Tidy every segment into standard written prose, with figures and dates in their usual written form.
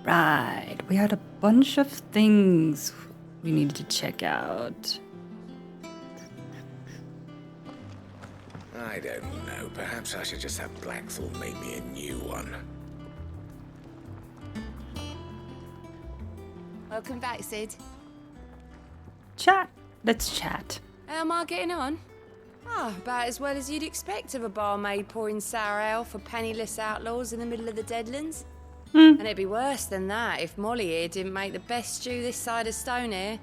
Right, we had a bunch of things we needed to check out. I don't know. Perhaps I should just have Blackthorn make me a new one. Welcome back, Sid. Chat. Let's chat. How am I getting on? About as well as you'd expect of a barmaid pouring sour ale for penniless outlaws in the middle of the Deadlands. And it'd be worse than that if Molly here didn't make the best stew this side of Stonehenge,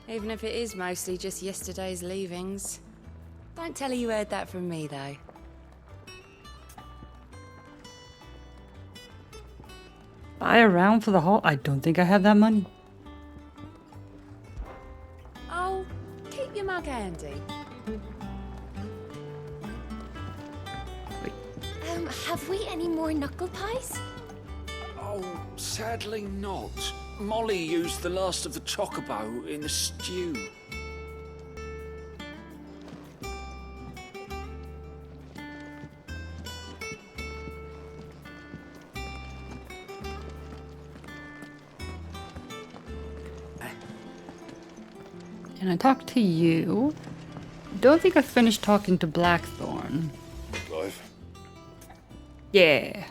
even if it is mostly just yesterday's leavings. Don't tell her you heard that from me, though. Buy a round for the haul? I don't think I have that money. Oh, keep your mug handy. Have we any more knuckle pies? Oh, sadly not. Molly used the last of the chocobo in the stew. Can I talk to you? Don't think I finished talking to Blackthorn. Clive? Yeah,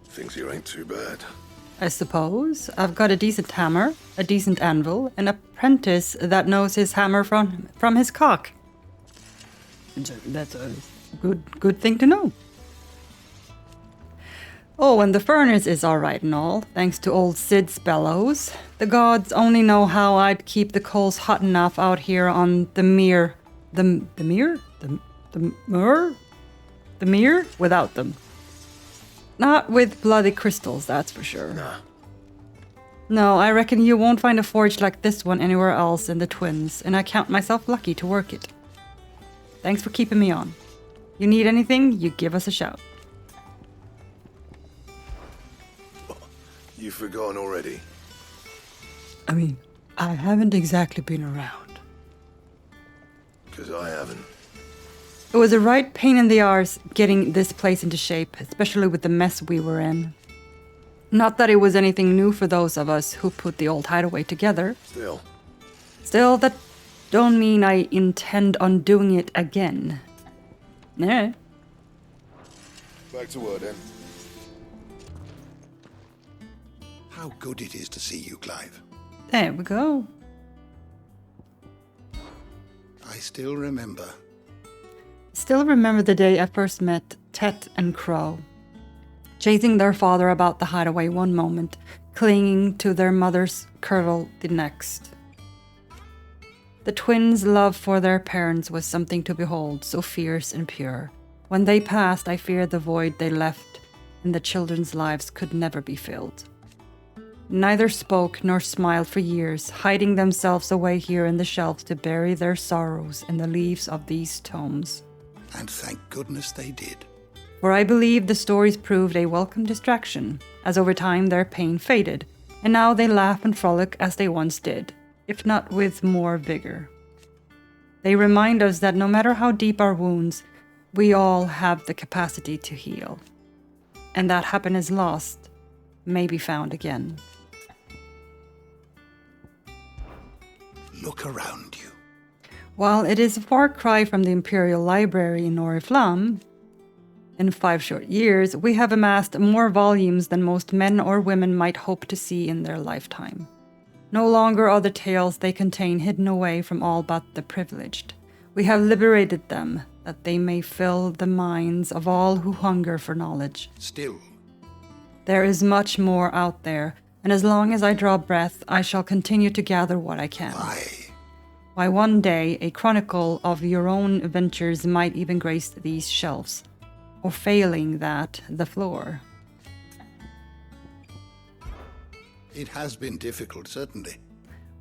Things here ain't too bad. I suppose. I've got a decent hammer, a decent anvil, an apprentice that knows his hammer from his cock. That's a good thing to know. Oh, and the furnace is alright and all, thanks to old Sid's bellows. The gods only know how I'd keep the coals hot enough out here on the mere... The mere? Without them. Not with bloody crystals, that's for sure. Nah. No, I reckon you won't find a forge like this one anywhere else in the Twins, and I count myself lucky to work it. Thanks for keeping me on. You need anything, you give us a shout. You've forgotten already. I mean, I haven't exactly been around. 'Cause I haven't. It was a right pain in the arse getting this place into shape, especially with the mess we were in. Not that it was anything new for those of us who put the old hideaway together. Still, that don't mean I intend on doing it again. Yeah. Back to work then. How good it is to see you, Clive. There we go. I still remember. Still remember the day I first met Tet and Crow. Chasing their father about the hideaway one moment, clinging to their mother's kirtle the next. The twins' love for their parents was something to behold, so fierce and pure. When they passed, I feared the void they left in the children's lives could never be filled. Neither spoke nor smiled for years, hiding themselves away here in the shelves to bury their sorrows in the leaves of these tomes. And thank goodness they did. For I believe the stories proved a welcome distraction, as over time their pain faded, and now they laugh and frolic as they once did, if not with more vigor. They remind us that no matter how deep our wounds, we all have the capacity to heal, and that happiness lost may be found again. Look around you. While it is a far cry from the Imperial Library in Oriflamme, in 5 short years, we have amassed more volumes than most men or women might hope to see in their lifetime. No longer are the tales they contain hidden away from all but the privileged. We have liberated them, that they may fill the minds of all who hunger for knowledge. Still. There is much more out there, and as long as I draw breath, I shall continue to gather what I can. Why, one day, a chronicle of your own adventures might even grace these shelves, or failing that, the floor. It has been difficult, certainly.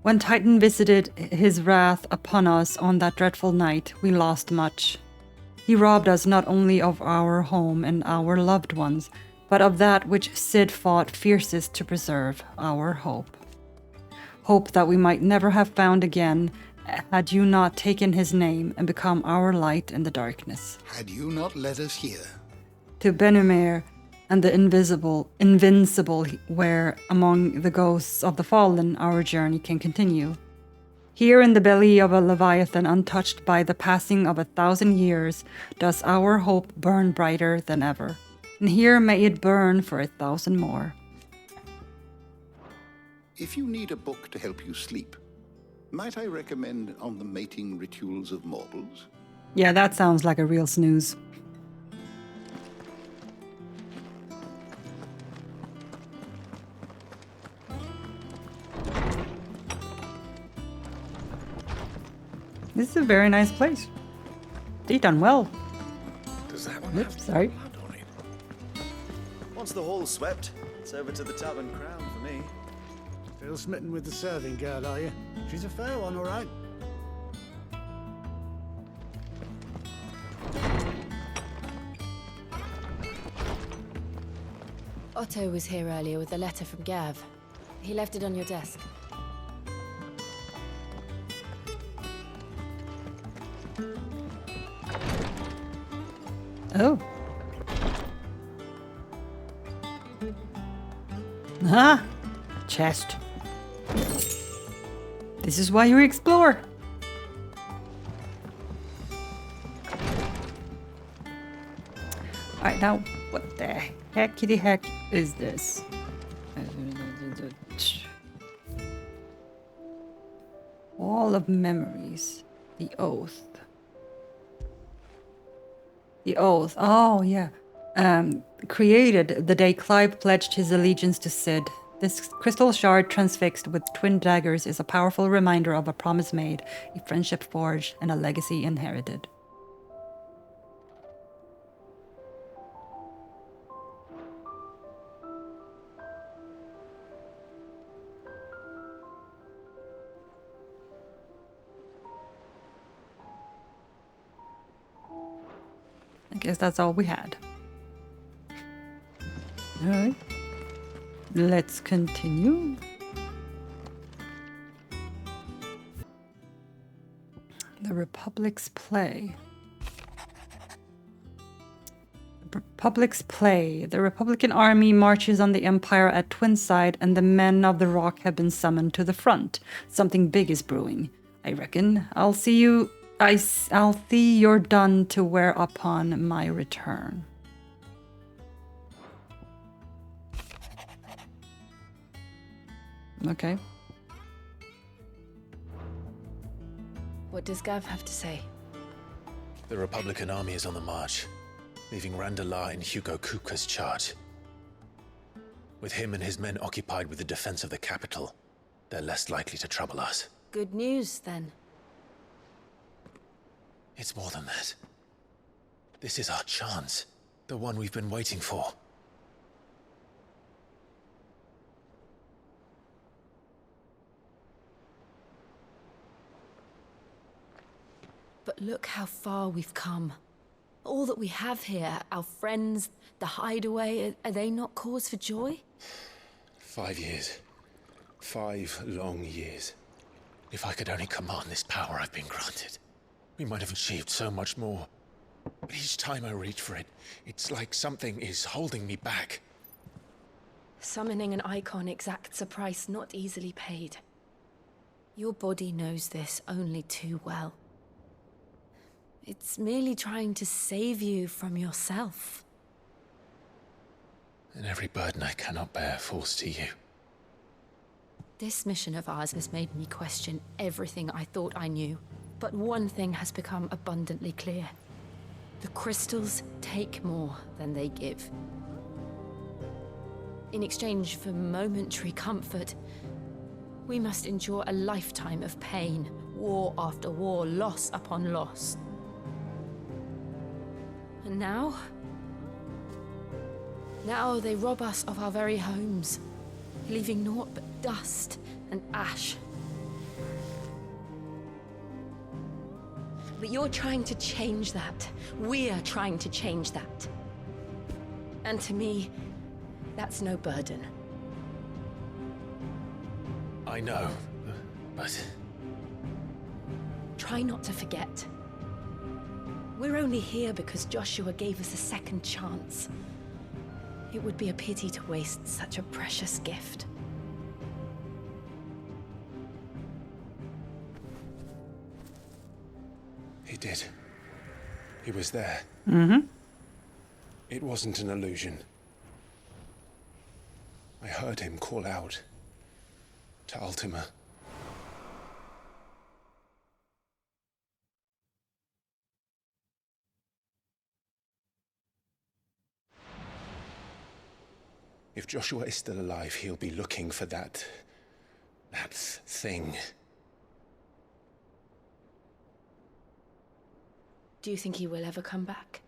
When Titan visited his wrath upon us on that dreadful night, we lost much. He robbed us not only of our home and our loved ones, but of that which Sid fought fiercest to preserve, our hope. Hope that we might never have found again, had you not taken his name and become our light in the darkness. Had you not led us here? To Benumere and the invincible, where among the ghosts of the fallen our journey can continue. Here in the belly of a leviathan untouched by the passing of 1,000 years, does our hope burn brighter than ever. And here may it burn for 1,000 more. If you need a book to help you sleep, might I recommend On the Mating Rituals of Mortals? Yeah, that sounds like a real snooze. This is a very nice place. They done well. Does that one Oops, have sorry. blood on it? Once the hall's swept, it's over to the Tavern Crown for me. Still smitten with the serving girl, are you? She's a fair one, all right. Otto was here earlier with a letter from Gav. He left it on your desk. Oh. Ah, chest. This is why you explore. Alright, now what the heckity heck is this? Wall of Memories. The Oath. The Oath. Oh, yeah. Created the day Clive pledged his allegiance to Sid. This crystal shard transfixed with twin daggers is a powerful reminder of a promise made, a friendship forged, and a legacy inherited. I guess that's all we had. Alright. Let's continue. The Republic's Play. Republic's Play. The Republican army marches on the Empire at Twinside, and the men of the Rock have been summoned to the front. Something big is brewing, I reckon. I'll see you're done to wear upon my return. Okay. What does Gav have to say? The Republican army is on the march, leaving Randalar in Hugo Kupka's charge. With him and his men occupied with the defense of the capital, they're less likely to trouble us. Good news, then. It's more than that. This is our chance, the one we've been waiting for. But look how far we've come. All that we have here, our friends, the hideaway, are they not cause for joy? 5 years. 5 long years. If I could only command this power I've been granted, we might have achieved so much more. But each time I reach for it, it's like something is holding me back. Summoning an icon exacts a price not easily paid. Your body knows this only too well. It's merely trying to save you from yourself. And every burden I cannot bear falls to you. This mission of ours has made me question everything I thought I knew. But one thing has become abundantly clear. The crystals take more than they give. In exchange for momentary comfort, we must endure a lifetime of pain, war after war, loss upon loss. And now they rob us of our very homes, leaving naught but dust and ash. But you're trying to change that. We're trying to change that. And to me, that's no burden. I know, but... Try not to forget. We're only here because Joshua gave us a second chance. It would be a pity to waste such a precious gift. He did. He was there. Mm-hmm. It wasn't an illusion. I heard him call out to Ultima. If Joshua is still alive, he'll be looking for that thing. Do you think he will ever come back?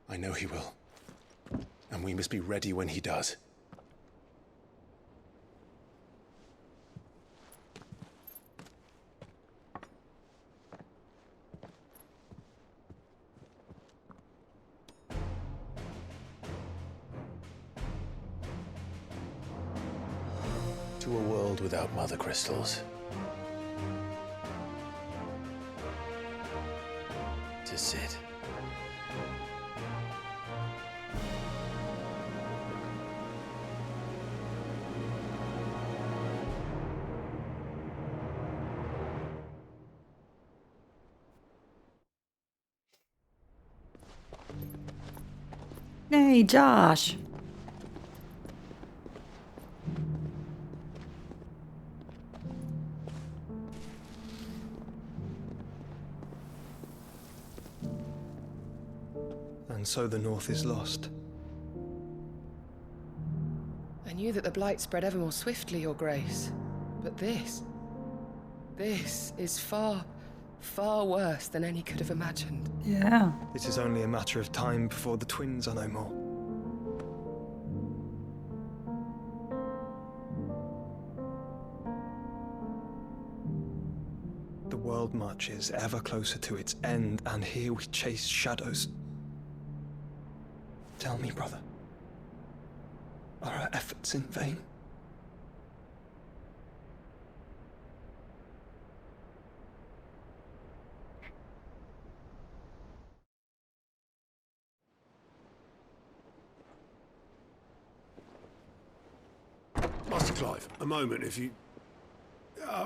I know he will. And we must be ready when he does. To a world without mother crystals. To Sid. Hey, Josh. And so the North is lost. I knew that the blight spread ever more swiftly, Your Grace. But this is far, far worse than any could have imagined. Yeah. It is only a matter of time before the twins are no more. The world marches ever closer to its end, and here we chase shadows. Tell me, brother, are our efforts in vain? Master Clive, a moment, if you...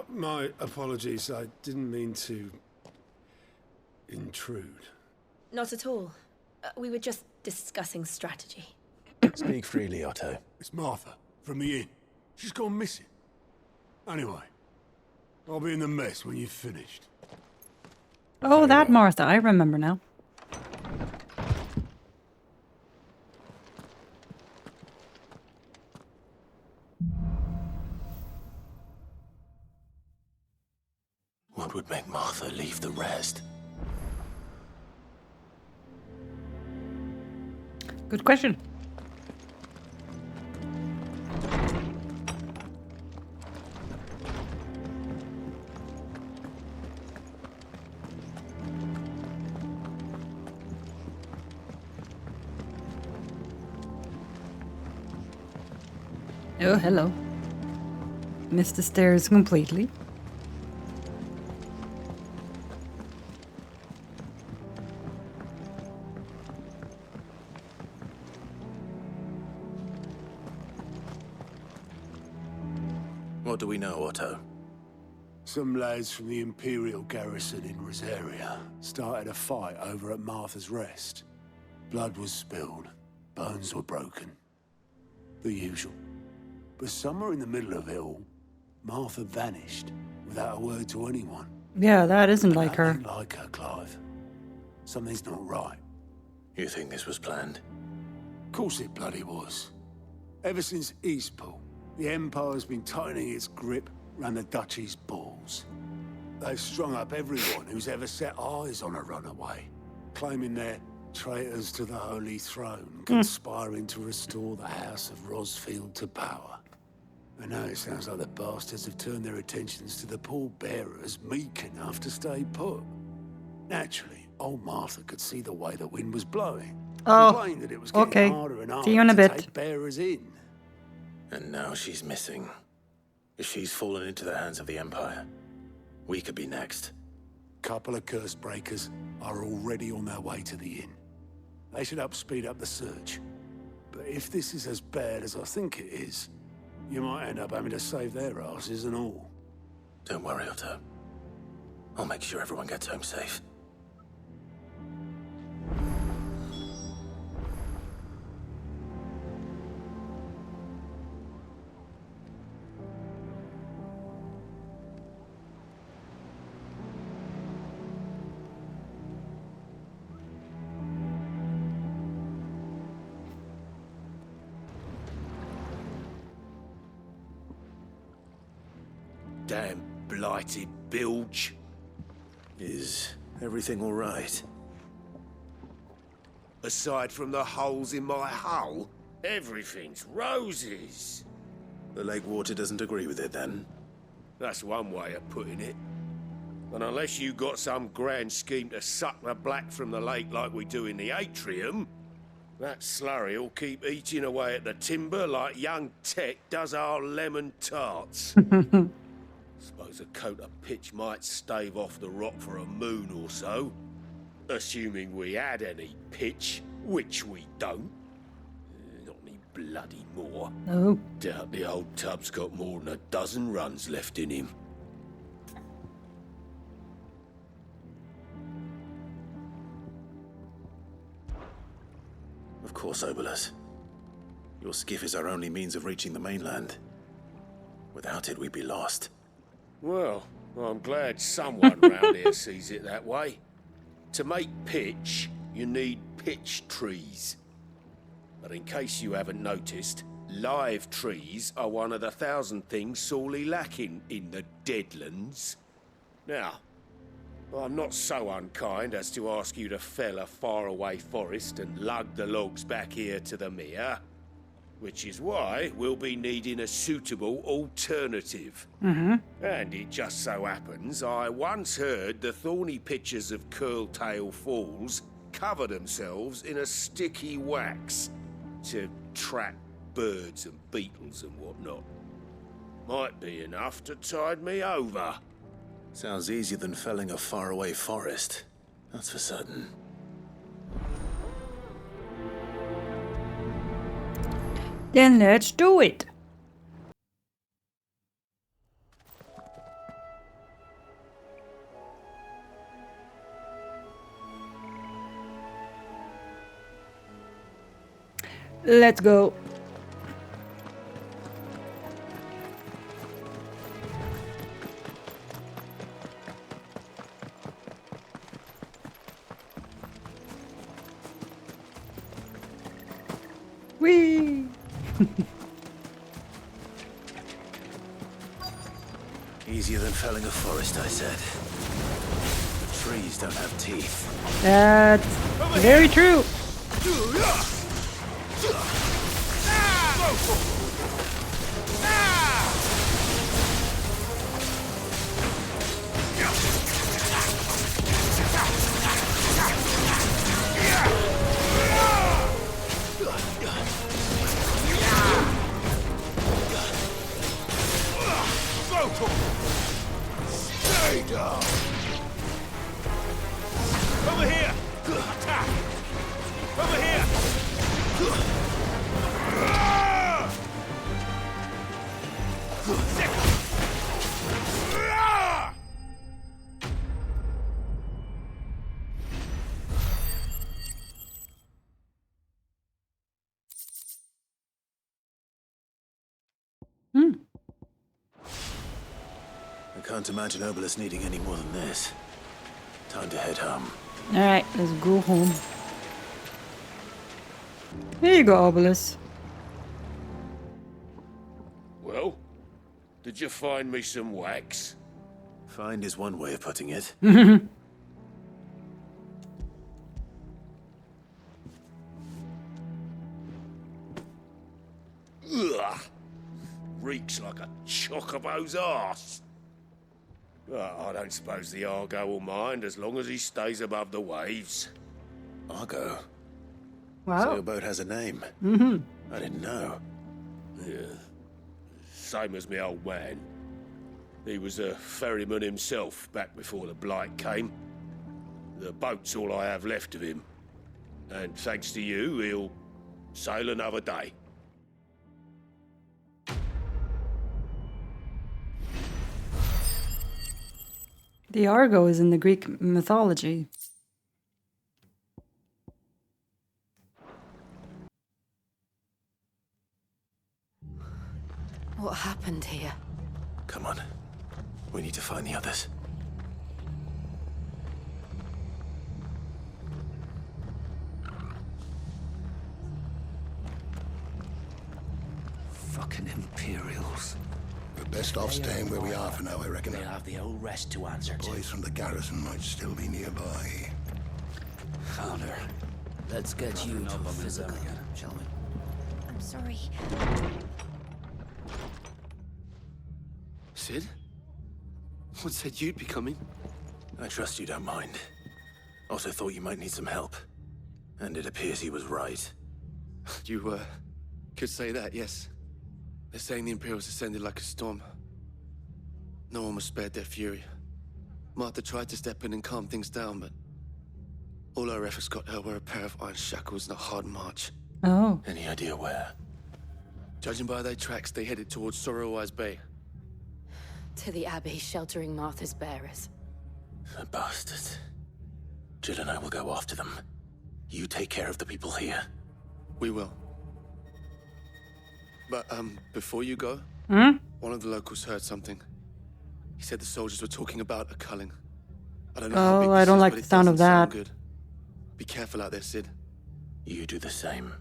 my apologies, I didn't mean to... intrude. Not at all. We were just discussing strategy. Speak freely, Otto. It's Martha, from the inn. She's gone missing. Anyway, I'll be in the mess when you've finished. Oh, that Martha. I remember now. What would make Martha leave the rest? Good question. Oh, hello. Missed the stairs completely. What do we know, Otto? Some lads from the Imperial garrison in Rosaria started a fight over at Martha's Rest. Blood was spilled, bones were broken. The usual. But somewhere in the middle of it all, Martha vanished without a word to anyone. Yeah, that isn't like her. Ain't like her, Clive. Something's not right. You think this was planned? Of course it bloody was. Ever since Eastpool, the Empire's been tightening its grip round the Duchy's balls. They've strung up everyone who's ever set eyes on a runaway, claiming they're traitors to the Holy Throne, conspiring to restore the House of Rosfield to power. And now it sounds like the bastards have turned their attentions to the pallbearers meek enough to stay put. Naturally, old Martha could see the way the wind was blowing. Complained that it was getting harder and harder to take bearers in. And now she's missing. If she's fallen into the hands of the Empire, we could be next. Couple of curse breakers are already on their way to the inn. They should help speed up the search. But if this is as bad as I think it is, you might end up having to save their asses and all. Don't worry, Otto. I'll make sure everyone gets home safe. Damn blighted bilge. Is everything all right? Aside from the holes in my hull, everything's roses. The lake water doesn't agree with it, then? That's one way of putting it. And unless you got some grand scheme to suck the black from the lake like we do in the atrium, that slurry'll keep eating away at the timber like young Tech does our lemon tarts. Suppose a coat of pitch might stave off the rock for a moon or so. Assuming we had any pitch, which we don't. Not any bloody more. No. Doubt the old tub's got more than a dozen runs left in him. Of course, Obolus. Your skiff is our only means of reaching the mainland. Without it, we'd be lost. Well, I'm glad someone round here sees it that way. To make pitch, you need pitch trees. But in case you haven't noticed, live trees are one of the 1,000 things sorely lacking in the Deadlands. Now, I'm not so unkind as to ask you to fell a faraway forest and lug the logs back here to the mere, which is why we'll be needing a suitable alternative. And it just so happens I once heard the thorny pitchers of Curltail Falls cover themselves in a sticky wax to trap birds and beetles and whatnot. Might be enough to tide me over. Sounds easier than felling a faraway forest. That's for certain. Then let's do it. Let's go. Whee! Easier than felling a forest, I said. The trees don't have teeth. That's very true. Stay down! Over here! Attack! Over here! I can't imagine Obolus needing any more than this. Time to head home. Alright, let's go home. Here you go, Obolus. Well, did you find me some wax? Find is one way of putting it. Ugh! Reeks like a chocobo's arse. Well, I don't suppose the Argo will mind as long as he stays above the waves. Argo? Wow. Sailboat has a name. I didn't know. Yeah. Same as me old man. He was a ferryman himself back before the blight came. The boat's all I have left of him. And thanks to you, he'll sail another day. The Argo is in the Greek mythology. What happened here? Come on. We need to find the others. Fucking Imperials. We're best off staying where we are for now, I reckon. They'll have the whole rest to answer to. Boys from the garrison might still be nearby. Connor, let's get you to physical, shall we? I'm sorry. Sid? What said you'd be coming? I trust you don't mind. Also thought you might need some help. And it appears he was right. You, could say that, yes. They're saying the Imperials ascended like a storm. No one was spared their fury. Martha tried to step in and calm things down, but all our efforts got her were a pair of iron shackles and a hard march. Oh. Any idea where? Judging by their tracks, they headed towards Sorrowwise Bay. To the Abbey, sheltering Martha's bearers. The bastards. Jill and I will go after them. You take care of the people here. We will. But, before you go, one of the locals heard something. He said the soldiers were talking about a culling. I don't know how big I this don't is, like but the it sound of doesn't sound that. good. Be careful out there, Sid. You do the same.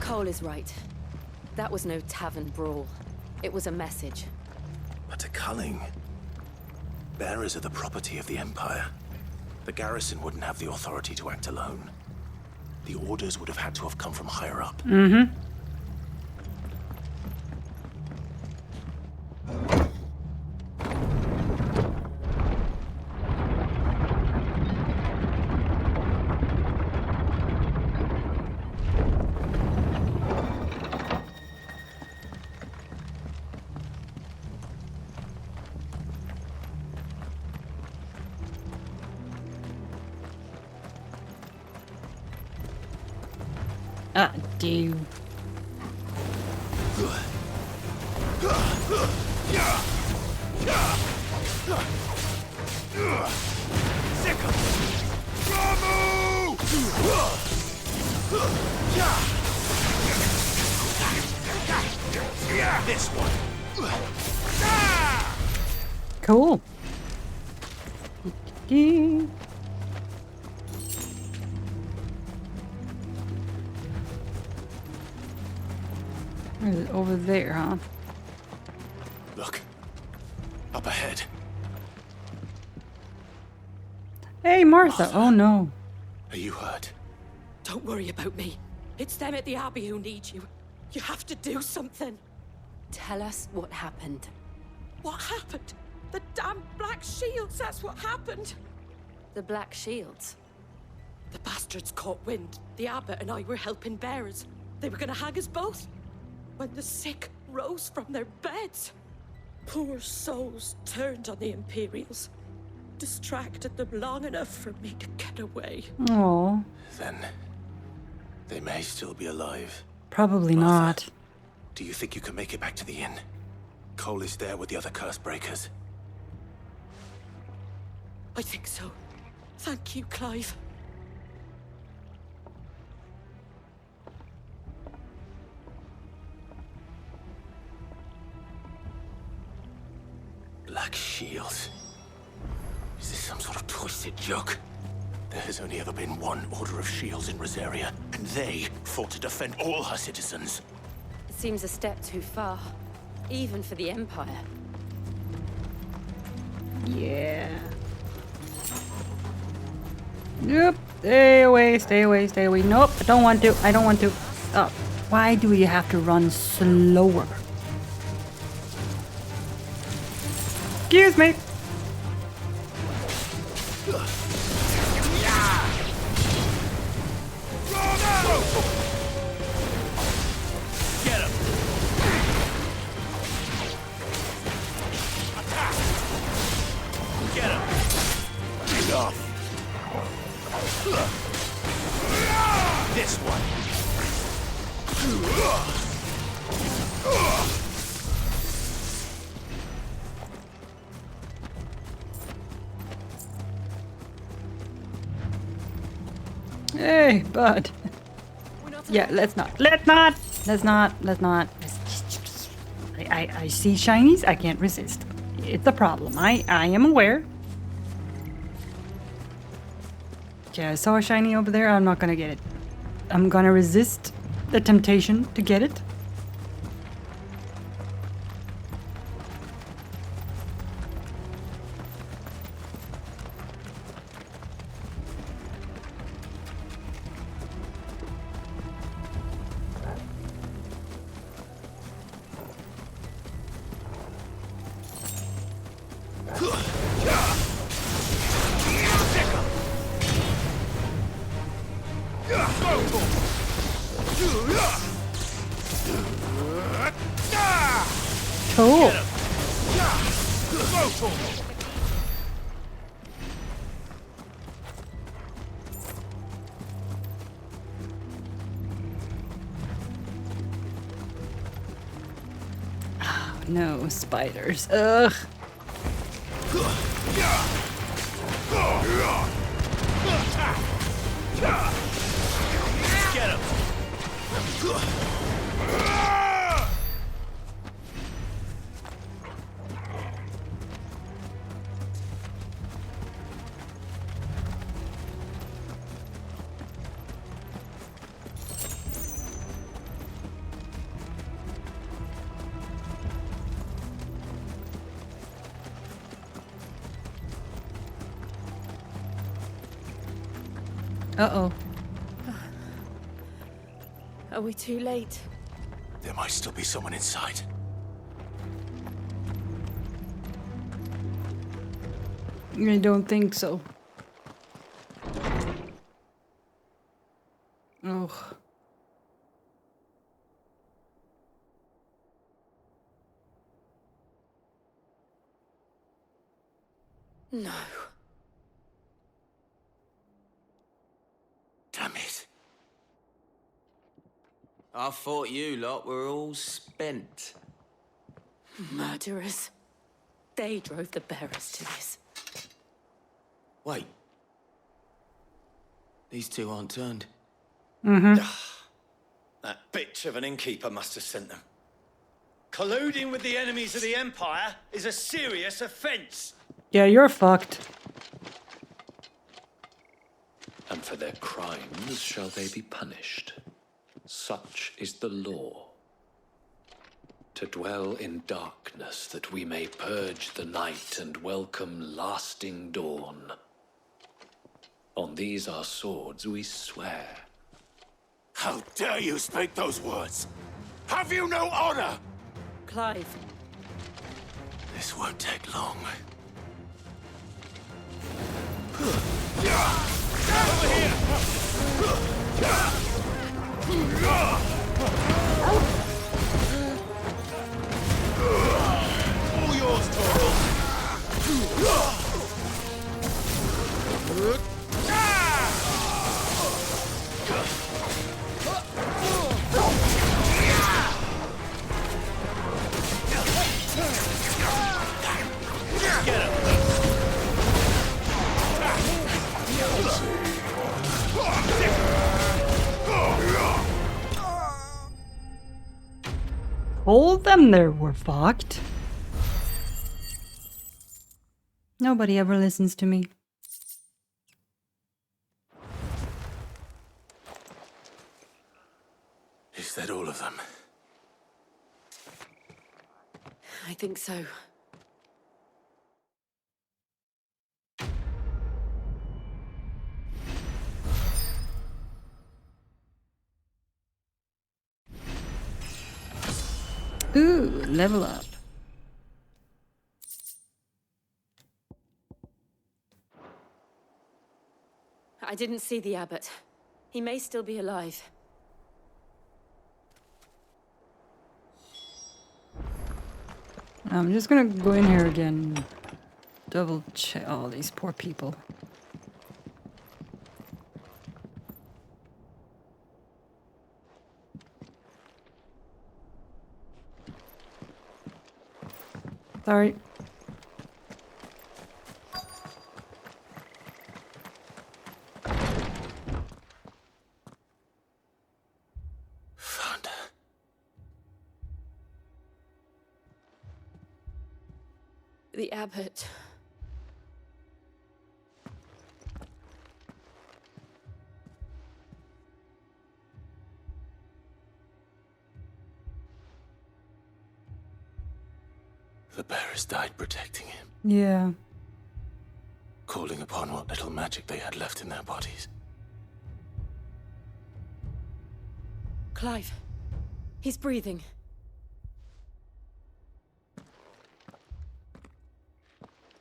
Cole is right. That was no tavern brawl. It was a message. But a culling. Bearers are the property of the Empire. The garrison wouldn't have the authority to act alone. The orders would have had to have come from higher up. Mm-hmm. Ah, dude. This one. Cool. Over there, huh? Look. Up ahead. Hey, Martha. Oh, no. Are you hurt? Don't worry about me. It's them at the Abbey who need you. You have to do something. Tell us what happened. What happened? The damn Black Shields, that's what happened. The Black Shields? The bastards caught wind. The Abbot and I were helping bearers. They were gonna hang us both. When the sick rose from their beds, poor souls turned on the Imperials. Distracted them long enough for me to get away. Oh. Then they may still be alive. Probably not. Do you think you can make it back to the inn? Cole is there with the other curse breakers. I think so. Thank you, Clive. Black Shields. Is this some sort of twisted joke? There has only ever been one Order of Shields in Rosaria, and they fought to defend all her citizens. It seems a step too far, even for the Empire. Yeah. Nope. Stay away, stay away, stay away. Nope, I don't want to. I don't want to. Stop. Why do you have to run slower? Excuse me. Hey, bud. Yeah, let's not. I see shinies. I can't resist. It's a problem. I am aware. Okay, I saw a shiny over there. I'm not gonna get it. I'm gonna resist the temptation to get it. Cool. Oh, no, spiders. Ugh. Get him! Uh-oh. Are we too late? There might still be someone inside. I don't think so. Ugh. No. Damn it. I thought you lot were all spent. Murderers. They drove the bearers to this. Wait. These two aren't turned. Mm-hmm. That bitch of an innkeeper must have sent them. Colluding with the enemies of the Empire is a serious offense. Yeah, you're fucked. And for their crimes shall they be punished. Such is the law. To dwell in darkness that we may purge the night and welcome lasting dawn. On these our swords we swear. How dare you speak those words? Have you no honor? Clive. This won't take long. Over here! All yours, Torgal. Get him! Hold them there, we're fucked. Nobody ever listens to me. Is that all of them? I think so. Ooh, level up. I didn't see the abbot. He may still be alive. I'm just gonna go in here again. Double check all these poor people. Sorry. Found her. The abbot. The bearers died protecting him, Yeah. calling upon what little magic they had left in their bodies. Clive. He's breathing.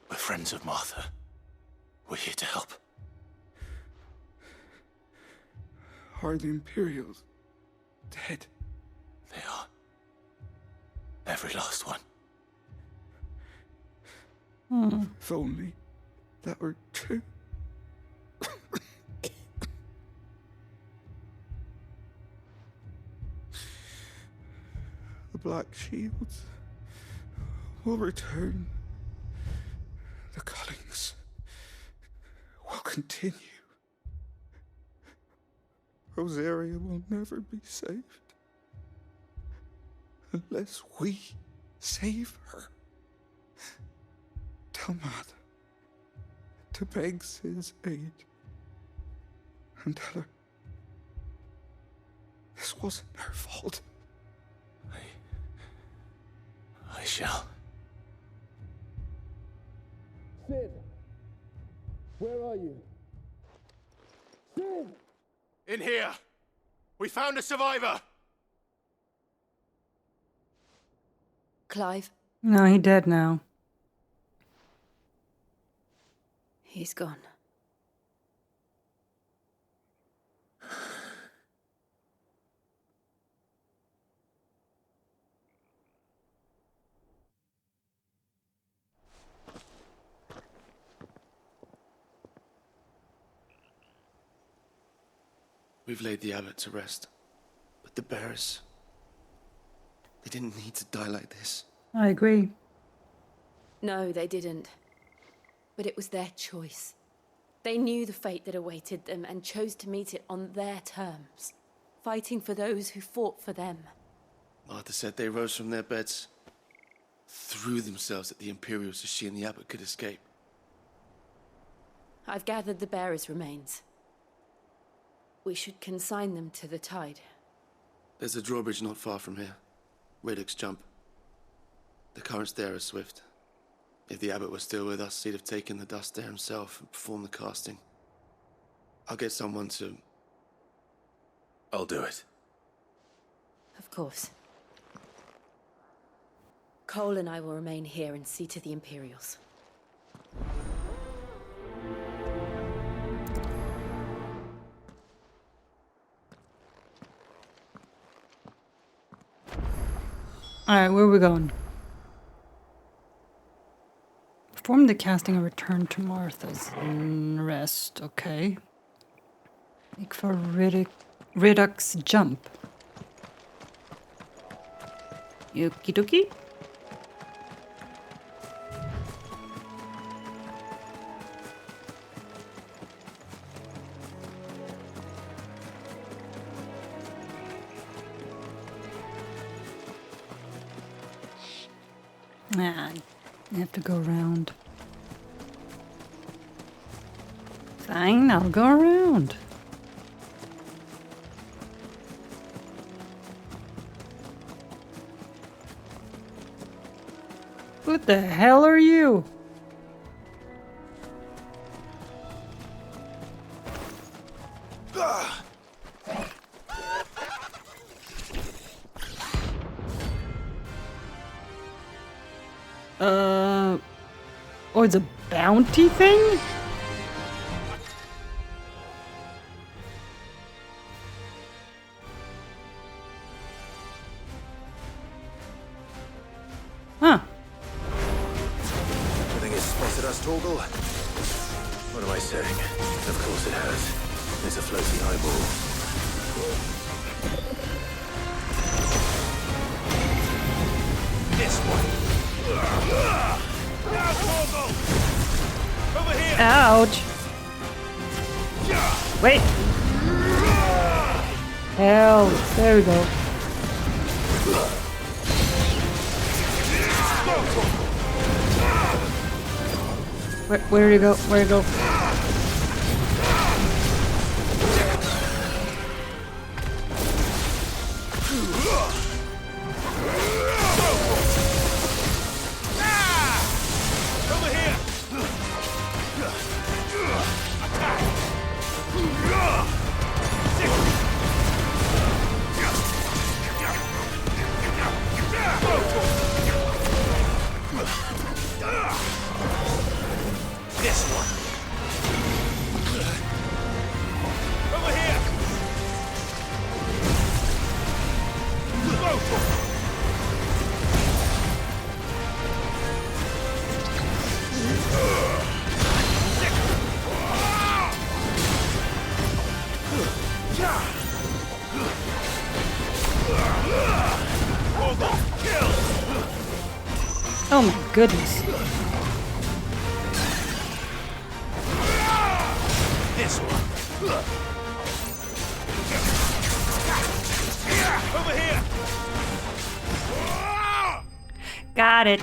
We're friends of Martha. We're here to help. Are the Imperials dead? They are. Every last one. If only that were true. The Black Shields will return. The cullings will continue. Rosaria will never be saved unless we save her. Tell Matt to beg Sid's aid and tell her this wasn't her fault. I shall. Sid! Where are you? Sid! In here! We found a survivor! Clive. No, he dead now. He's gone. We've laid the abbot to rest. But the bearers... they didn't need to die like this. I agree. No, they didn't. But it was their choice. They knew the fate that awaited them and chose to meet it on their terms, fighting for those who fought for them. Martha said they rose from their beds, threw themselves at the Imperials so she and the abbot could escape. I've gathered the bearers' remains. We should consign them to the tide. There's a drawbridge not far from here. Riddick's Jump. The currents there are swift. If the abbot was still with us, he'd have taken the dust there himself and performed the casting. I'll get someone to... I'll do it. Of course. Cole and I will remain here and see to the Imperials. Alright, where are we going? Perform the casting and return to Martha's rest. Okay. Make for Riddick's Jump. Okie dokie. Nah, I have to go around. Fine, I'll go around. What the hell are you? Oh, it's a bounty thing? Huh. You think it's spotted us, Torgal? What am I saying? Of course it has. There's a floating eyeball. This one. Ouch! Wait! Hell, there we go. Where do you go? Where do you go? Oh my goodness. This one. Over here. Got it.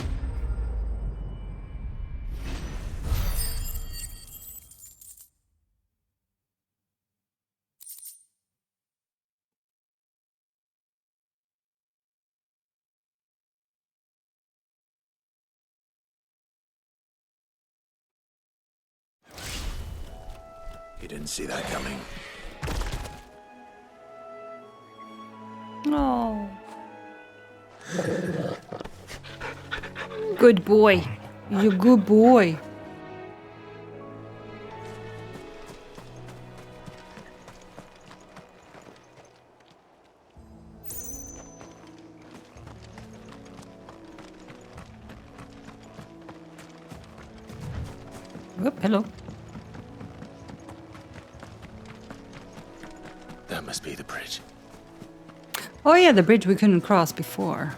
You didn't see that coming. Oh. Good boy. You're a good boy. Whoop, hello. That must be the bridge. Oh yeah, the bridge we couldn't cross before.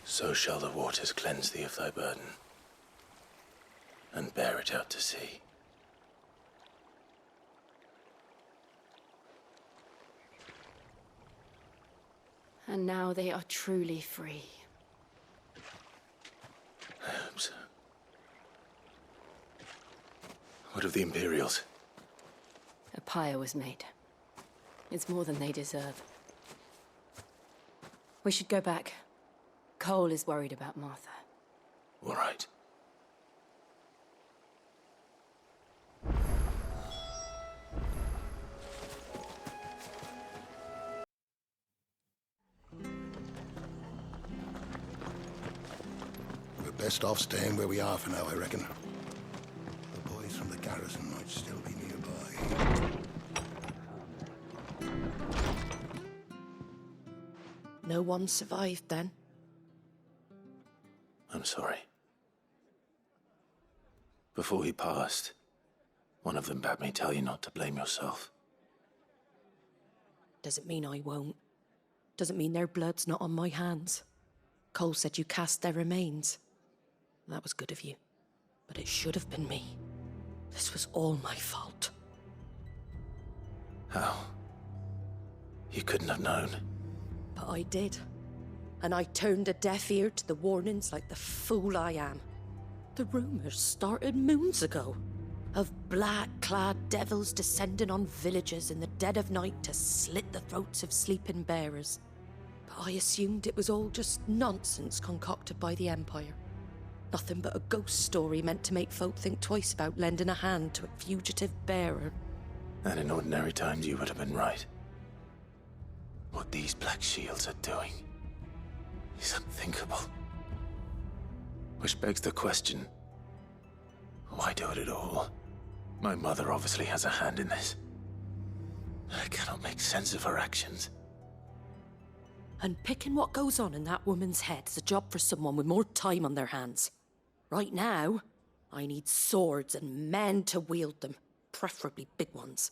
So shall the waters cleanse thee of thy burden, and bear it out to sea. And now they are truly free. I hope so. What of the Imperials? A pyre was made. It's more than they deserve. We should go back. Cole is worried about Martha. All right. We're best off staying where we are for now, I reckon. The boys from the garrison might still be nearby. No one survived then? I'm sorry. Before he passed, one of them bade me tell you not to blame yourself. Doesn't mean I won't. Doesn't mean their blood's not on my hands. Cole said you cast their remains. That was good of you. But it should have been me. This was all my fault. How? You couldn't have known. But I did. And I turned a deaf ear to the warnings like the fool I am. The rumors started moons ago. Of black-clad devils descending on villages in the dead of night to slit the throats of sleeping bearers. But I assumed it was all just nonsense concocted by the Empire. Nothing but a ghost story meant to make folk think twice about lending a hand to a fugitive bearer. And in ordinary times you would have been right. What these Black Shields are doing is unthinkable. Which begs the question, why do it at all? My mother obviously has a hand in this. I cannot make sense of her actions. Unpicking what goes on in that woman's head is a job for someone with more time on their hands. Right now, I need swords and men to wield them, preferably big ones.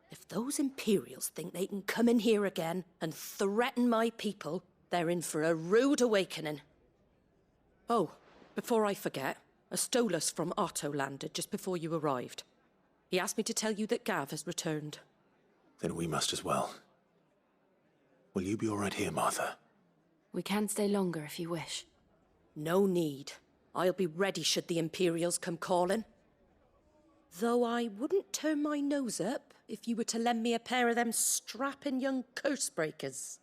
If those Imperials think they can come in here again and threaten my people, they're in for a rude awakening. Oh, before I forget, a Stolas from Otto landed just before you arrived. He asked me to tell you that Gav has returned. Then we must as well. Will you be all right here, Martha? We can stay longer if you wish. No need. I'll be ready should the Imperials come calling. Though I wouldn't turn my nose up if you were to lend me a pair of them strapping young curse breakers.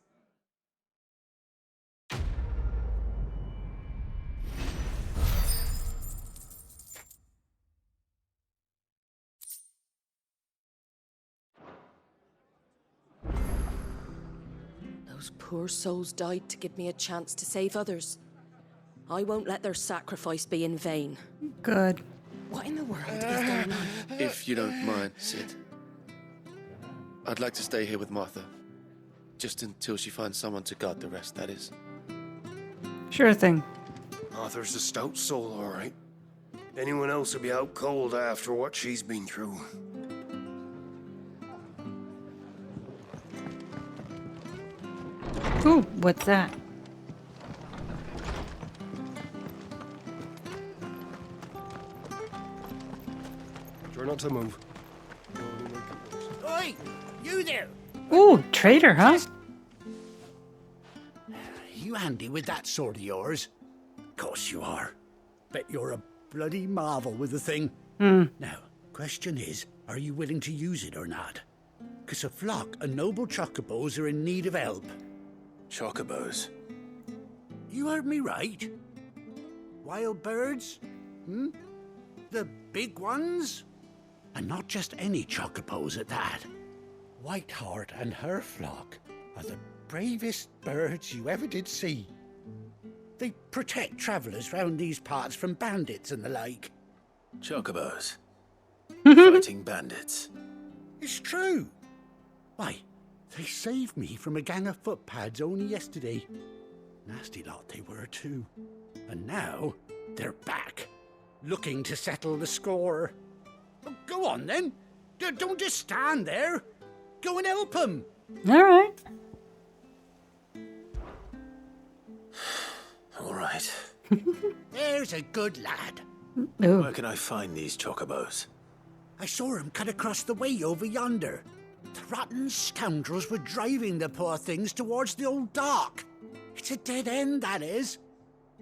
Those poor souls died to give me a chance to save others. I won't let their sacrifice be in vain. Good. What in the world is going on? If you don't mind, Sid. I'd like to stay here with Martha. Just until she finds someone to guard the rest, that is. Sure thing. Martha's a stout soul, all right. Anyone else would be out cold after what she's been through. Ooh, what's that? Try not to move. Oi! You there! Ooh, traitor, huh? You handy with that sword of yours? Course you are. Bet you're a bloody marvel with the thing. Now, question is, are you willing to use it or not? 'Cause a flock of noble chocobos are in need of help. Chocobos? You heard me right. Wild birds? The big ones? And not just any chocobos at that. Whiteheart and her flock are the bravest birds you ever did see. They protect travellers round these parts from bandits and the like. Chocobos? Fighting bandits? It's true. Why, they saved me from a gang of footpads only yesterday. Nasty lot they were too. And now they're back, looking to settle the score. Oh, go on then. Don't just stand there. Go and help them. All right. All right. There's a good lad. Ooh. Where can I find these chocobos? I saw him cut across the way over yonder. The rotten scoundrels were driving the poor things towards the old dock. It's a dead end, that is.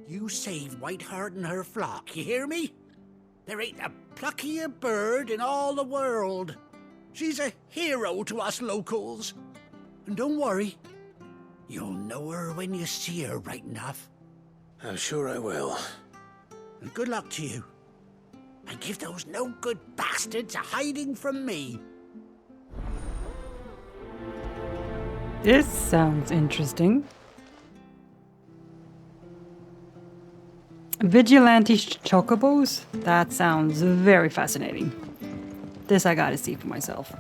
You save Whiteheart and her flock, you hear me? There ain't a pluckier bird in all the world. She's a hero to us locals. And don't worry, you'll know her when you see her right enough. I'm sure I will. And good luck to you. And give those no-good bastards a hiding from me. This sounds interesting. Vigilante chocobos? That sounds very fascinating. This I gotta see for myself.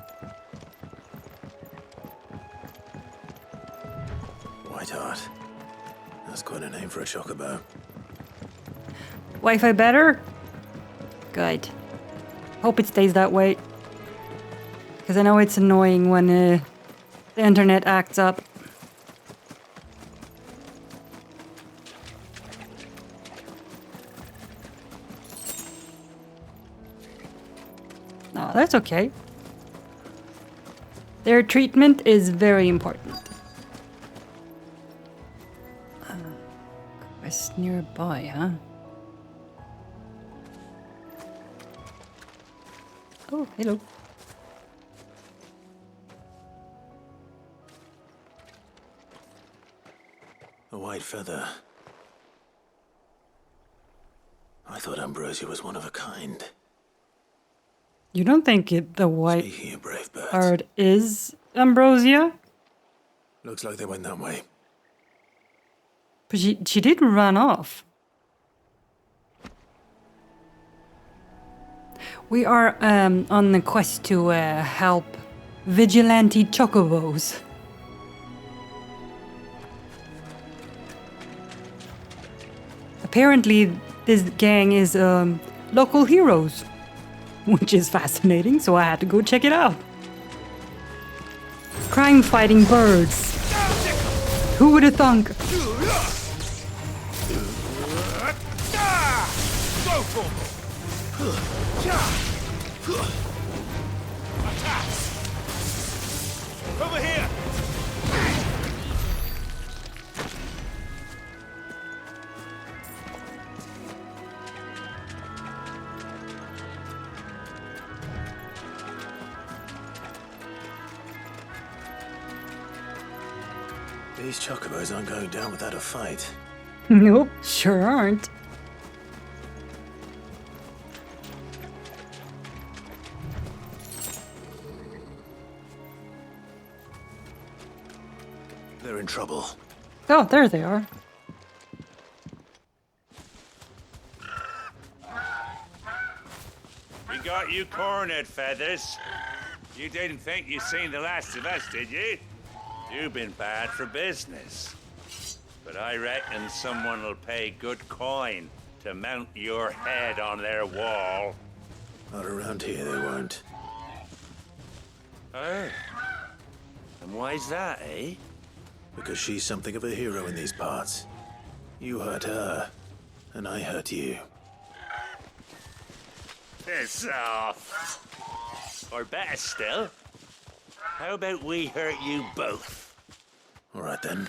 Whiteheart. That's quite a name for a chocobo. Wi-Fi better? Good. Hope it stays that way. Because I know it's annoying when the internet acts up. No, that's okay. Their treatment is very important. Quest nearby, huh? Oh, hello. A white feather. I thought Ambrosia was one of a kind. You don't think the white Speaking of brave birds, bird is Ambrosia? looks like they went that way. But she did run off. We are on the quest to help vigilante chocobos. apparently this gang is local heroes, which is fascinating, so I had to go check it out. Crime-fighting birds. Who would have thunk? Over here! These chocobos aren't going down without a fight. Nope, sure aren't. They're in trouble. Oh, there they are. We got you cornered, Feathers. You didn't think you'd seen the last of us, did you? You've been bad for business. But I reckon someone will pay good coin to mount your head on their wall. Not around here, they won't. Oh. And why's that, eh? Because she's something of a hero in these parts. You hurt her, and I hurt you. Piss off. Or better still, how about we hurt you both? All right then.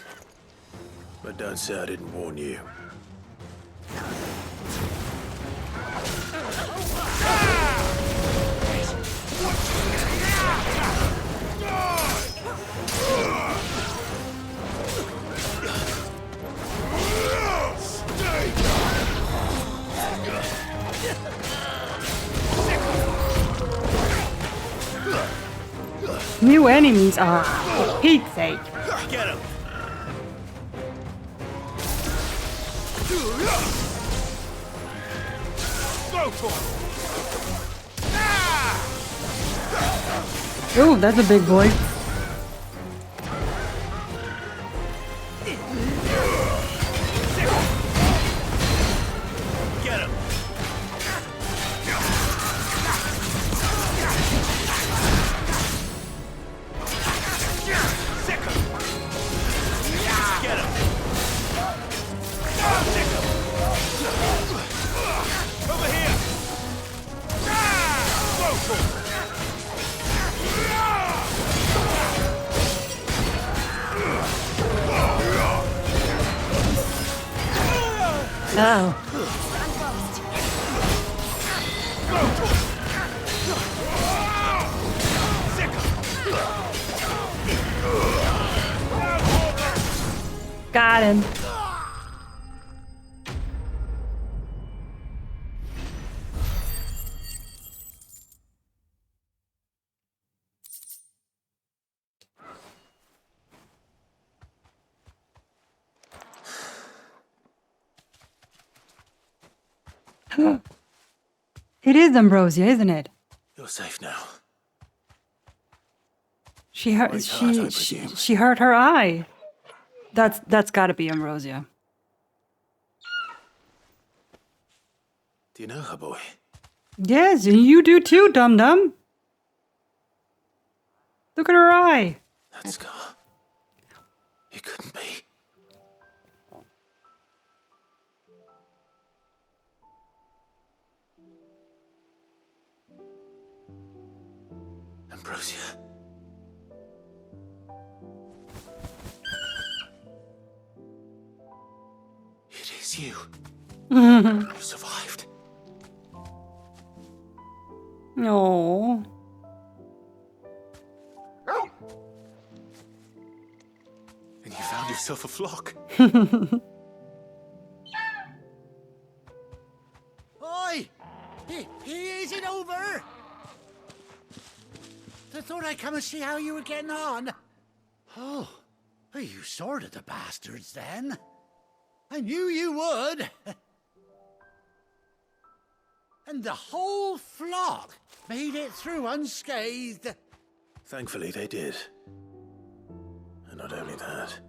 But don't say I didn't warn you. New enemies are, for Pete's sake. Get him! Go for it! Ooh, that's a big boy. Get him! Get him! Over here! Go for it! Oh. Got him. It is Ambrosia, isn't it? You're safe now. She hurt. She hurt her eye. That's got to be Ambrosia. Do you know her, boy? Yes, and you do too, dum dum. Look at her eye. That scar. It couldn't be. Ambrosia. It is you. You survived. No. And you found yourself a flock. Oi! Is it over? I thought I'd come and see how you were getting on. Oh, you sorted the bastards then. I knew you would. And the whole flock made it through unscathed. Thankfully, they did. And not only that,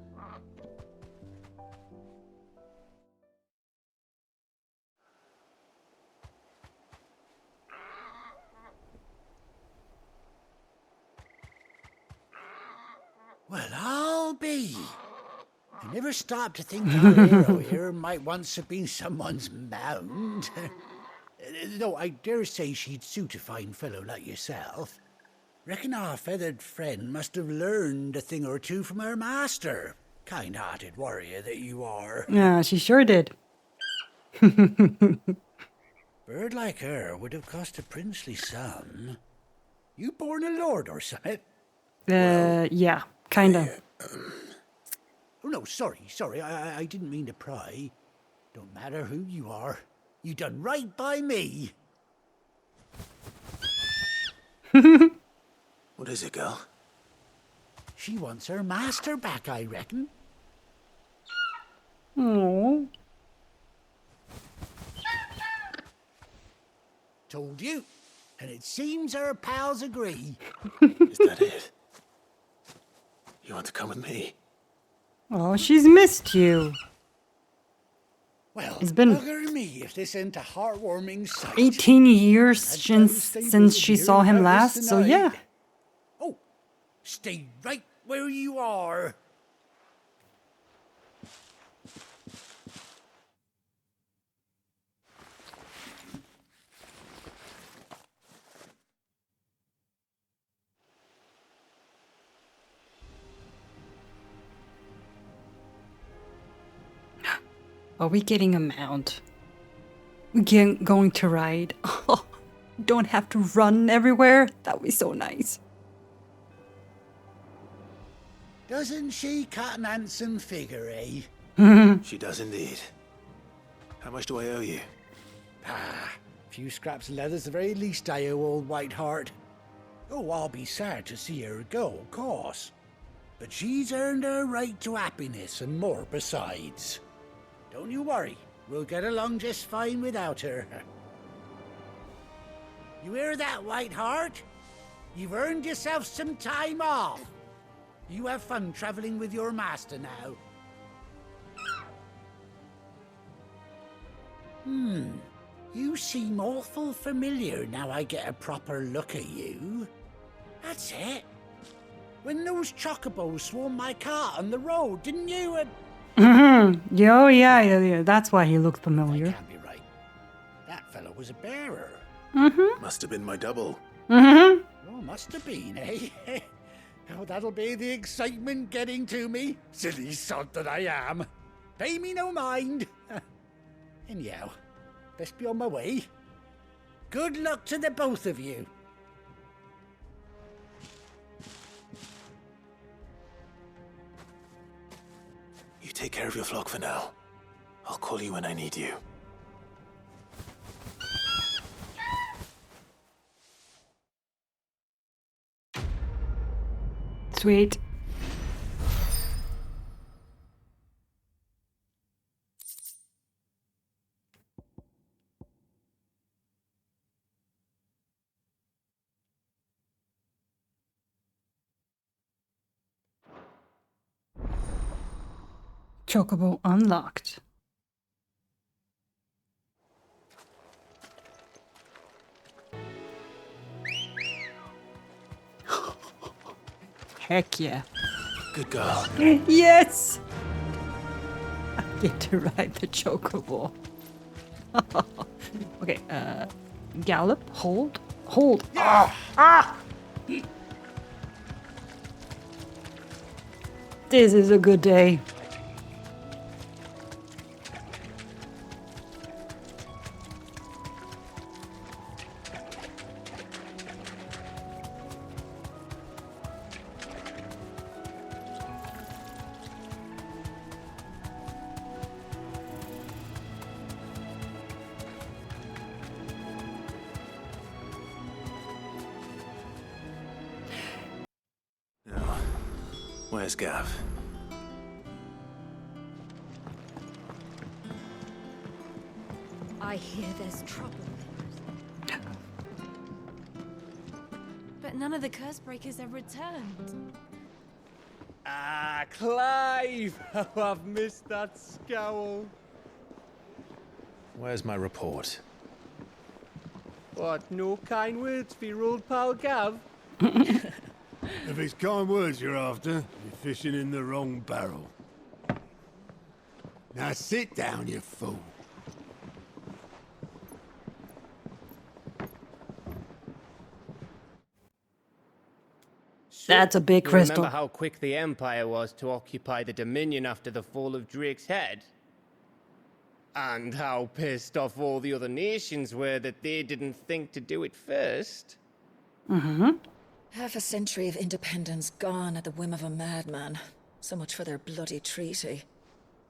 Well, I'll be. I never stopped to think our hero here might once have been someone's mound. Though I dare say she'd suit a fine fellow like yourself. Reckon our feathered friend must have learned a thing or two from her master. Kind-hearted warrior that you are. Yeah, she sure did. Bird like her would have cost a princely sum. You born a lord or something? Yeah, kinda. Oh, no, sorry. I didn't mean to pry. Don't matter who you are. You done right by me. What is it, girl? She wants her master back, I reckon. Oh. Told you. And it seems her pals agree. Is that it? You want to come with me? Oh, she's missed you. Well, it's been bugger me if this ain't a heartwarming sight. 18 years since she saw him last, so yeah. Oh, stay right where you are. Are we getting a mount? We're going to ride. Oh, don't have to run everywhere. That would be so nice. Doesn't she cut an handsome figure, eh? She does indeed. How much do I owe you? A few scraps of leather's the very least I owe old Whiteheart. Oh, I'll be sad to see her go, of course. But she's earned her right to happiness and more besides. Don't you worry, we'll get along just fine without her. You hear that, Whiteheart? You've earned yourself some time off. You have fun traveling with your master now. You seem awful familiar now I get a proper look at you. That's it. When those chocobos swarmed my cart on the road, didn't you? Oh, yeah. That's why he looked familiar. That can't be right. That fellow was a bearer. Must have been my double. Oh, must have been, eh? Oh, that'll be the excitement getting to me. Silly sod that I am. Pay me no mind. Anyhow, best be on my way. Good luck to the both of you. You take care of your flock for now. I'll call you when I need you. Sweet. Chocobo unlocked. Heck yeah. Good girl. Yes! I get to ride the chocobo. Okay, gallop, hold. This is a good day. Where's Gav? I hear there's trouble. But none of the curse breakers have returned. Ah, Clive! Oh, I've missed that scowl. Where's my report? What, no kind words for your old pal Gav? If it's kind words you're after, you're fishing in the wrong barrel. Now sit down, you fool. That's a big You crystal. remember how quick the Empire was to occupy the Dominion after the fall of Drake's Head? And how pissed off all the other nations were that they didn't think to do it first? Mm-hmm. Half a century of independence gone at the whim of a madman. So much for their bloody treaty.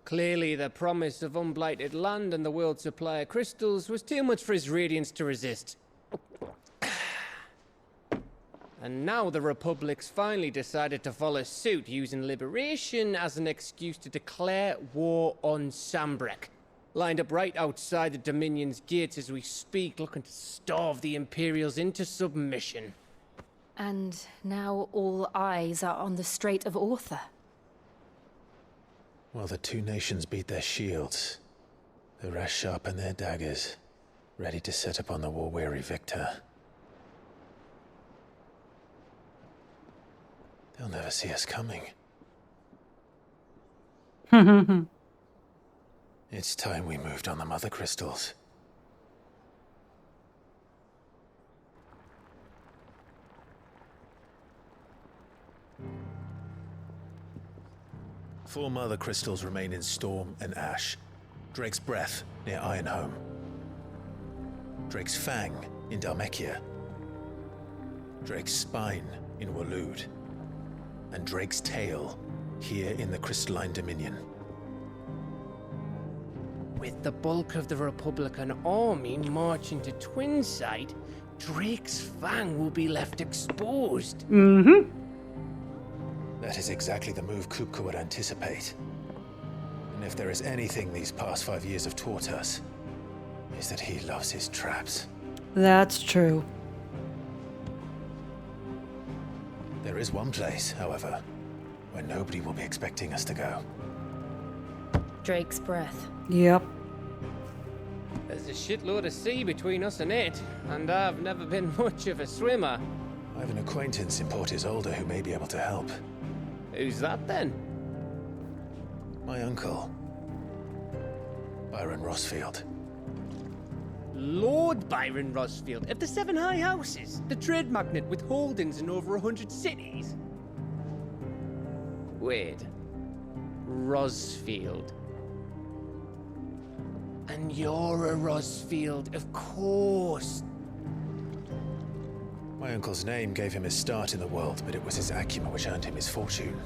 Clearly, the promise of unblighted land and the world's supply of crystals was too much for his radiance to resist. And now the Republic's finally decided to follow suit, using liberation as an excuse to declare war on Sambrek. Lined up right outside the Dominion's gates as we speak, looking to starve the Imperials into submission. And now all eyes are on the Strait of Author. While the two nations beat their shields, the rest sharpen their daggers, ready to set upon the war-weary victor. They'll never see us coming. It's time we moved on the mother crystals. Four mother crystals remain in Storm and Ash. Drake's Breath near Ironhome. Drake's Fang in Dhalmekia. Drake's Spine in Waloed. And Drake's Tail here in the Crystalline Dominion. With the bulk of the Republican army marching to Twinside, Drake's Fang will be left exposed. Mm-hmm. That is exactly the move Kupka would anticipate. And if there is anything these past 5 years have taught us, is that he loves his traps. That's true. There is one place, however, where nobody will be expecting us to go. Drake's Breath. Yep. There's a shitload of sea between us and it, and I've never been much of a swimmer. I have an acquaintance in Port Isolde who may be able to help. Who's that then? My uncle, Byron Rossfield. Lord Byron Rossfield of the Seven High Houses, the trade magnate with holdings in over 100 cities. Wait, Rossfield. And you're a Rossfield, of course. My uncle's name gave him his start in the world, but it was his acumen which earned him his fortune.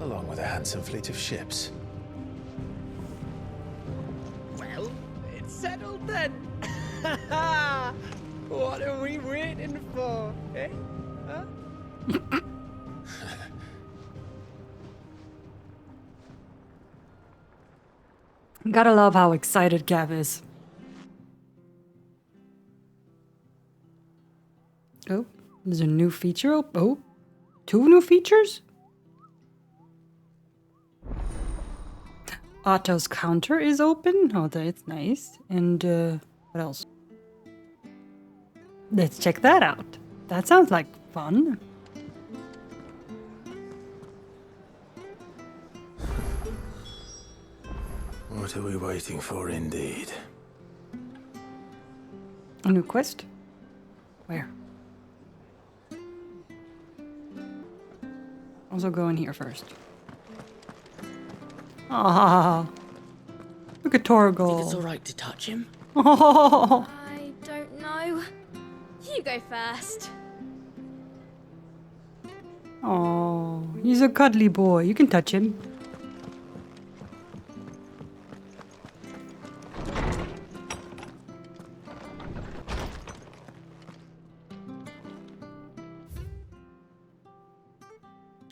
Along with a handsome fleet of ships. Well, it's settled then. What are we waiting for, eh? Huh? Gotta love how excited Gav is. Oh, there's a new feature. Oh, two new features? Otto's counter is open. Oh, that's nice. And what else? Let's check that out. That sounds like fun. What are we waiting for, indeed? A new quest? Where? Also go in here first. Ah, look at Torgal. Think it's all right to touch him? Oh, I don't know. You go first. oh, he's a cuddly boy. You can touch him.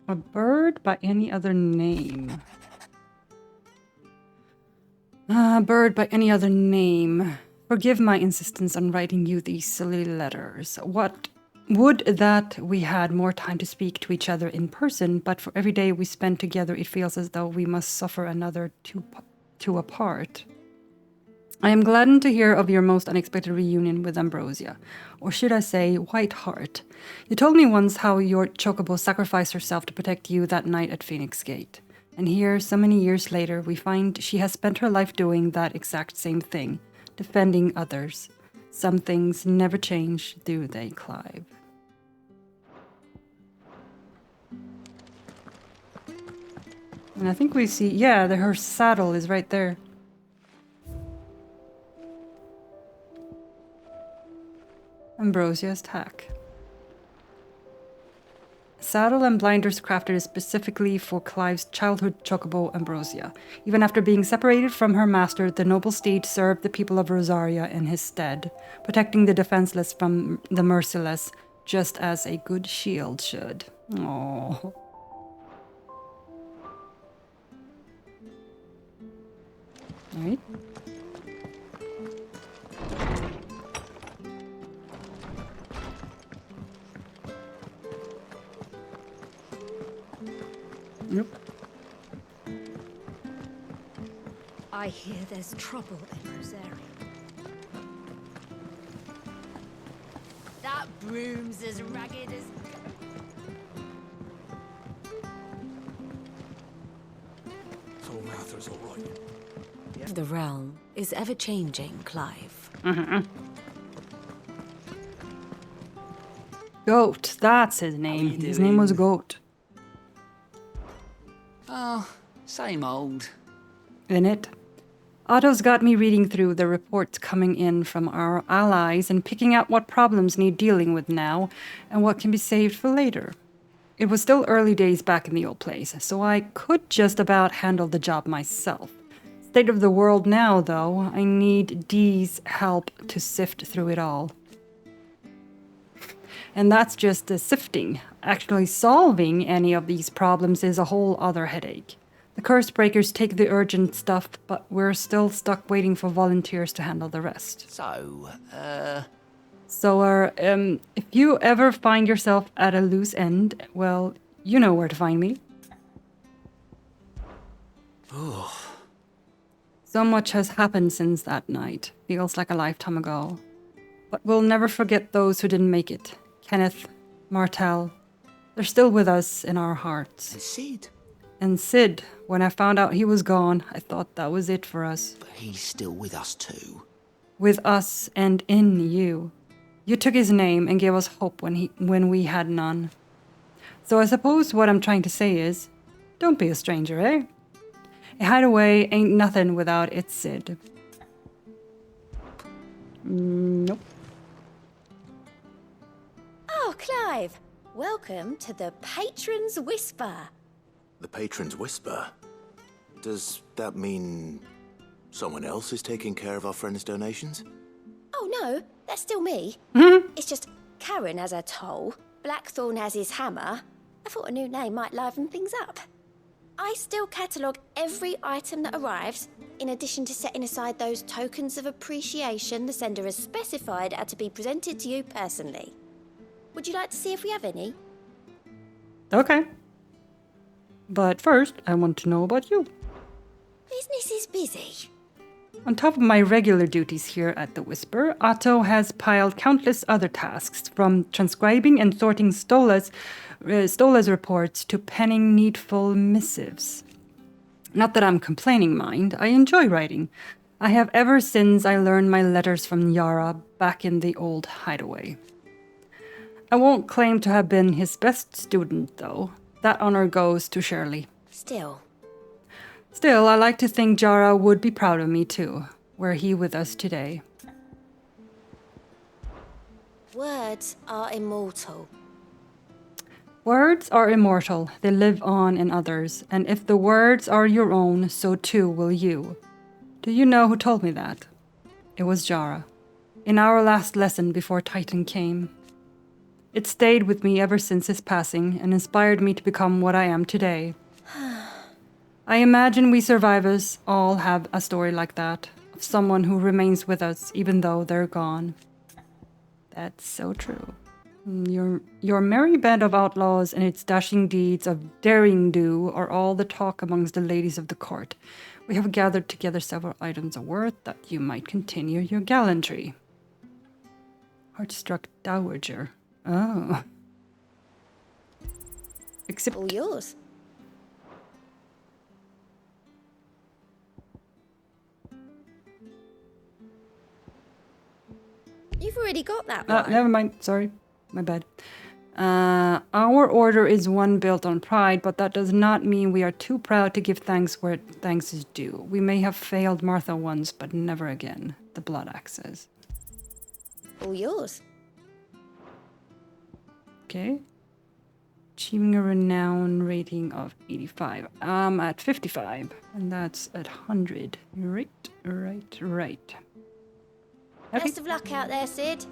A bird by any other name. Bird by any other name. Forgive my insistence on writing you these silly letters. What would that we had more time to speak to each other in person, but for every day we spend together it feels as though we must suffer another two apart. I am gladdened to hear of your most unexpected reunion with Ambrosia, or should I say, White Heart. You told me once how your chocobo sacrificed herself to protect you that night at Phoenix Gate. And here, so many years later, we find she has spent her life doing that exact same thing, defending others. Some things never change, do they, Clive? And I think we see, yeah, her saddle is right there. Ambrosia's tack. Saddle and blinders crafted specifically for Clive's childhood chocobo Ambrosia. Even after being separated from her master, the noble steed served the people of Rosaria in his stead, protecting the defenseless from the merciless, just as a good shield should. Aww. Alright. Yep. I hear there's trouble in Rosaria. That broom's as ragged as... So Mather's all right. The realm is ever-changing, Clive. Goat, that's his name. His name was Goat. Oh, same old. In it. Otto's got me reading through the reports coming in from our allies and picking out what problems need dealing with now and what can be saved for later. It was still early days back in the old place, so I could just about handle the job myself. State of the world now, though, I need Dee's help to sift through it all. And that's just the sifting. Actually solving any of these problems is a whole other headache. The curse breakers take the urgent stuff, but we're still stuck waiting for volunteers to handle the rest. So, if you ever find yourself at a loose end, well, you know where to find me. So much has happened since that night. Feels like a lifetime ago. But we'll never forget those who didn't make it. Kenneth, Martel, they're still with us in our hearts. And Sid? And Sid, when I found out he was gone, I thought that was it for us. But he's still with us too. With us and in you. You took his name and gave us hope when we had none. So I suppose what I'm trying to say is, don't be a stranger, eh? A hideaway ain't nothing without its Sid. Nope. Oh, Clive! Welcome to the Patron's Whisper. The Patron's Whisper? Does that mean someone else is taking care of our friend's donations? Oh no, that's still me. It's just Karen has her toll, Blackthorn has his hammer. I thought a new name might liven things up. I still catalogue every item that arrives, in addition to setting aside those tokens of appreciation the sender has specified are to be presented to you personally. Would you like to see if we have any? Okay. But first, I want to know about you. Business is busy. On top of my regular duties here at the Whisper, Otto has piled countless other tasks, from transcribing and sorting Stola's reports to penning needful missives. Not that I'm complaining, mind. I enjoy writing. I have ever since I learned my letters from Yara back in the old hideaway. I won't claim to have been his best student, though. That honor goes to Shirley. Still, I like to think Jara would be proud of me, too, were he with us today. words are immortal. Words are immortal. They live on in others. And if the words are your own, so too will you. Do you know who told me that? It was Jara. In our last lesson before Titan came. It stayed with me ever since his passing and inspired me to become what I am today. I imagine we survivors all have a story like that, of someone who remains with us even though they're gone. That's so true. Your merry band of outlaws and its dashing deeds of daring do are all the talk amongst the ladies of the court. We have gathered together several items of worth that you might continue your gallantry. Heartstruck Dowager. Oh. Except... All yours. You've already got that one. Never mind. Sorry. My bad. Our order is one built on pride, but that does not mean we are too proud to give thanks where thanks is due. We may have failed Martha once, but never again. The Blood Axe says. All yours. Okay. Achieving a renown rating of 85. I'm at 55, and that's at 100. Right. Okay. Best of luck out there, Sid.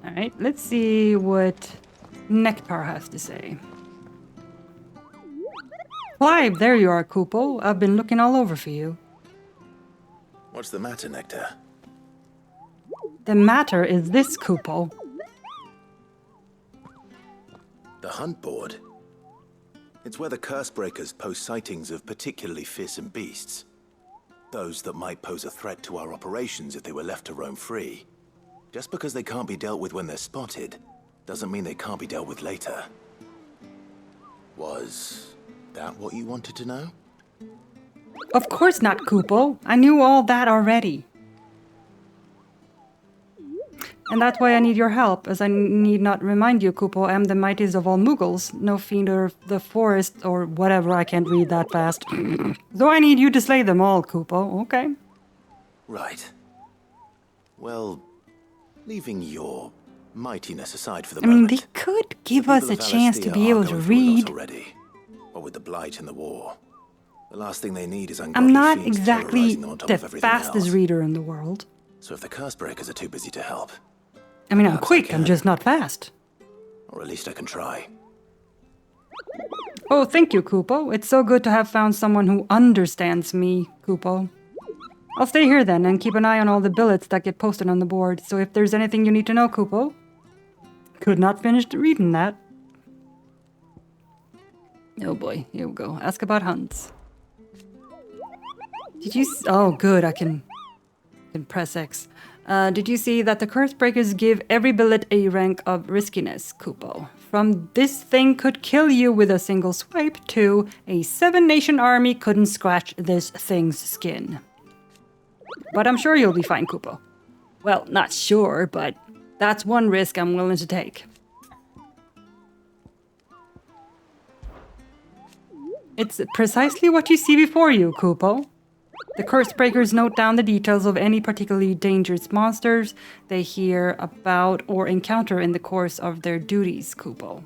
All right, let's see what Nectar has to say. Clive, there you are, Kupo. I've been looking all over for you. What's the matter, Nectar? The matter is this, Kupo. The hunt board. It's where the Cursebreakers post sightings of particularly fearsome beasts. Those that might pose a threat to our operations if they were left to roam free. Just because they can't be dealt with when they're spotted, doesn't mean they can't be dealt with later. Was that what you wanted to know? Of course not, Kupo. I knew all that already. And that's why I need your help, as I need not remind you, Kupo, I am the mightiest of all Muggles, no fiend of the forest, or whatever, I can't read that fast. So I need you to slay them all, Kupo, okay? Right. Well, leaving your mightiness aside for the I mean, moment. they could give us a chance to be able to read. Already, or with the Blight and the war. The last thing they need is ungodly I'm not fiends exactly terrorizing on top the of everything fastest else. reader in the world. So if the Cursebreakers are too busy to help, I mean, I'm quick, I'm just not fast. or at least I can try. Oh, thank you, Kupo. It's so good to have found someone who understands me, Kupo. I'll stay here then and keep an eye on all the billets that get posted on the board. So if there's anything you need to know, Kupo. Could not finish reading that. Oh boy, here we go. Ask about hunts. Did you... Oh, good, I can press X. Did you see that the Cursebreakers give every billet a rank of riskiness, Kupo? From this thing could kill you with a single swipe to a 7-nation army couldn't scratch this thing's skin. But I'm sure you'll be fine, Kupo. Well, not sure, but that's one risk I'm willing to take. It's precisely what you see before you, Kupo. The Cursebreakers note down the details of any particularly dangerous monsters they hear about or encounter in the course of their duties, Kupo.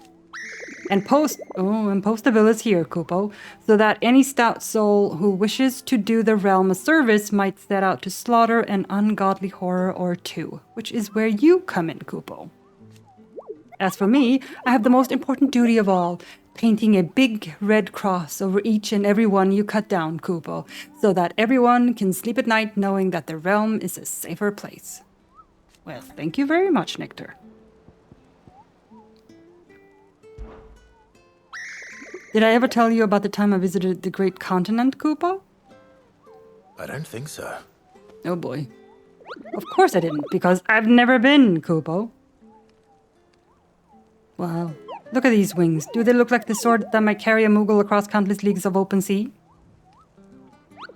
And post the billets here, Kupo, so that any stout soul who wishes to do the realm a service might set out to slaughter an ungodly horror or two, which is where you come in, Kupo. As for me, I have the most important duty of all, painting a big red cross over each and every one you cut down, Kupo, so that everyone can sleep at night knowing that the realm is a safer place. Well, thank you very much, Nectar. Did I ever tell you about the time I visited the Great Continent, Kupo? I don't think so. Oh boy. Of course I didn't, because I've never been, Kupo. Wow. Look at these wings. Do they look like the sort that might carry a Moogle across countless leagues of open sea?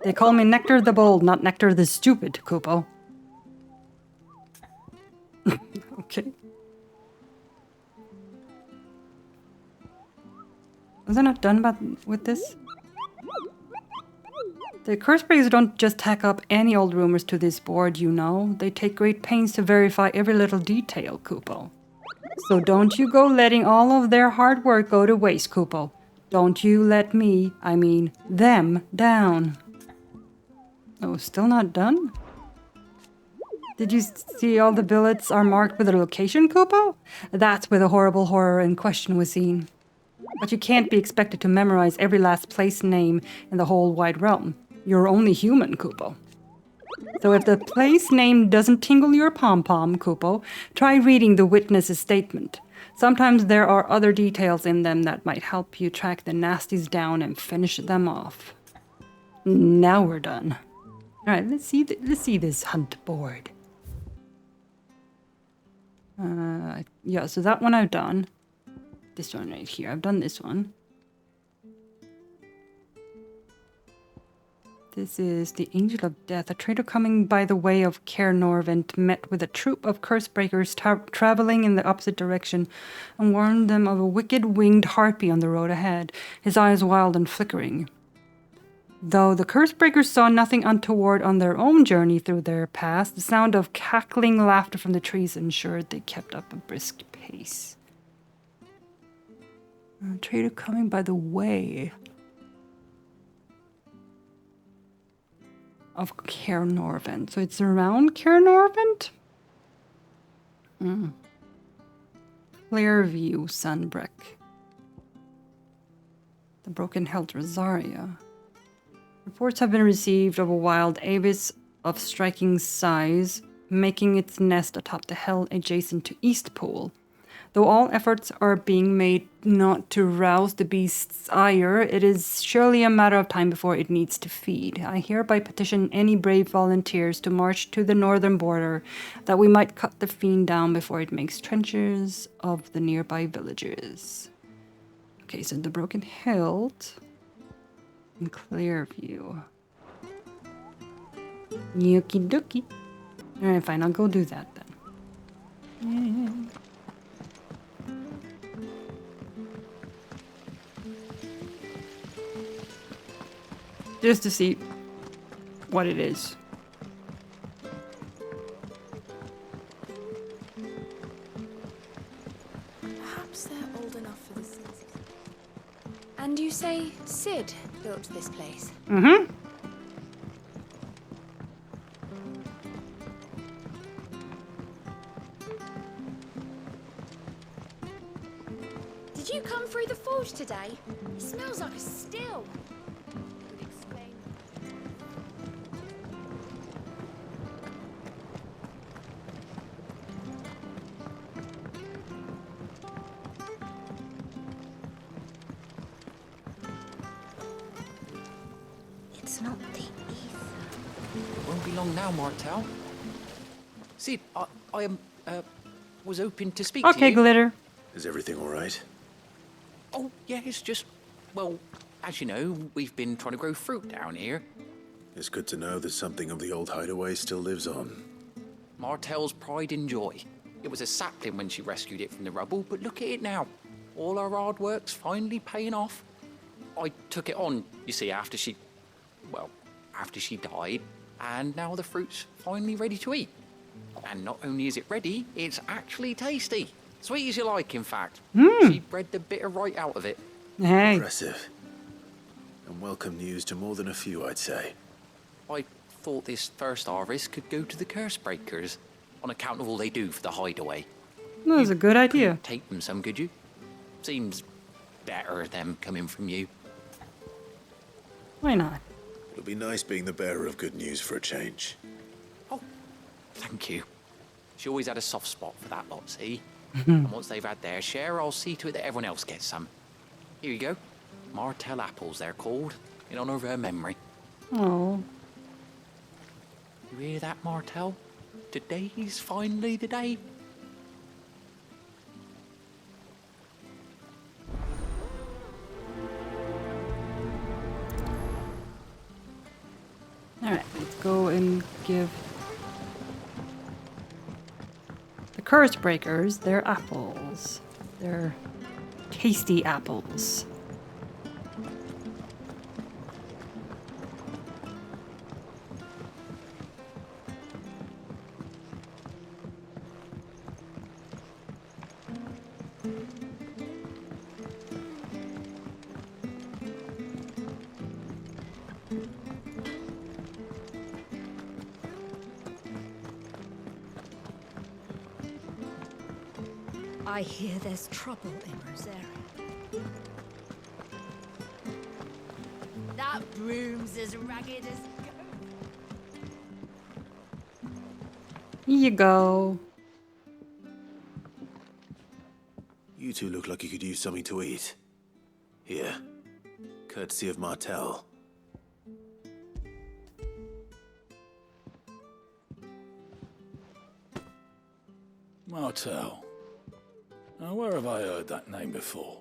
They call me Nectar the Bold, not Nectar the Stupid, Kupo. Okay. Was I not done with this? The Cursebreakers don't just tack up any old rumors to this board, you know. They take great pains to verify every little detail, Kupo. So don't you go letting all of their hard work go to waste, Kupo. Don't you let me, I mean them, down. Oh, still not done? Did you see all the billets are marked with a location, Kupo? That's where the horrible horror in question was seen. But you can't be expected to memorize every last place name in the whole wide realm. You're only human, Kupo. So if the place name doesn't tingle your pom-pom, Kupo, try reading the witness's statement. Sometimes there are other details in them that might help you track the nasties down and finish them off. Now we're done. All right, let's see this hunt board. Yeah, so that one I've done. This one right here, I've done this one. This is the Angel of Death. A traitor coming by the way of Caer Norvent met with a troop of curse-breakers traveling in the opposite direction and warned them of a wicked winged harpy on the road ahead, his eyes wild and flickering. Though the curse-breakers saw nothing untoward on their own journey through their pass, the sound of cackling laughter from the trees ensured they kept up a brisk pace. A traitor coming by the way of Caer Norvent. So it's around Caer Norvent? Clearview, Sunbreck. The Broken Hilt Rosaria. Reports have been received of a wild avis of striking size, making its nest atop the hill adjacent to Eastpool. Though all efforts are being made not to rouse the beast's ire, it is surely a matter of time before it needs to feed. I hereby petition any brave volunteers to march to the northern border, that we might cut the fiend down before it makes trenches of the nearby villages. Okay, so the Broken Hilt and Clearview. Yuki dookie. Alright, fine, I'll go do that then. Yeah. Just to see what it is. Perhaps they're old enough for this. And you say Sid built this place? Mm-hmm. Did you come through the forge today? It smells like a still. It's not the ether. It won't be long now, Martel. Sid, I was hoping to speak to you. Okay, Glitter. Is everything all right? Oh, yeah, it's just, well, as you know, we've been trying to grow fruit down here. It's good to know that something of the old hideaway still lives on. Martel's pride and joy. It was a sapling when she rescued it from the rubble, but look at it now. All our hard work's finally paying off. I took it on, you see, after she died, and now the fruit's finally ready to eat. And not only is it ready, it's actually tasty. Sweet as you like, in fact. She bred the bitter right out of it. Hey. Impressive. And welcome news to more than a few, I'd say. I thought this first harvest could go to the curse breakers, on account of all they do for the hideaway. That was a good idea. Take them some, could you? Seems better them coming from you. Why not? It'll be nice being the bearer of good news for a change. Oh, thank you. She always had a soft spot for that lot, see? And once they've had their share, I'll see to it that everyone else gets some. Here you go. Martel apples, they're called, in honor of her memory. Oh. You hear that, Martel? Today's finally the day. Alright, let's go and give the curse breakers their apples. Their tasty apples. I hear there's trouble in Rosaria. That broom's as ragged as Here you go. You two look like you could use something to eat. Here. Courtesy of Martel. Martell. Now, where have I heard that name before?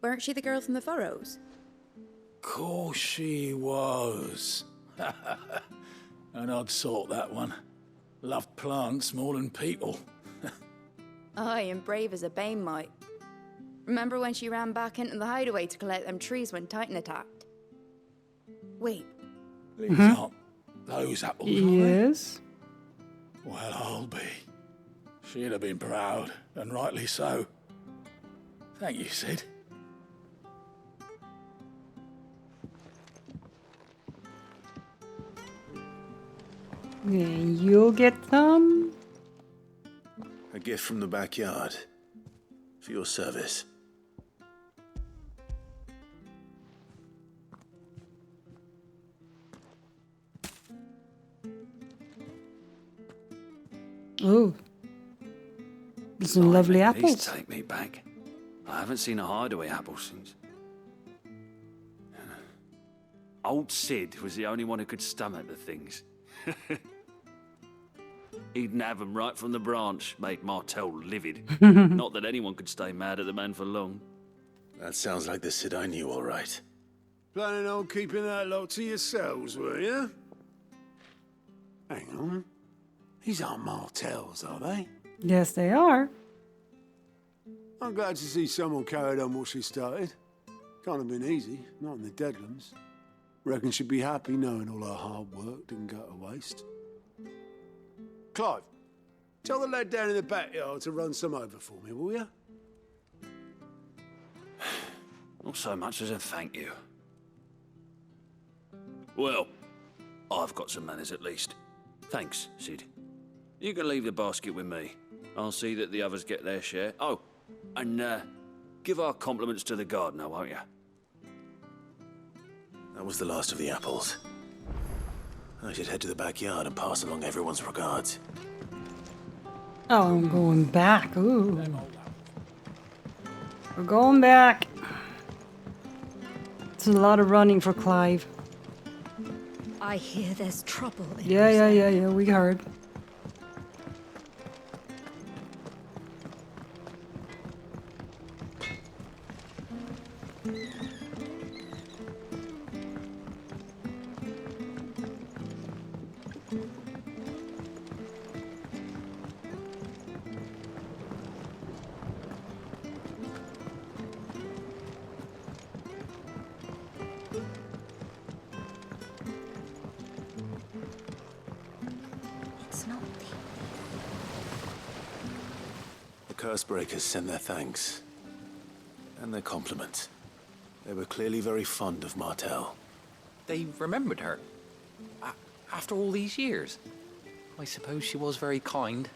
Weren't she the girl from the Furrows? Course she was. An odd sort, that one. Loved plants more than people. Aye, and brave as a bane might. Remember when she ran back into the hideaway to collect them trees when Titan attacked? Wait. These aren't those apples, are they? Yes. Well, I'll be. She'd have been proud, and rightly so. Thank you, Sid. And you'll get some. A gift from the backyard. For your service. Oh. Some lovely apples. Please take me back. I haven't seen a hideaway apple since. Old Sid was the only one who could stomach the things. He'd nab them right from the branch, made Martell livid. Not that anyone could stay mad at the man for long. That sounds like the Sid I knew, all right. Planning on keeping that lot to yourselves, were you? Hang on. These aren't Martells, are they? Yes, they are. I'm glad to see someone carried on what she started. Can't have been easy, not in the Deadlands. Reckon she'd be happy knowing all her hard work didn't go to waste. Clive, tell the lad down in the backyard to run some over for me, will you? Not so much as a thank you. Well, I've got some manners at least. Thanks, Sid. You can leave the basket with me. I'll see that the others get their share. Oh, and give our compliments to the gardener, won't you? That was the last of the apples. I should head to the backyard and pass along everyone's regards. Oh, I'm going back. Ooh. We're going back. It's a lot of running for Clive. I hear there's trouble in Yeah, we heard. Cursebreakers send their thanks. And their compliments. They were clearly very fond of Martell. They remembered her. After all these years. I suppose she was very kind,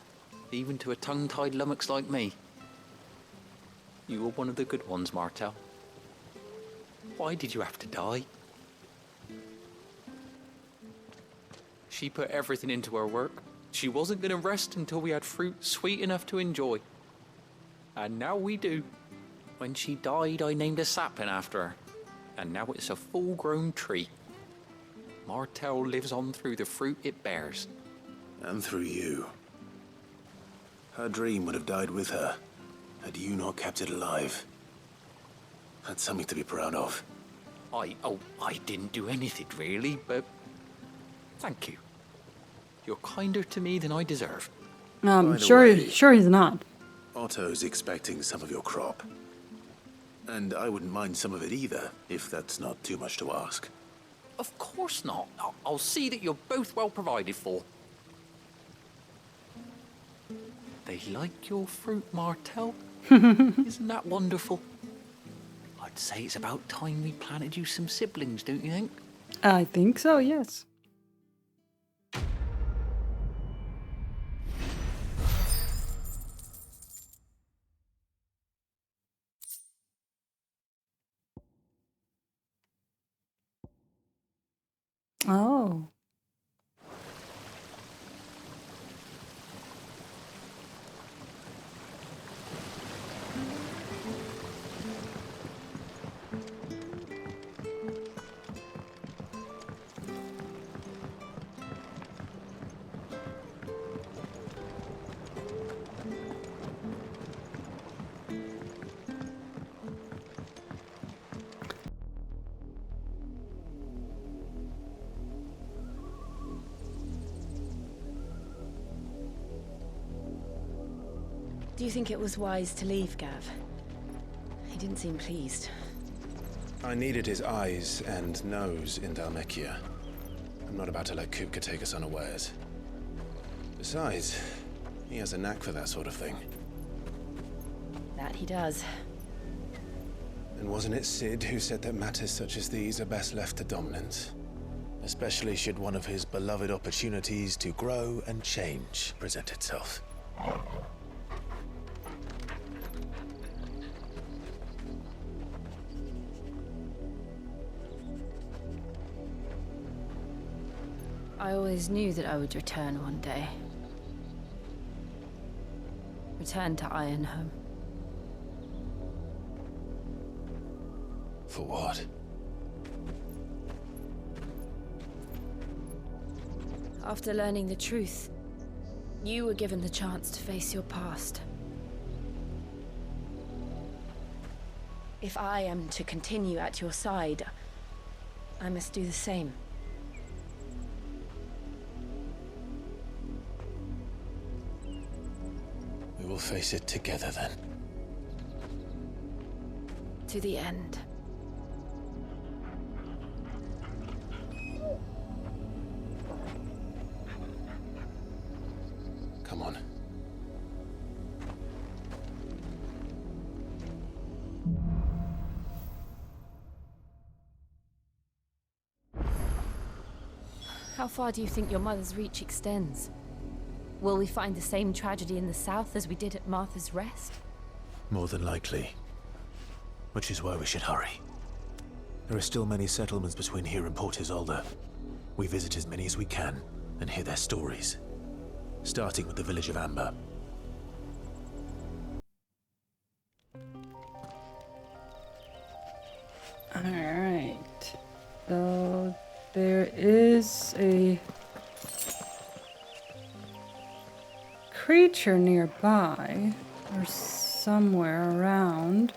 even to a tongue-tied lummox like me. You were one of the good ones, Martell. Why did you have to die? She put everything into her work. She wasn't going to rest until we had fruit sweet enough to enjoy. And now we do. When she died, I named a sapling after her. And now it's a full-grown tree. Martell lives on through the fruit it bears. And through you. Her dream would have died with her, had you not kept it alive. That's something to be proud of. I didn't do anything really, but thank you. You're kinder to me than I deserve. Sure he's not. Otto's expecting some of your crop. And I wouldn't mind some of it either, if that's not too much to ask. Of course not. I'll see that you're both well provided for. They like your fruit, Martell. Isn't that wonderful? I'd say it's about time we planted you some siblings, don't you think? I think so, yes. Oh. Do you think it was wise to leave, Gav? He didn't seem pleased. I needed his eyes and nose in Dhalmekia. I'm not about to let Kupka take us unawares. Besides, he has a knack for that sort of thing. That he does. And wasn't it Sid who said that matters such as these are best left to dominance? Especially should one of his beloved opportunities to grow and change present itself. I always knew that I would return one day. Return to Ironhome. For what? After learning the truth, you were given the chance to face your past. If I am to continue at your side, I must do the same. We will face it together then. To the end. Come on. How far do you think your mother's reach extends? Will we find the same tragedy in the south as we did at Martha's Rest? More than likely. Which is why we should hurry. There are still many settlements between here and Port Isolde. We visit as many as we can and hear their stories. Starting with the village of Amber. Alright. So there is a creature nearby, or somewhere around.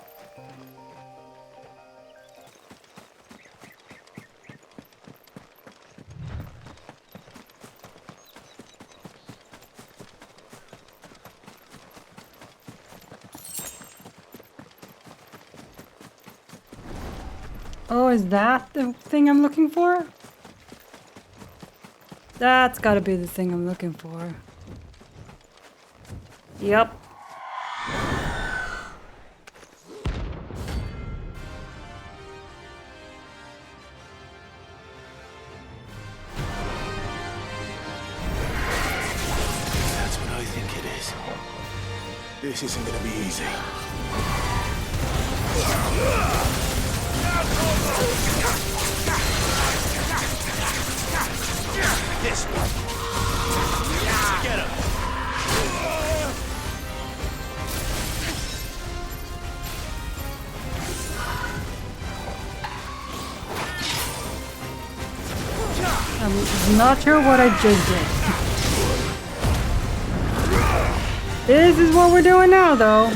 Oh, is that the thing I'm looking for? That's gotta be the thing I'm looking for. Yep. That's what I think it is. This isn't gonna be easy. This one. Get him. I'm not sure what I just did. This is what we're doing now, though.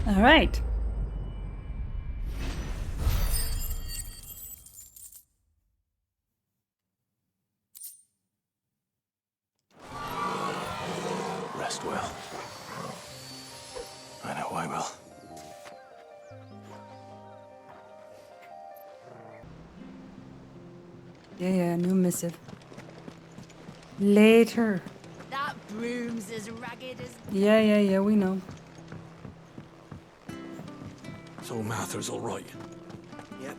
All right. Rest well. I know I will. Yeah, new missive. Later. That broom's as ragged as... Yeah, we know. So Martha's all right. Yep.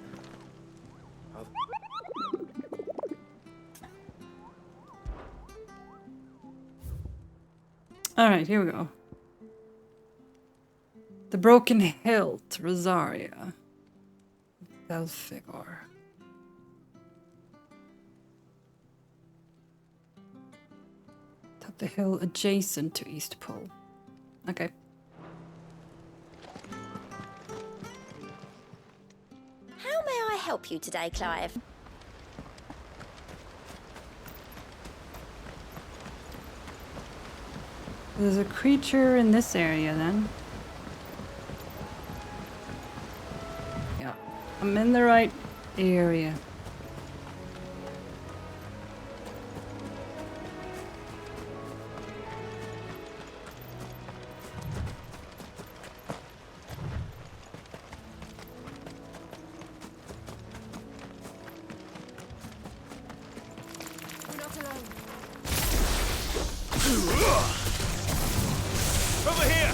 Alright, here we go. The Broken Hilt, Rosaria. Belfigor. Top the hill adjacent to East Pole. Okay. How may I help you today, Clive? There's a creature in this area then. Yeah, I'm in the right area. Over here!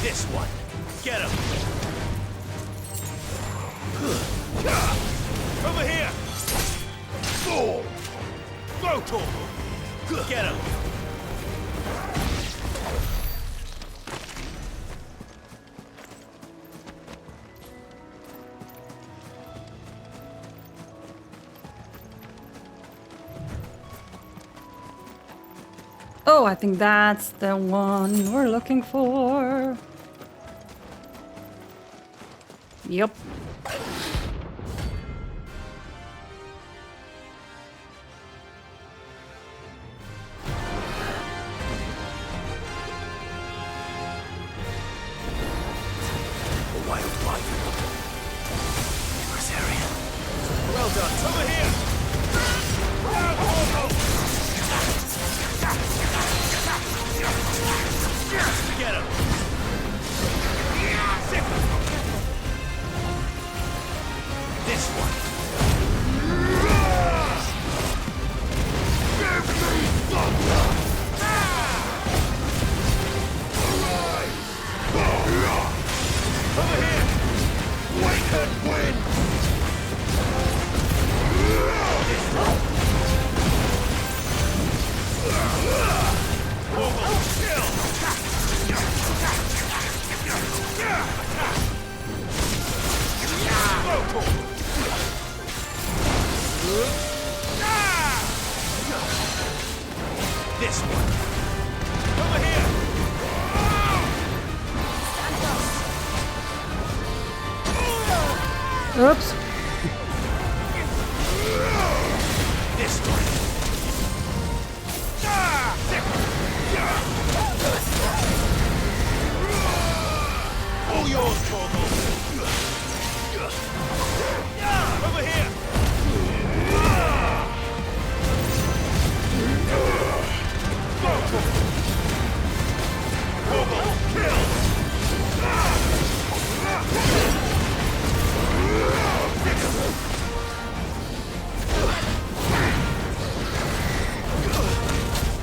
This one. Get him. Over here! Go, get him. Oh, I think that's the one we're looking for. Yep. Well done. Over here! Get him! This one. Over here! Wake and win! This one. Over here. Oops. This one. All yours, Torgal. Over here.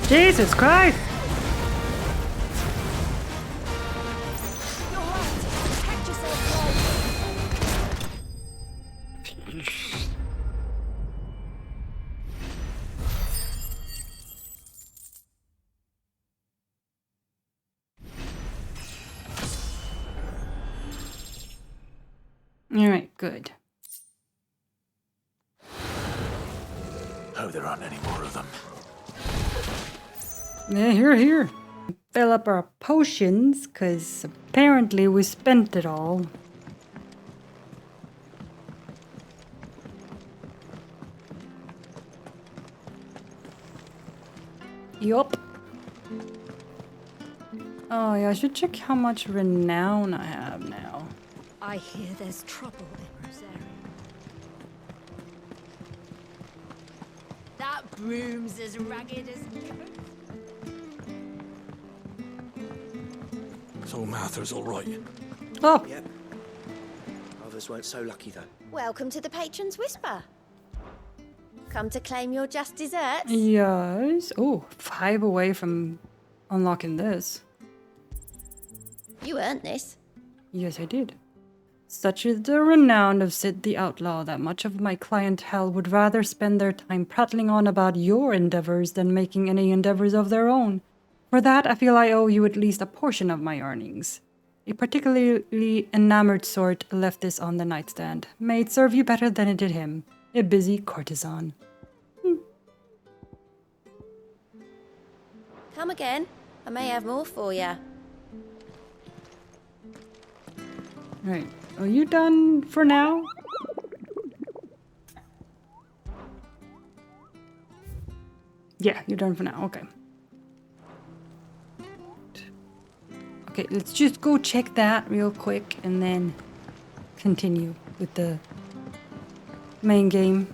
Jesus Christ! Alright, good. Hope there aren't any more of them. Yeah, here. Fill up our potions, because apparently we spent it all. Yup. Oh yeah, I should check how much renown I have now. I hear there's trouble in Rosaria. That broom's as ragged as So Martha's all right. Oh. Yep. Others weren't so lucky though. Welcome to the Patron's Whisper. Come to claim your just desserts? Yes. Oh, 5 away from unlocking this. You earned this. Yes, I did. Such is the renown of Sid the Outlaw that much of my clientele would rather spend their time prattling on about your endeavors than making any endeavors of their own. For that, I feel I owe you at least a portion of my earnings. A particularly enamored sort left this on the nightstand. May it serve you better than it did him. A busy courtesan. Come again. I may have more for you. Right. Are you done for now? Yeah, you're done for now. Okay. Okay, let's just go check that real quick and then continue with the main game.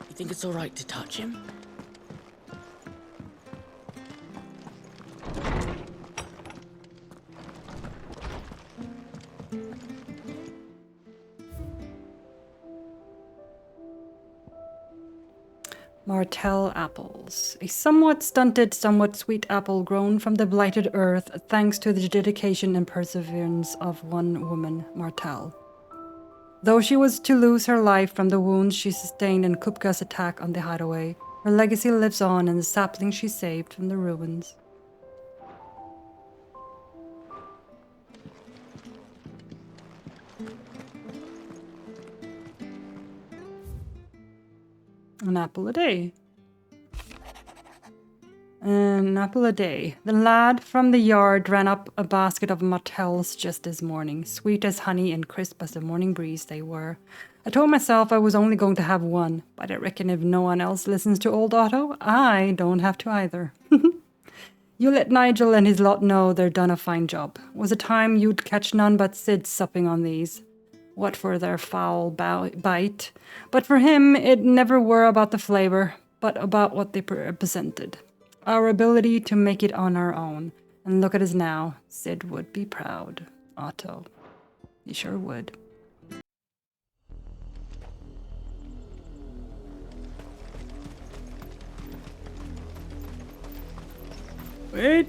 You think it's all right to touch him? Martell apples. A somewhat stunted, somewhat sweet apple grown from the blighted earth thanks to the dedication and perseverance of one woman, Martell. Though she was to lose her life from the wounds she sustained in Kupka's attack on the hideaway, her legacy lives on in the sapling she saved from the ruins. An apple a day. An apple a day. The lad from the yard ran up a basket of Martells just this morning. Sweet as honey and crisp as the morning breeze they were. I told myself I was only going to have one, but I reckon if no one else listens to old Otto, I don't have to either. You let Nigel and his lot know they're done a fine job. Was a time you'd catch none but Sid supping on these. What for their foul bite. But for him, it never were about the flavor, but about what they represented. Our ability to make it on our own. And look at us now. Sid would be proud. Otto. He sure would. Wait.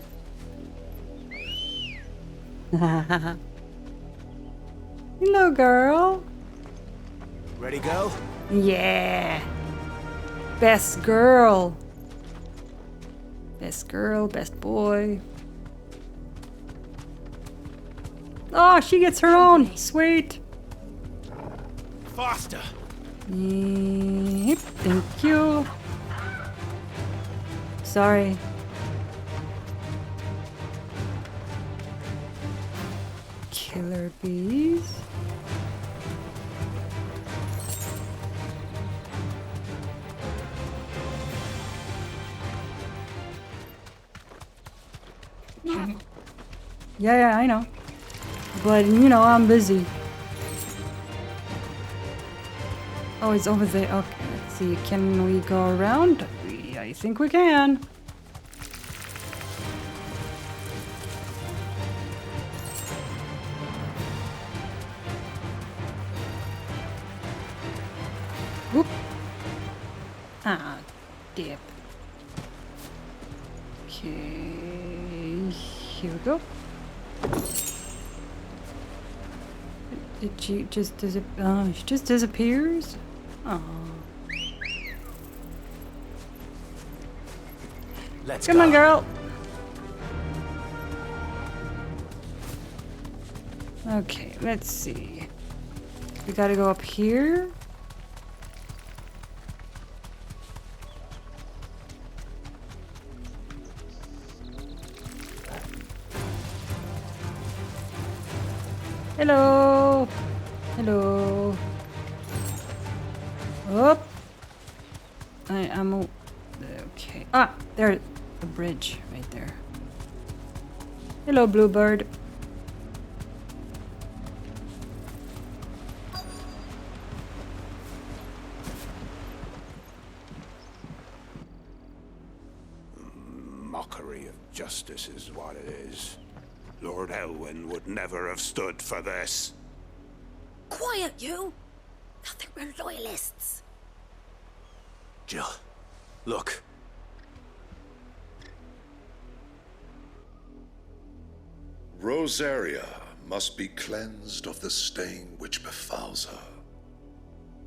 Hello, girl. Ready, go? Yeah. Best girl. Best girl, best boy. Oh, she gets her own. Sweet. Faster. Yep, thank you. Sorry. Killer bees. Yeah, I know. But, you know, I'm busy. Oh, it's over there. Okay, let's see. Can we go around? I think we can. Whoop. Ah, dip. Okay, here we go. Did she just disappear? Oh, she just disappears? Oh. Let's Come on, girl. Okay, let's see. We gotta go up here. Hello. Hello. Up. I am okay. Ah, there's a bridge right there. Hello, Bluebird. Justice is what it is. Lord Elwyn would never have stood for this. Quiet, you! Thought they were loyalists. Jill, look. Rosaria must be cleansed of the stain which befouls her,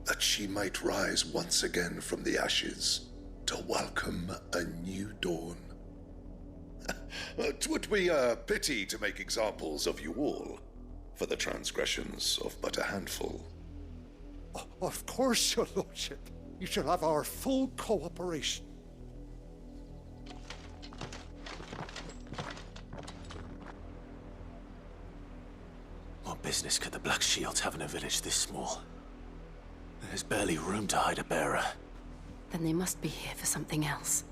that she might rise once again from the ashes to welcome a new dawn. 'Twould be a pity to make examples of you all, for the transgressions of but a handful. Of course, your lordship. You shall have our full cooperation. What business could the Black Shields have in a village this small? There's barely room to hide a bearer. Then they must be here for something else.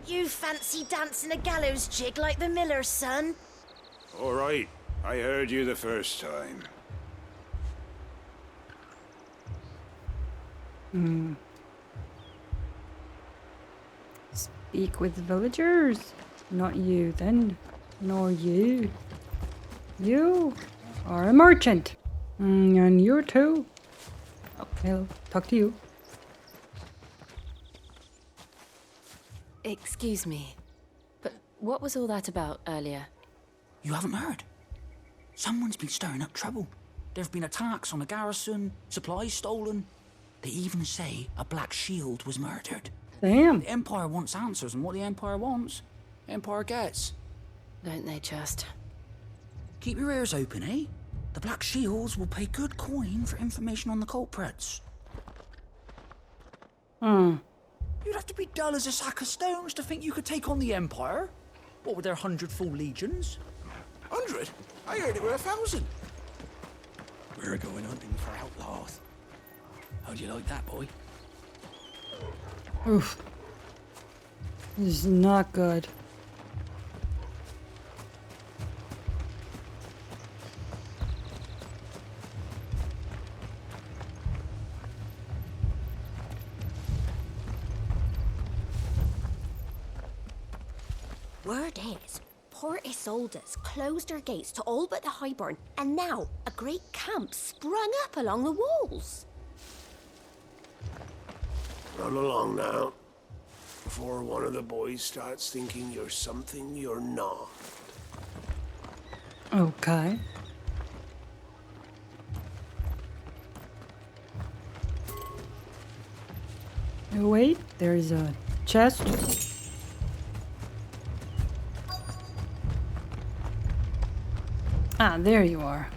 You fancy dancing a gallows jig like the miller's son? All right. I heard you the first time. Speak with villagers. Not you, then. Nor you. You are a merchant. And you too. Okay, I'll talk to you. Excuse me, but what was all that about earlier? You haven't heard? Someone's been stirring up trouble. There have been attacks on the garrison, supplies stolen. They even say a Black Shield was murdered. Damn. The Empire wants answers, and what the Empire wants, the Empire gets. Don't they just? Keep your ears open, eh? The Black Shields will pay good coin for information on the culprits. You'd have to be dull as a sack of stones to think you could take on the Empire. What with their 100 full legions? 100? I heard it were 1,000. We're going hunting for outlaws. How'd you like that, boy? Oof. This is not good. Word is, Port Isolde's closed her gates to all but the highborn, and now a great camp sprung up along the walls. Run along now, before one of the boys starts thinking you're something you're not. Okay. Oh, wait, there's a chest. Ah, there you are.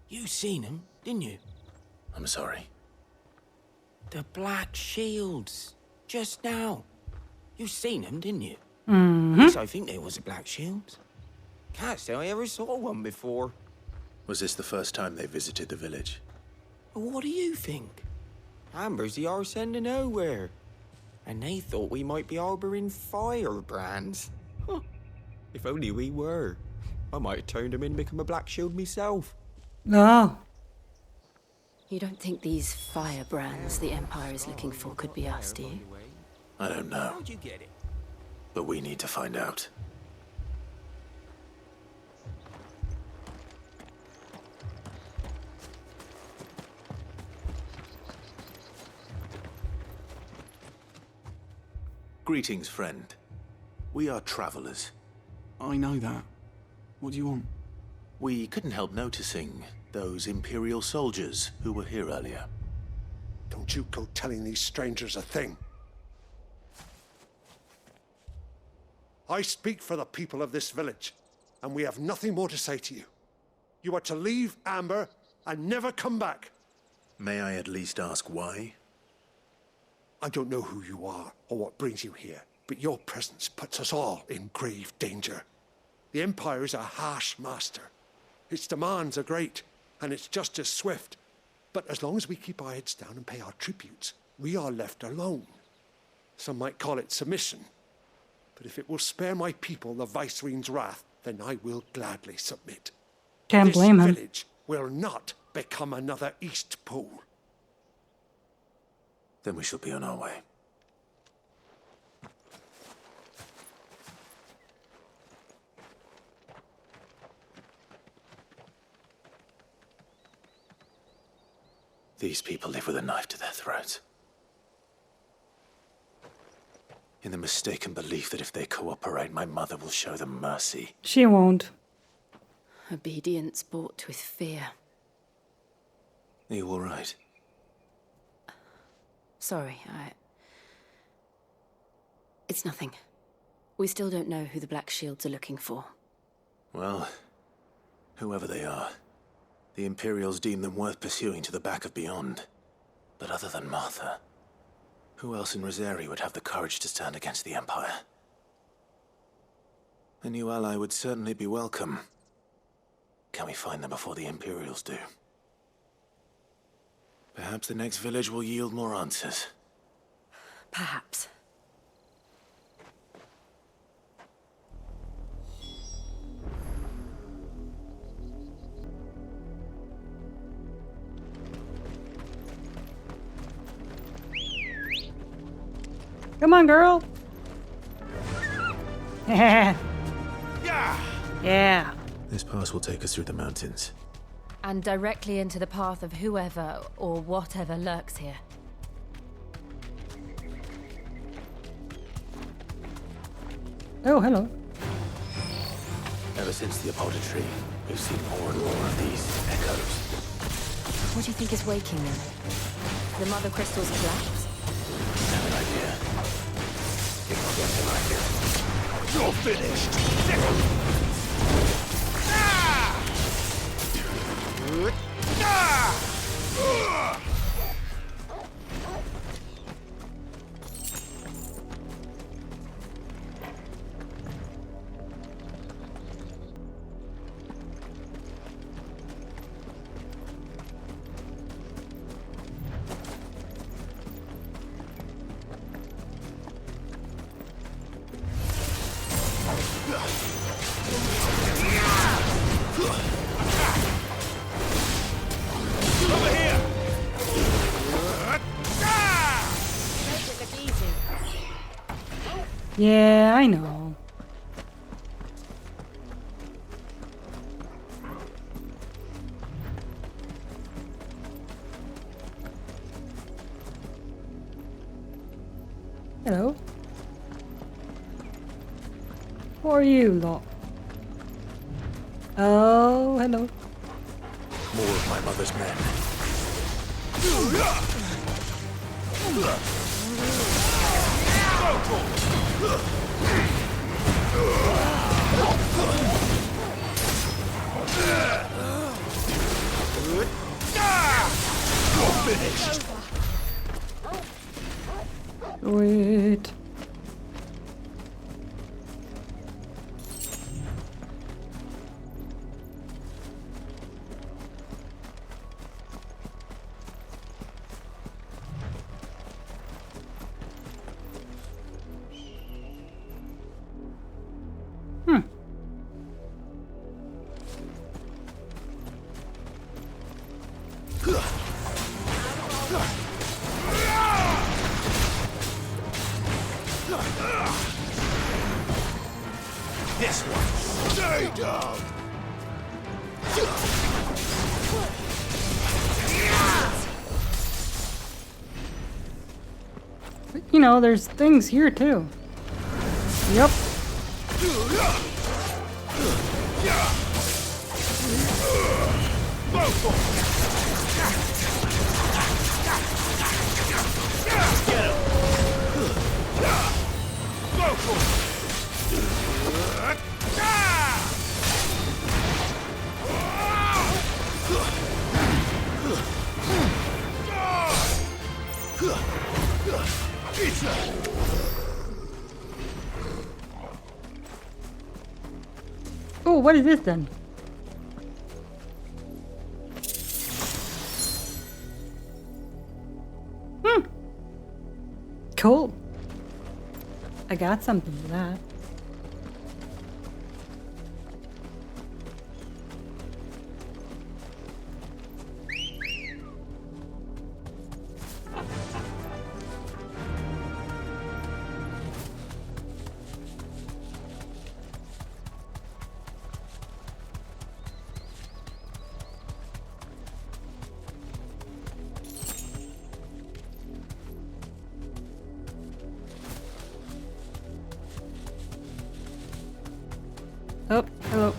You seen him, didn't you? I'm sorry. The Black Shields. Just now. You seen him, didn't you? Yes, I think there was a Black Shield. Can't say I ever saw one before. Was this the first time they visited the village? What do you think? Amber's the arse end of nowhere. And they thought we might be harboring firebrands. Huh. If only we were. I might have turned him in and become a Black Shield myself. No. You don't think these firebrands the Empire is looking for could be us, do you? I don't know. How'd you get it? But we need to find out. Greetings, friend. We are travelers. I know that. What do you want? We couldn't help noticing those Imperial soldiers who were here earlier. Don't you go telling these strangers a thing. I speak for the people of this village, and we have nothing more to say to you. You are to leave Amber and never come back. May I at least ask why? I don't know who you are or what brings you here, but your presence puts us all in grave danger. The Empire is a harsh master. Its demands are great, and its justice swift. But as long as we keep our heads down and pay our tributes, we are left alone. Some might call it submission. But if it will spare my people the Viceroy's wrath, then I will gladly submit. Can't blame him. This village will not become another Eastpool. Then we shall be on our way. These people live with a knife to their throats. In the mistaken belief that if they cooperate, my mother will show them mercy. She won't. Obedience bought with fear. Are you all right? Sorry, It's nothing. We still don't know who the Black Shields are looking for. Well, whoever they are, the Imperials deem them worth pursuing to the back of beyond. But other than Martha, who else in Rosari would have the courage to stand against the Empire? A new ally would certainly be welcome. Can we find them before the Imperials do? Perhaps the next village will yield more answers. Perhaps. Come on, girl. Yeah. Yeah. This pass will take us through the mountains. And directly into the path of whoever or whatever lurks here. Oh, hello. Ever since the apodatory, we've seen more and more of these echoes. What do you think is waking them? The mother crystal's collapse? I have an idea. It will get them right here. You're finished! Yeah, I know. Hello. Who are you lot? Oh, hello. More of my mother's men. Finished. Sweet. This one. Stay down. You know, there's things here too. Yep. Oh, what is this then? Cool. I got something for that. Oh, hello.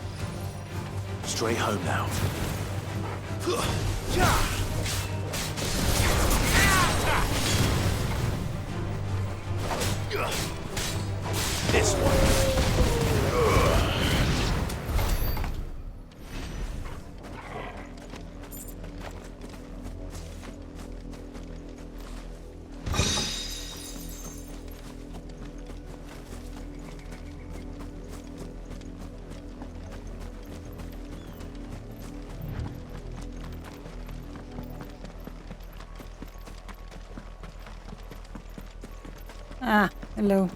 Straight home now. This one. Ah, hello.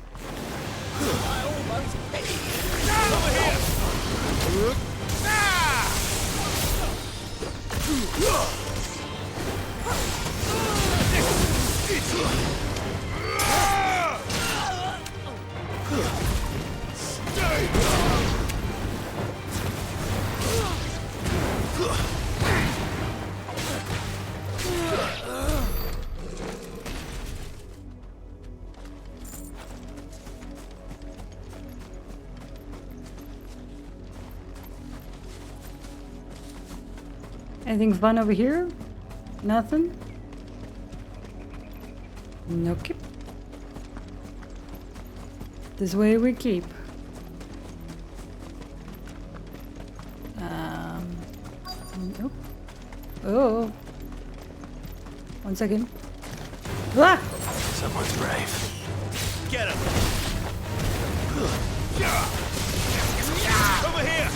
Anything fun over here? Nothing? Nope. This way we keep. Nope. Oh. 1 second. Ah! Someone's brave. Get him! Over here!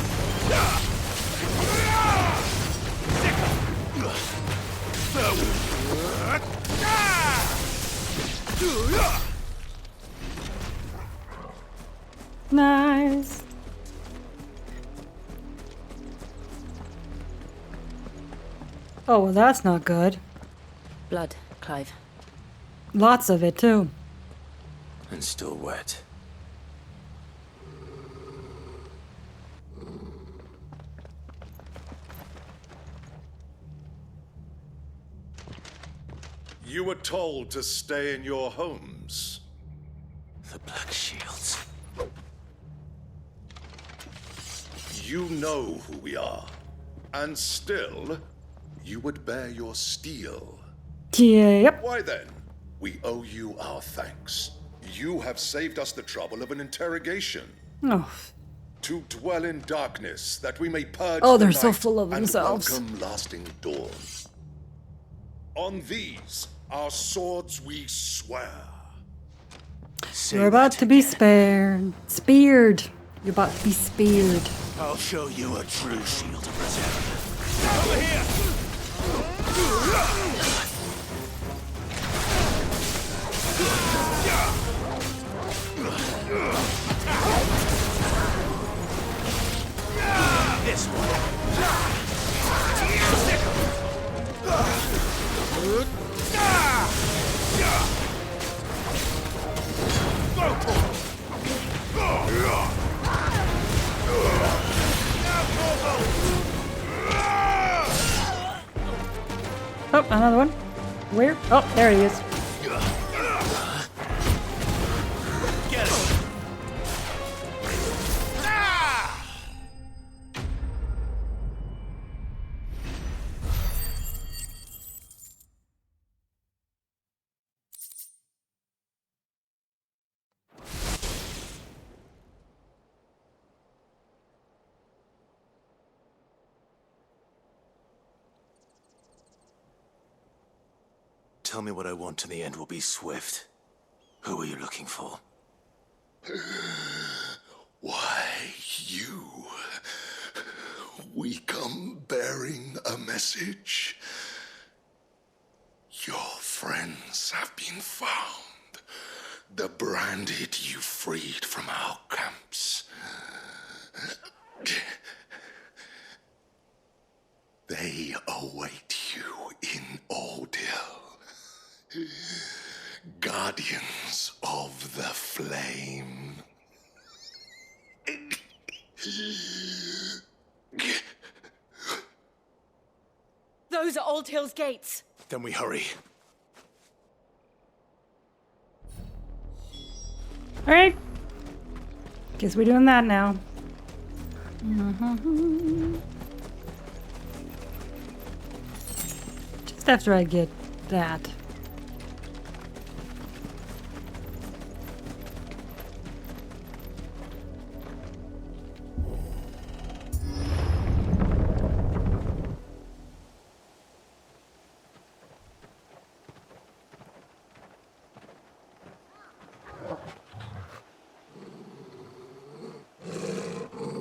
Nice. Oh, well, that's not good. Blood, Clive. Lots of it, too. And still wet. You were told to stay in your homes. The Black Shields. You know who we are. And still, you would bear your steel. Yep. Why then? We owe you our thanks. You have saved us the trouble of an interrogation. Oh. To dwell in darkness, that we may purge Oh, the they're so night full of themselves. And welcome lasting dawn. On these, our swords we swear. You're about to be spared. Speared. You're about to be speared. I'll show you a true shield of reserve. Over here! This one. Oh, another one. Where? Oh, there he is. Get it. Tell me what I want and the end will be swift. Who are you looking for? Why, you. We come bearing a message. Your friends have been found. The branded you freed from our camps. They await you in Ordeal. Guardians of the Flame. Those are Old Hill's gates. Then we hurry. Alright. Guess we're doing that now. Just after I get that.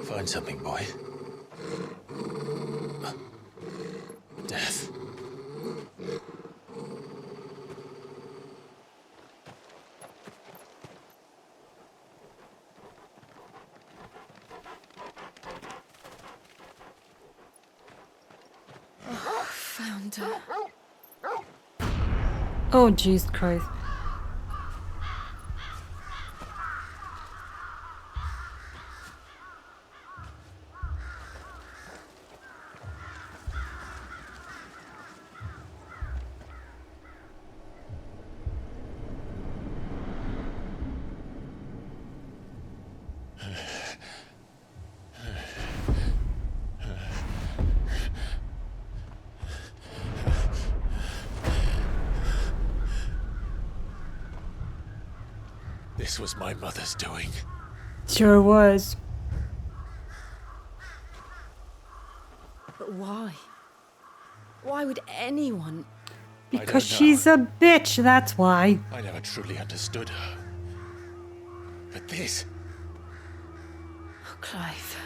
Find something, boy. Death. Found her. Oh, Jesus Christ. This was my mother's doing. Sure was. But why? Why would anyone? Because she's a bitch, that's why. I never truly understood her. But this... Oh, Clive.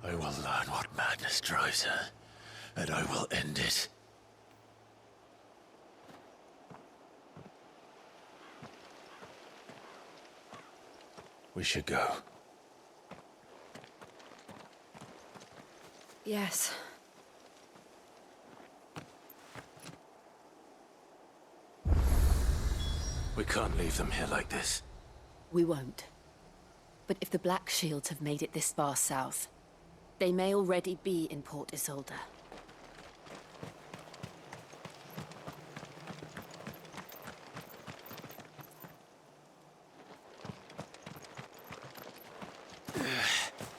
I will learn what madness drives her, and I will end it. We should go. Yes. We can't leave them here like this. We won't. But if the Black Shields have made it this far south, they may already be in Port Isolde.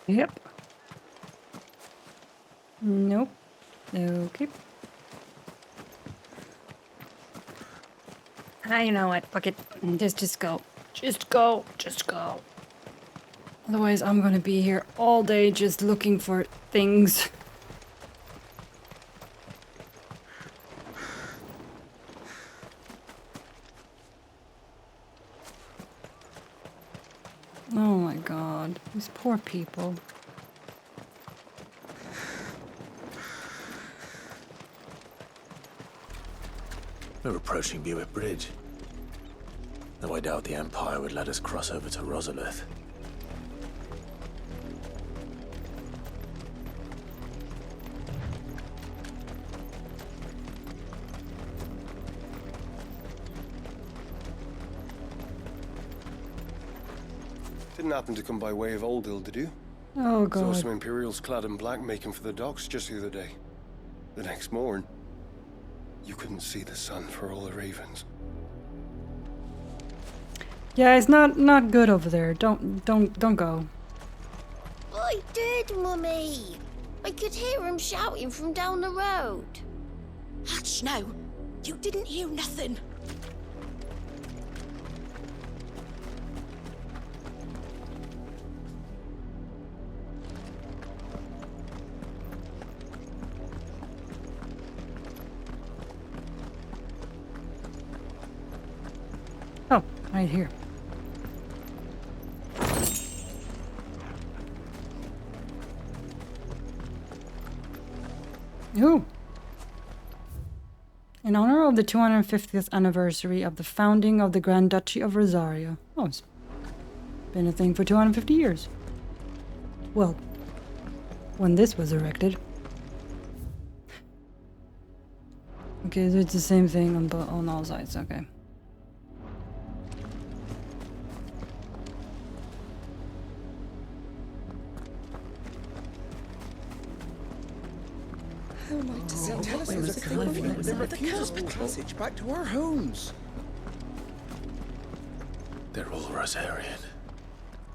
Yep. Nope. Okay. You know what? Fuck it. Just go. Just go. Just go. Otherwise, I'm gonna be here all day just looking for things. Oh my god. These poor people. We're approaching Buick Bridge. Though I doubt the Empire would let us cross over to Rosalith. Didn't happen to come by way of Oldhill, did you? Oh Saw god. some Imperials clad in black making for the docks just the other day. The next morn, you couldn't see the sun for all the ravens. Yeah, it's not good over there. Don't go. I did, Mummy. I could hear him shouting from down the road. Hush now. You didn't hear nothing. Oh, right here. Ooh. In honor of the 250th anniversary of the founding of the Grand Duchy of Rosario. Oh, it's been a thing for 250 years. Well, when this was erected. Okay, so it's the same thing on all sides, okay. How am I to say Tell us there's a conflict that refuses passage back to our homes. They're all Rosarian.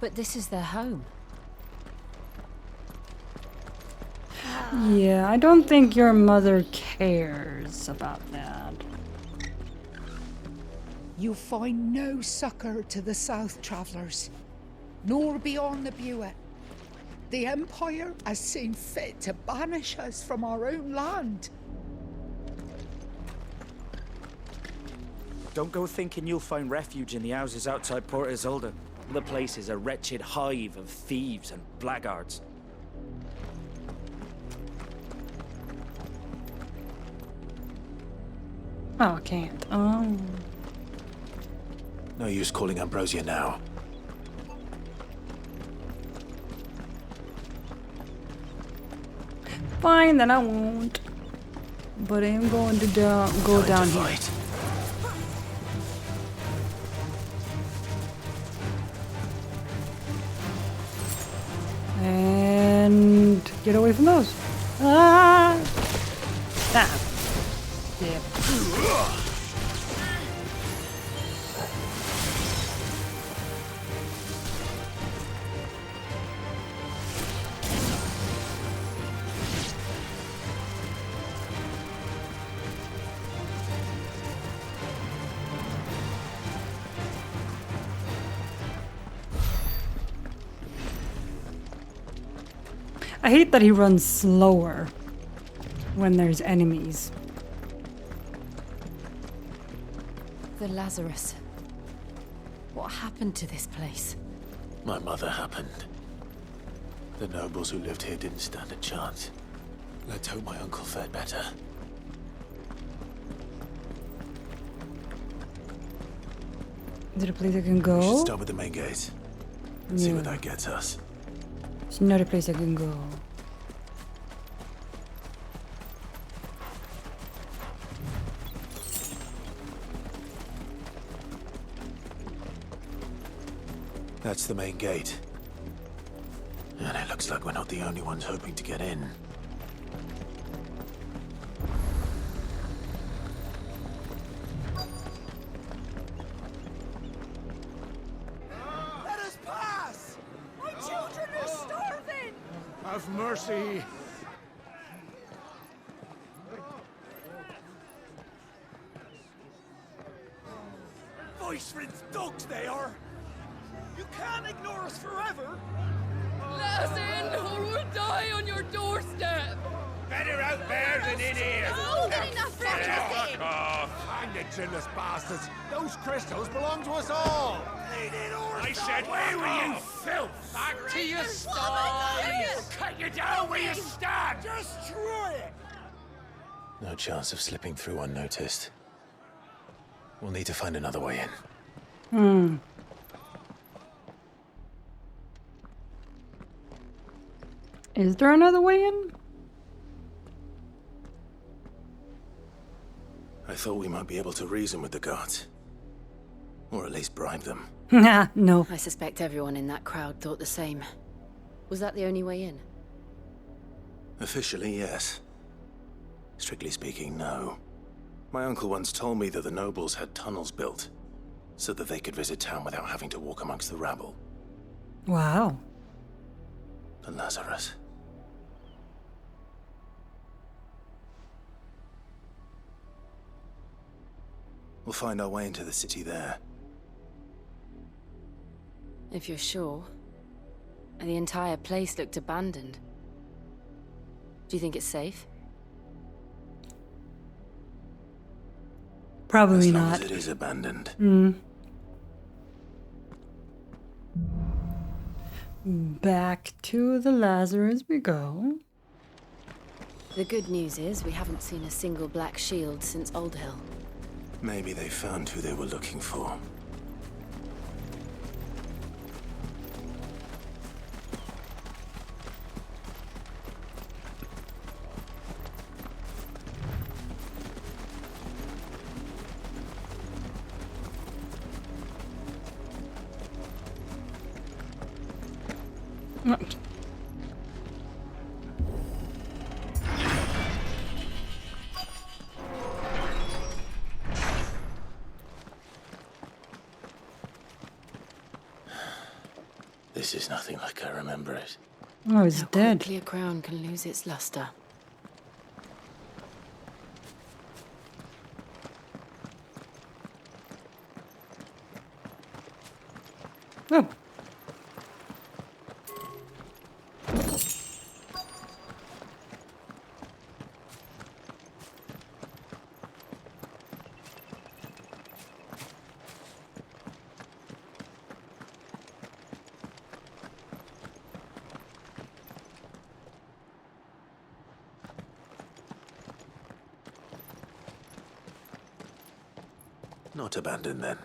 But this is their home. Yeah, I don't think your mother cares about that. You find no succor to the south travellers, nor beyond the Buet. The Empire has seen fit to banish us from our own land. Don't go thinking you'll find refuge in the houses outside Port Isolde. The place is a wretched hive of thieves and blackguards. Oh, I can't. Oh. No use calling Ambrosia now. Fine, then I won't. But I am going to go down here. And get away from those. Ah! Ah! Yeah. I hate that he runs slower when there's enemies. The Lazarus. What happened to this place? My mother happened. The nobles who lived here didn't stand a chance. Let's hope my uncle fared better. Is it a place I can go? We should start with the main gate. And see where that gets us. There's not a place I can go. That's the main gate. And it looks like we're not the only ones hoping to get in. Let us pass! My children are starving! Have mercy! Voice-rinsed dogs they are! You can't ignore us forever! Let us in, or we'll die on your doorstep! Better out there than in here! Oh, enough for Fuck off! Hang the chinless bastards! Those crystals belong to us all! I said, where were you, filth? Back to your sties! Cut you down where you stand! Destroy it! No chance of slipping through unnoticed. We'll need to find another way in. Is there another way in? I thought we might be able to reason with the guards. Or at least bribe them. No. I suspect everyone in that crowd thought the same. Was that the only way in? Officially, yes. Strictly speaking, no. My uncle once told me that the nobles had tunnels built, so that they could visit town without having to walk amongst the rabble. Wow. The Lazarus. We'll find our way into the city there. If you're sure. The entire place looked abandoned. Do you think it's safe? Probably as long not. as it is abandoned. Back to the Lazarus we go. The good news is we haven't seen a single black shield since Old Hill. Maybe they found who they were looking for. This is nothing like I remember it. Oh, it's dead. Quickly a crown can lose its luster. Oh. Not abandoned, then.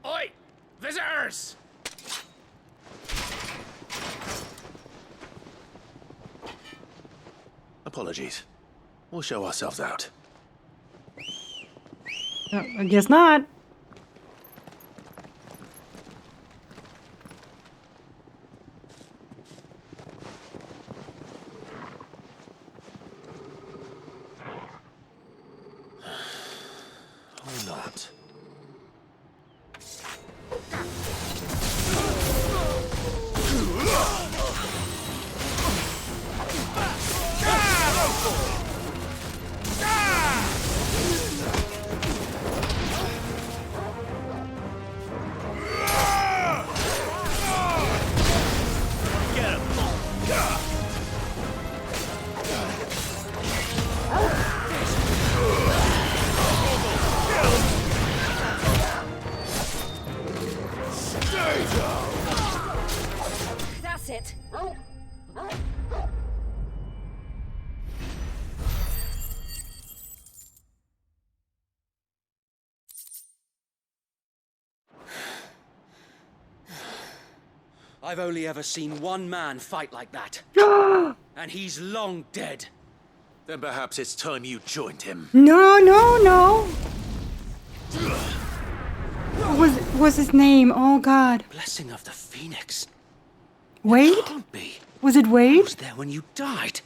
Oi! Visitors! Apologies. We'll show ourselves out. Oh, I guess not. Or not. That's it. I've only ever seen one man fight like that. And he's long dead. Then perhaps it's time you joined him. No, no, no. What was his name? Oh, God. Blessing of the Phoenix. Wade? Can't be. Was it Wade? I was there when you died.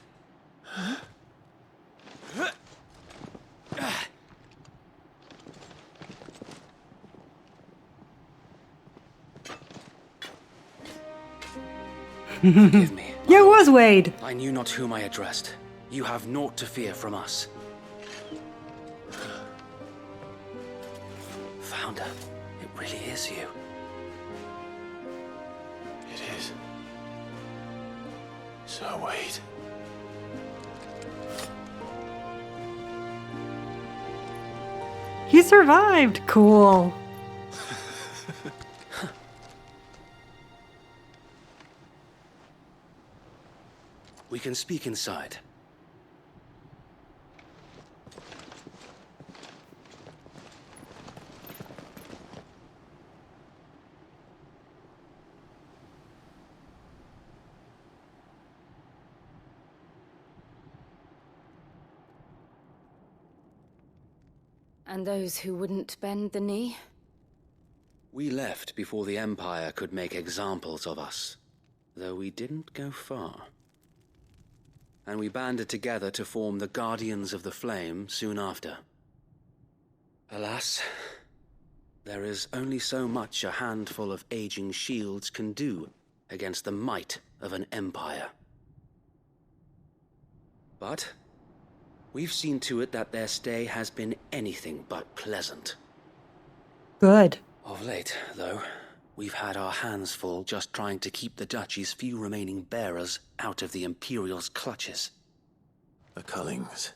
Forgive me. Yeah, it was Wade. I knew not whom I addressed. You have naught to fear from us. Founder, it really is you. It is. So, wait. He survived. Cool. We can speak inside. And those who wouldn't bend the knee? We left before the Empire could make examples of us, though we didn't go far. And we banded together to form the Guardians of the Flame soon after. Alas, there is only so much a handful of aging shields can do against the might of an empire. But we've seen to it that their stay has been anything but pleasant. Good. Of late, though, we've had our hands full just trying to keep the Duchy's few remaining bearers out of the Imperial's clutches. The Cullings.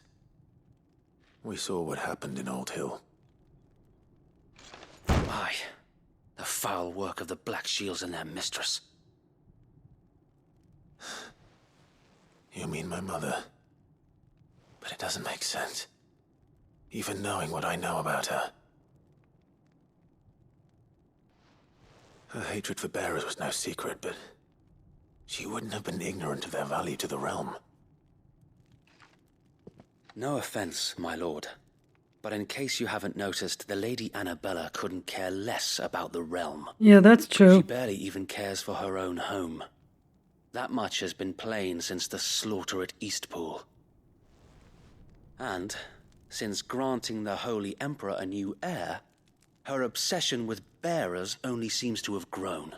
We saw what happened in Old Hill. Aye, the foul work of the Black Shields and their mistress. You mean my mother? But it doesn't make sense. Even knowing what I know about her. Her hatred for bearers was no secret, but she wouldn't have been ignorant of their value to the realm. No offense, my lord, but in case you haven't noticed, the Lady Annabella couldn't care less about the realm. Yeah, that's true. She barely even cares for her own home. That much has been plain since the slaughter at Eastpool. And since granting the Holy Emperor a new heir, Her obsession with bearers only seems to have grown.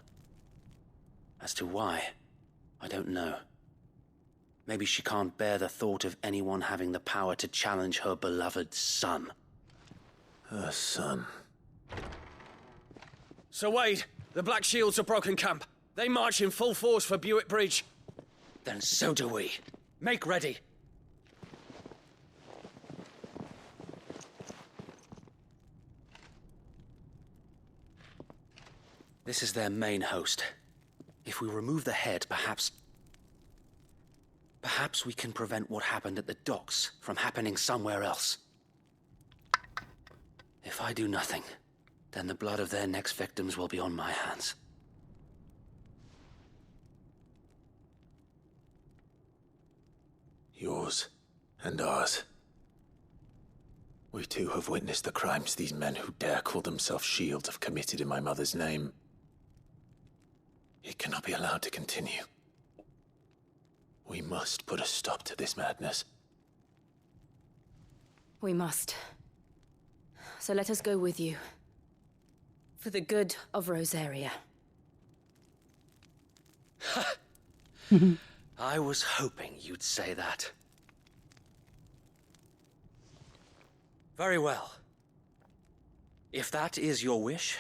As to why, I don't know. Maybe she can't bear the thought of anyone having the power to challenge her beloved son. Her son. Sir Wade, the Black Shields have broken camp. They march in full force for Buick Bridge. Then so do we. Make ready. This is their main host. If we remove the head, perhaps we can prevent what happened at the docks from happening somewhere else. If I do nothing, then the blood of their next victims will be on my hands. Yours and ours. We too have witnessed the crimes these men who dare call themselves Shields have committed in my mother's name. It cannot be allowed to continue. We must put a stop to this madness. We must. So let us go with you. For the good of Rosaria. I was hoping you'd say that. Very well. If that is your wish,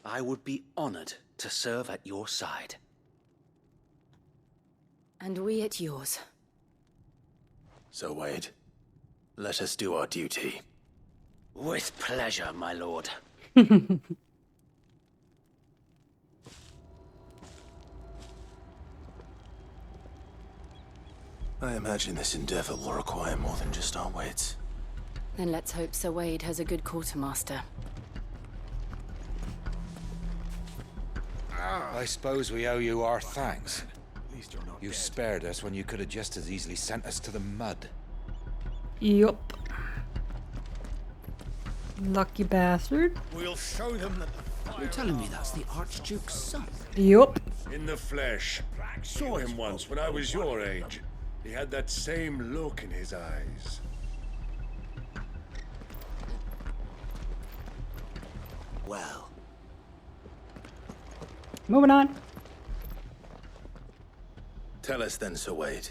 I would be honored to serve at your side. And we at yours. So, Wade, let us do our duty. With pleasure, my lord. I imagine this endeavor will require more than just our wits. Then let's hope Sir Wade has a good quartermaster. I suppose we owe you our thanks. You spared us when you could have just as easily sent us to the mud. Yup. Lucky bastard. We'll show them that the fire. You're telling me that's the Archduke's son? Yup. In the flesh. Saw him once when I was your age. He had that same look in his eyes. Well. Moving on. Tell us then, Sir Wade.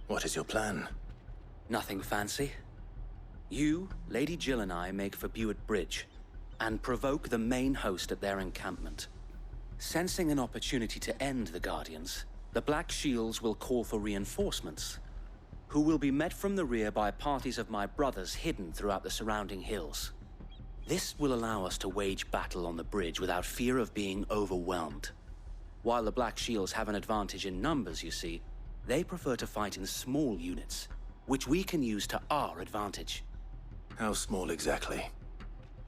What is your plan? Nothing fancy. You, Lady Jill and I make for Buick Bridge, and provoke the main host at their encampment. Sensing an opportunity to end the Guardians, the Black Shields will call for reinforcements, who will be met from the rear by parties of my brothers hidden throughout the surrounding hills. This will allow us to wage battle on the bridge without fear of being overwhelmed. While the Black Shields have an advantage in numbers, you see, they prefer to fight in small units, which we can use to our advantage. How small exactly?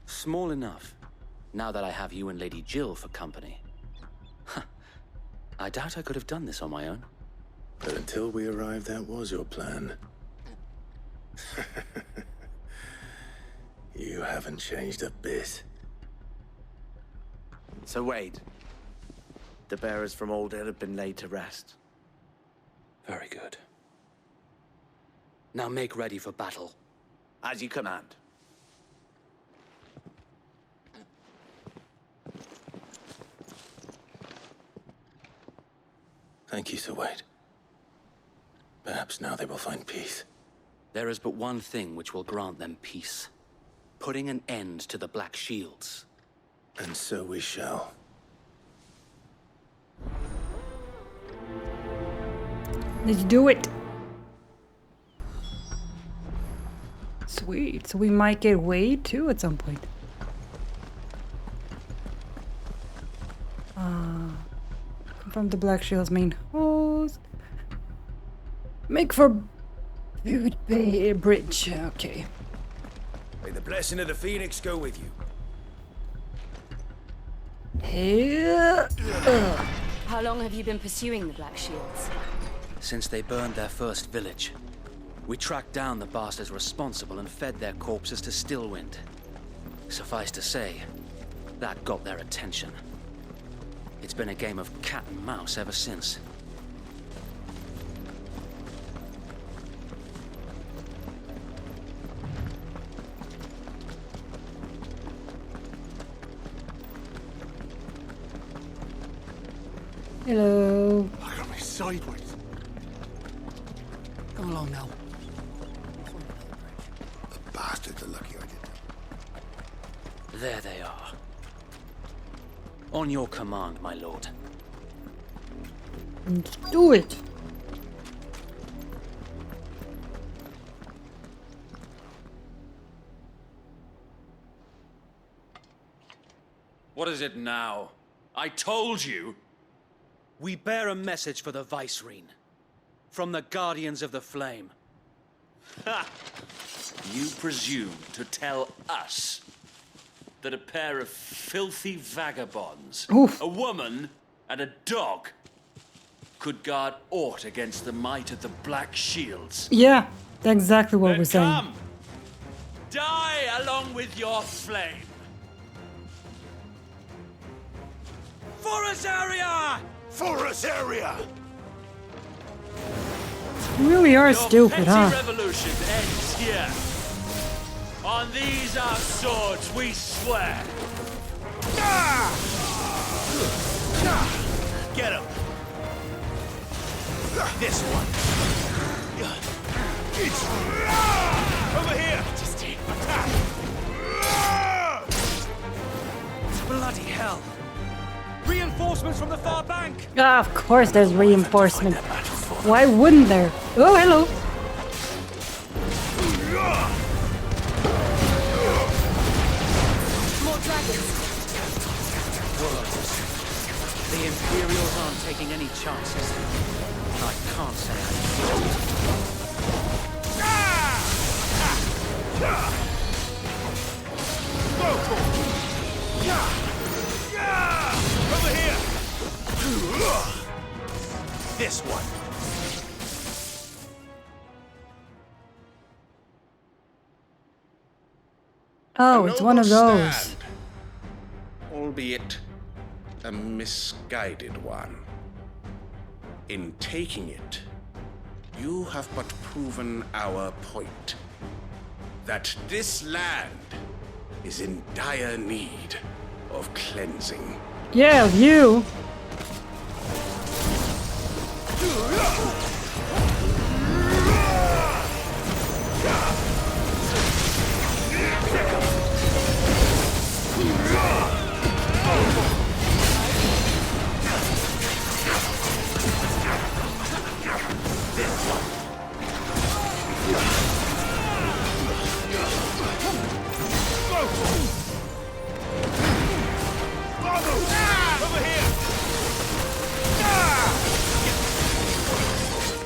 Small enough, now that I have you and Lady Jill for company. I doubt I could have done this on my own. But until we arrived, that was your plan. You haven't changed a bit. So Wade, the bearers from Old Hill have been laid to rest. Very good. Now make ready for battle. As you command. Thank you, Sir Wade. Perhaps now they will find peace. There is but one thing which will grant them peace. Putting an end to the Black Shields. And so we shall. Let's do it. Sweet. So we might get Wade too at some point. From the Black Shield's main host. Make for Butte Bay Bridge. Okay. May the blessing of the Phoenix go with you. Yeah. How long have you been pursuing the Black Shields? Since they burned their first village. We tracked down the bastards responsible and fed their corpses to Stillwind. Suffice to say, that got their attention. It's been a game of cat and mouse ever since. sideways. Come along now. The bastards are lucky I didn't. There they are. On your command, my lord. Let's do it. What is it now? I told you! We bear a message for the Vicereine. From the Guardians of the Flame. Ha! You presume to tell us that a pair of filthy vagabonds, a woman and a dog, could guard aught against the might of the Black Shields? Yeah, that's exactly what we're saying. Come! Die along with your flame! Forest area! Forest area! You really are Your stupid, petty huh? revolution ends here. On these our swords we swear. Get him! This one. Over here! Attack! Bloody hell! Reinforcements from the far bank! Ah, of course there's reinforcement. Why wouldn't there? Oh, hello. More dragons. The Imperials aren't taking any chances. I can't say I feel it. Over here! This one. Oh, it's one of those. Stand, albeit a misguided one. In taking it, you have but proven our point. That this land is in dire need of cleansing. Yeah, you.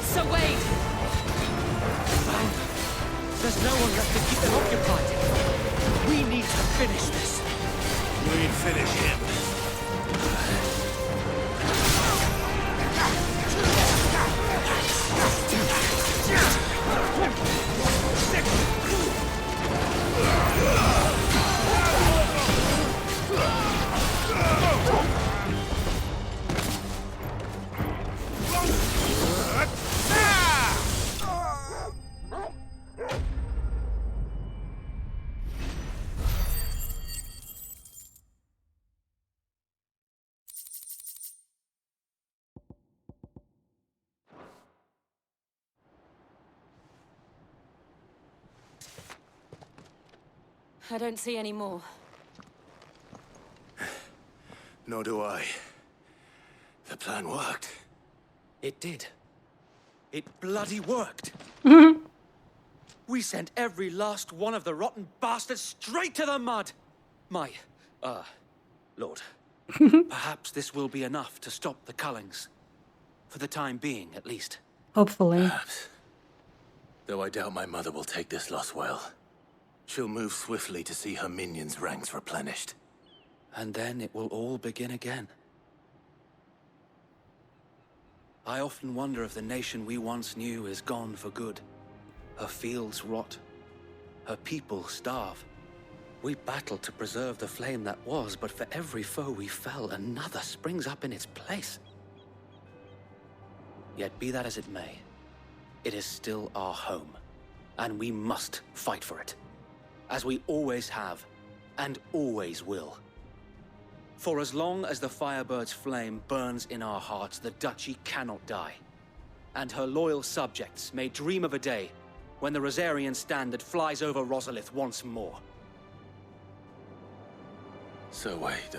So wait. There's no one left to keep them occupied. We need to finish this. We'd finish him. I don't see any more. Nor do I. The plan worked. It did. It bloody worked. We sent every last one of the rotten bastards straight to the mud. My, Lord. Perhaps this will be enough to stop the Cullings. For the time being, at least. Hopefully. Perhaps. Though I doubt my mother will take this loss well. She'll move swiftly to see her minions' ranks replenished. And then it will all begin again. I often wonder if the nation we once knew is gone for good. Her fields rot. Her people starve. We battled to preserve the flame that was, but for every foe we fell, another springs up in its place. Yet be that as it may, it is still our home, and we must fight for it. As we always have, and always will. For as long as the Firebird's flame burns in our hearts, the Duchy cannot die. And her loyal subjects may dream of a day when the Rosarian standard flies over Rosalith once more. So wait,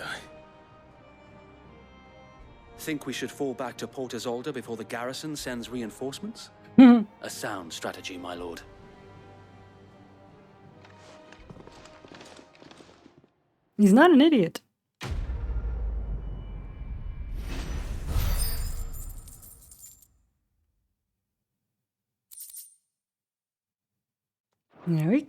Think we should fall back to Port Isolde before the garrison sends reinforcements? A sound strategy, my lord. He's not an idiot. There we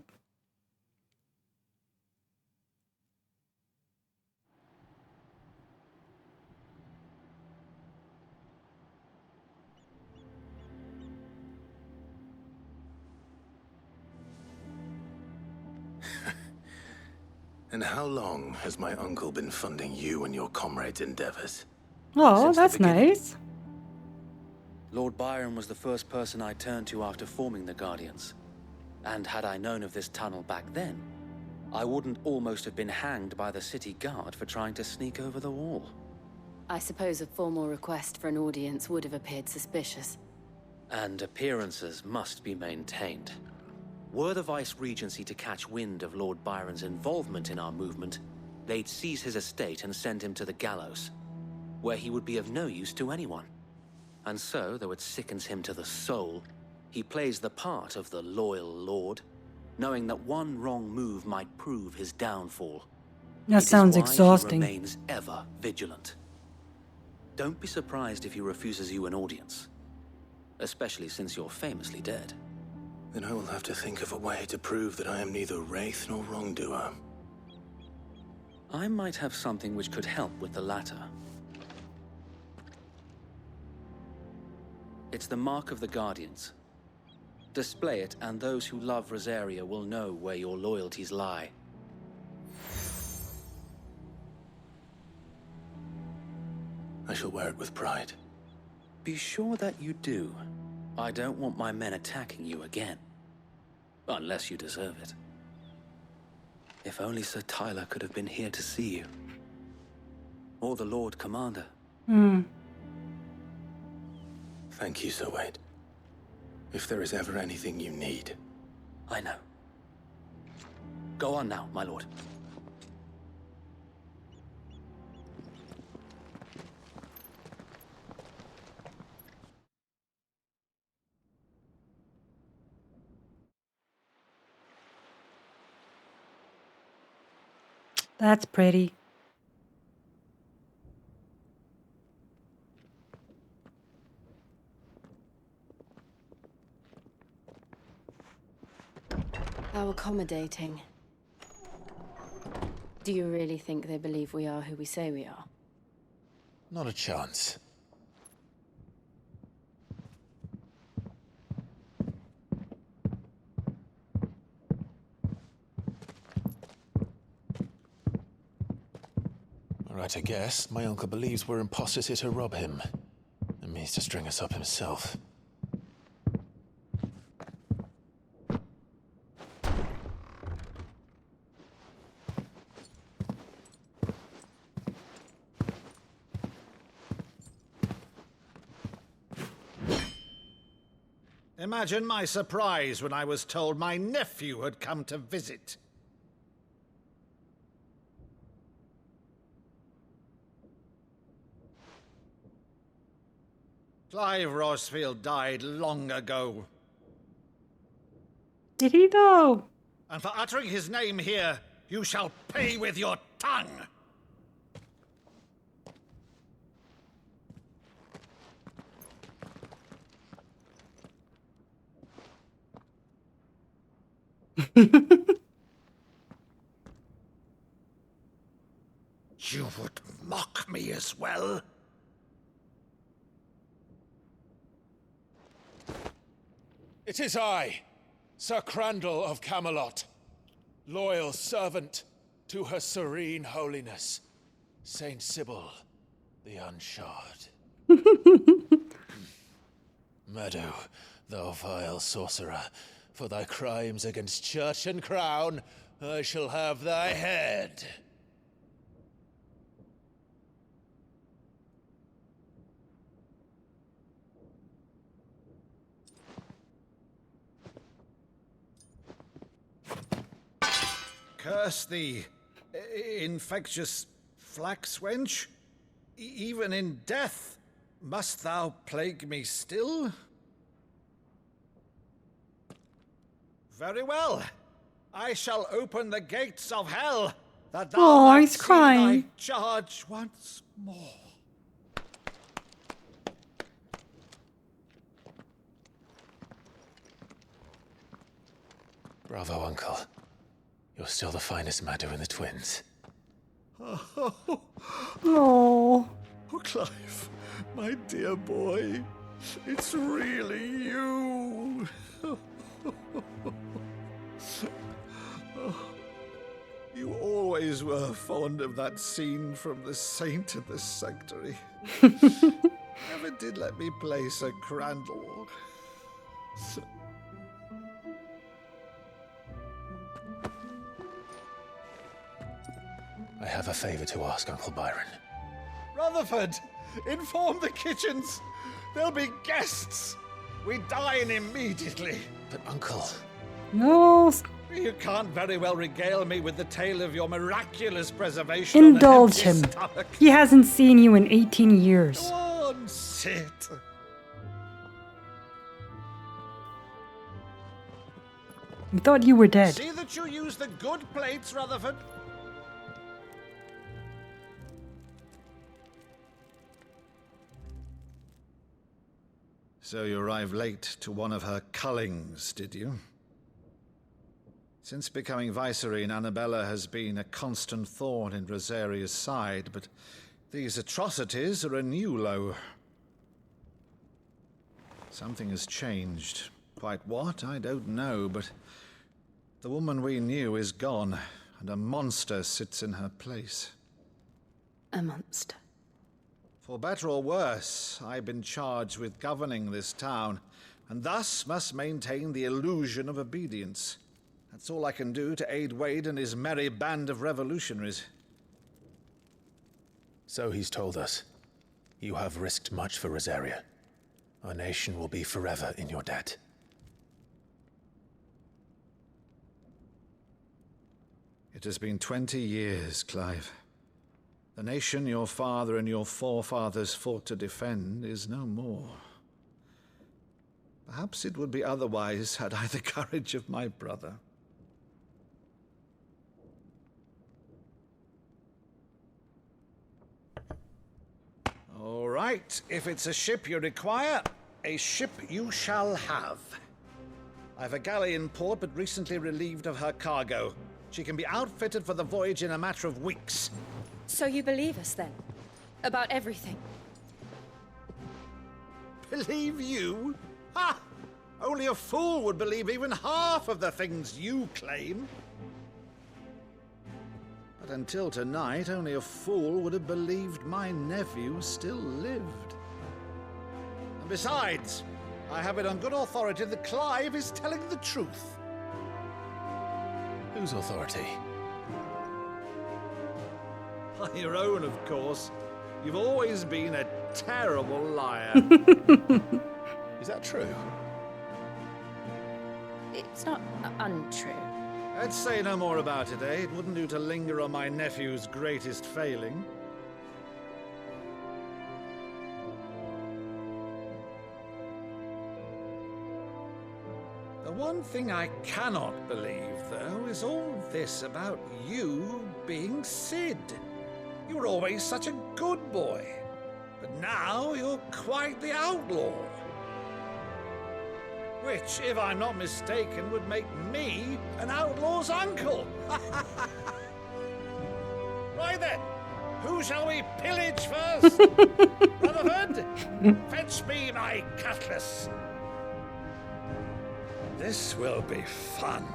And how long has my uncle been funding you and your comrades' endeavors? Oh, Since the that's beginning. nice. Lord Byron was the first person I turned to after forming the Guardians. And had I known of this tunnel back then, I wouldn't almost have been hanged by the city guard for trying to sneak over the wall. I suppose a formal request for an audience would have appeared suspicious. And appearances must be maintained. Were the Vice-Regency to catch wind of Lord Byron's involvement in our movement, they'd seize his estate and send him to the gallows, where he would be of no use to anyone. And so, though it sickens him to the soul, he plays the part of the loyal lord, knowing that one wrong move might prove his downfall. That sounds exhausting. He remains ever vigilant. Don't be surprised if he refuses you an audience, especially since you're famously dead. Then I will have to think of a way to prove that I am neither wraith nor wrongdoer. I might have something which could help with the latter. It's the mark of the Guardians. Display it, and those who love Rosaria will know where your loyalties lie. I shall wear it with pride. Be sure that you do. I don't want my men attacking you again. Unless you deserve it. If only Sir Tyler could have been here to see you. Or the Lord Commander. Thank you, Sir Wade. If there is ever anything you need. I know. Go on now, my lord. That's pretty. How accommodating. Do you really think they believe we are who we say we are? Not a chance. Right, I guess. My uncle believes we're imposters here to rob him. And means to string us up himself. Imagine my surprise when I was told my nephew had come to visit. Clive Rosfield died long ago. Did he though? And for uttering his name here, you shall pay with your tongue. You would mock me as well? It is I, Sir Crandall of Camelot, loyal servant to her serene holiness, Saint Sybil, the Unshod. Meadow, thou vile sorcerer, for thy crimes against church and crown, I shall have thy head. Curse thee, infectious flax wench. Even in death, must thou plague me still? Very well. I shall open the gates of hell, that thou might he's see crying. thy charge once more. Bravo, Uncle. You're still the finest Maddo in the twins. Oh, Oh. Clive, my dear boy, it's really you. You always were fond of that scene from The Saint of the Sanctuary. Never did let me play Sir Crandall. I have a favor to ask, Uncle Byron. Rutherford, inform the kitchens. There'll be guests. We dine immediately. But, Uncle... No. You can't very well regale me with the tale of your miraculous preservation Indulge on an him. empty stomach. He hasn't seen you in 18 years. Go on, sit. We thought you were dead. See that you use the good plates, Rutherford. So you arrived late to one of her cullings, did you? Since becoming Vicereine, Annabella has been a constant thorn in Rosaria's side, but these atrocities are a new low. Something has changed. Quite what, I don't know, but the woman we knew is gone, and a monster sits in her place. A monster. For better or worse, I've been charged with governing this town, and thus must maintain the illusion of obedience. That's all I can do to aid Wade and his merry band of revolutionaries. So he's told us. You have risked much for Rosaria. Our nation will be forever in your debt. It has been 20 years, Clive. The nation your father and your forefathers fought to defend is no more. Perhaps it would be otherwise had I the courage of my brother. All right, if it's a ship you require, a ship you shall have. I've a galley in port, but recently relieved of her cargo. She can be outfitted for the voyage in a matter of weeks. So you believe us then? About everything? Believe you? Ha! Only a fool would believe even half of the things you claim. But until tonight, only a fool would have believed my nephew still lived. And besides, I have it on good authority that Clive is telling the truth. Whose authority? Your own, of course. You've always been a terrible liar. Is that true? It's not untrue. Let's say no more about it, eh? It wouldn't do to linger on my nephew's greatest failing. The one thing I cannot believe, though, is all this about you being Sid. You were always such a good boy, but now you're quite the outlaw. Which, if I'm not mistaken, would make me an outlaw's uncle. Right then, who shall we pillage first? Rutherford, fetch me my cutlass. This will be fun.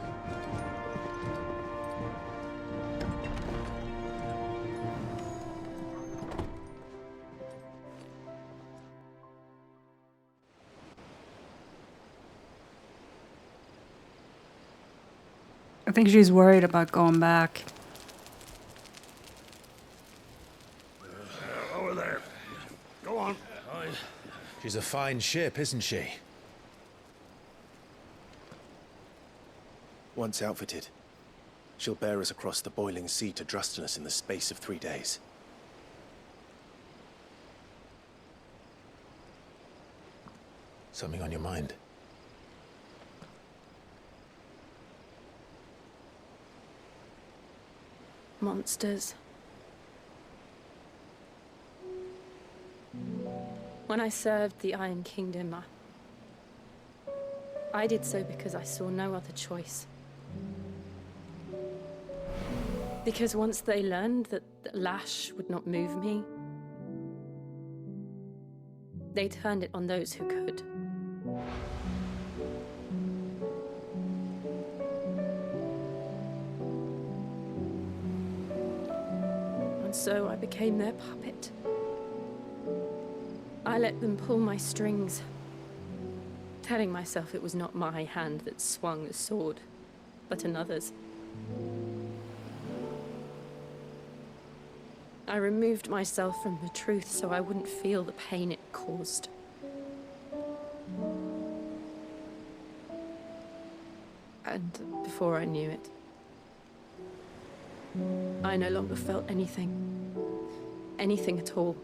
I think she's worried about going back. Over there. Go on. She's a fine ship, isn't she? Once outfitted, She'll bear us across the boiling sea to Drustinus in the space of 3 days. Something on your mind? Monsters. When I served the Iron Kingdom, I did so because I saw no other choice. Because once they learned that the lash would not move me, they turned it on those who could. And so I became their puppet. I let them pull my strings, telling myself it was not my hand that swung the sword, but another's. I removed myself from the truth so I wouldn't feel the pain it caused. And before I knew it, I no longer felt anything. Anything at all.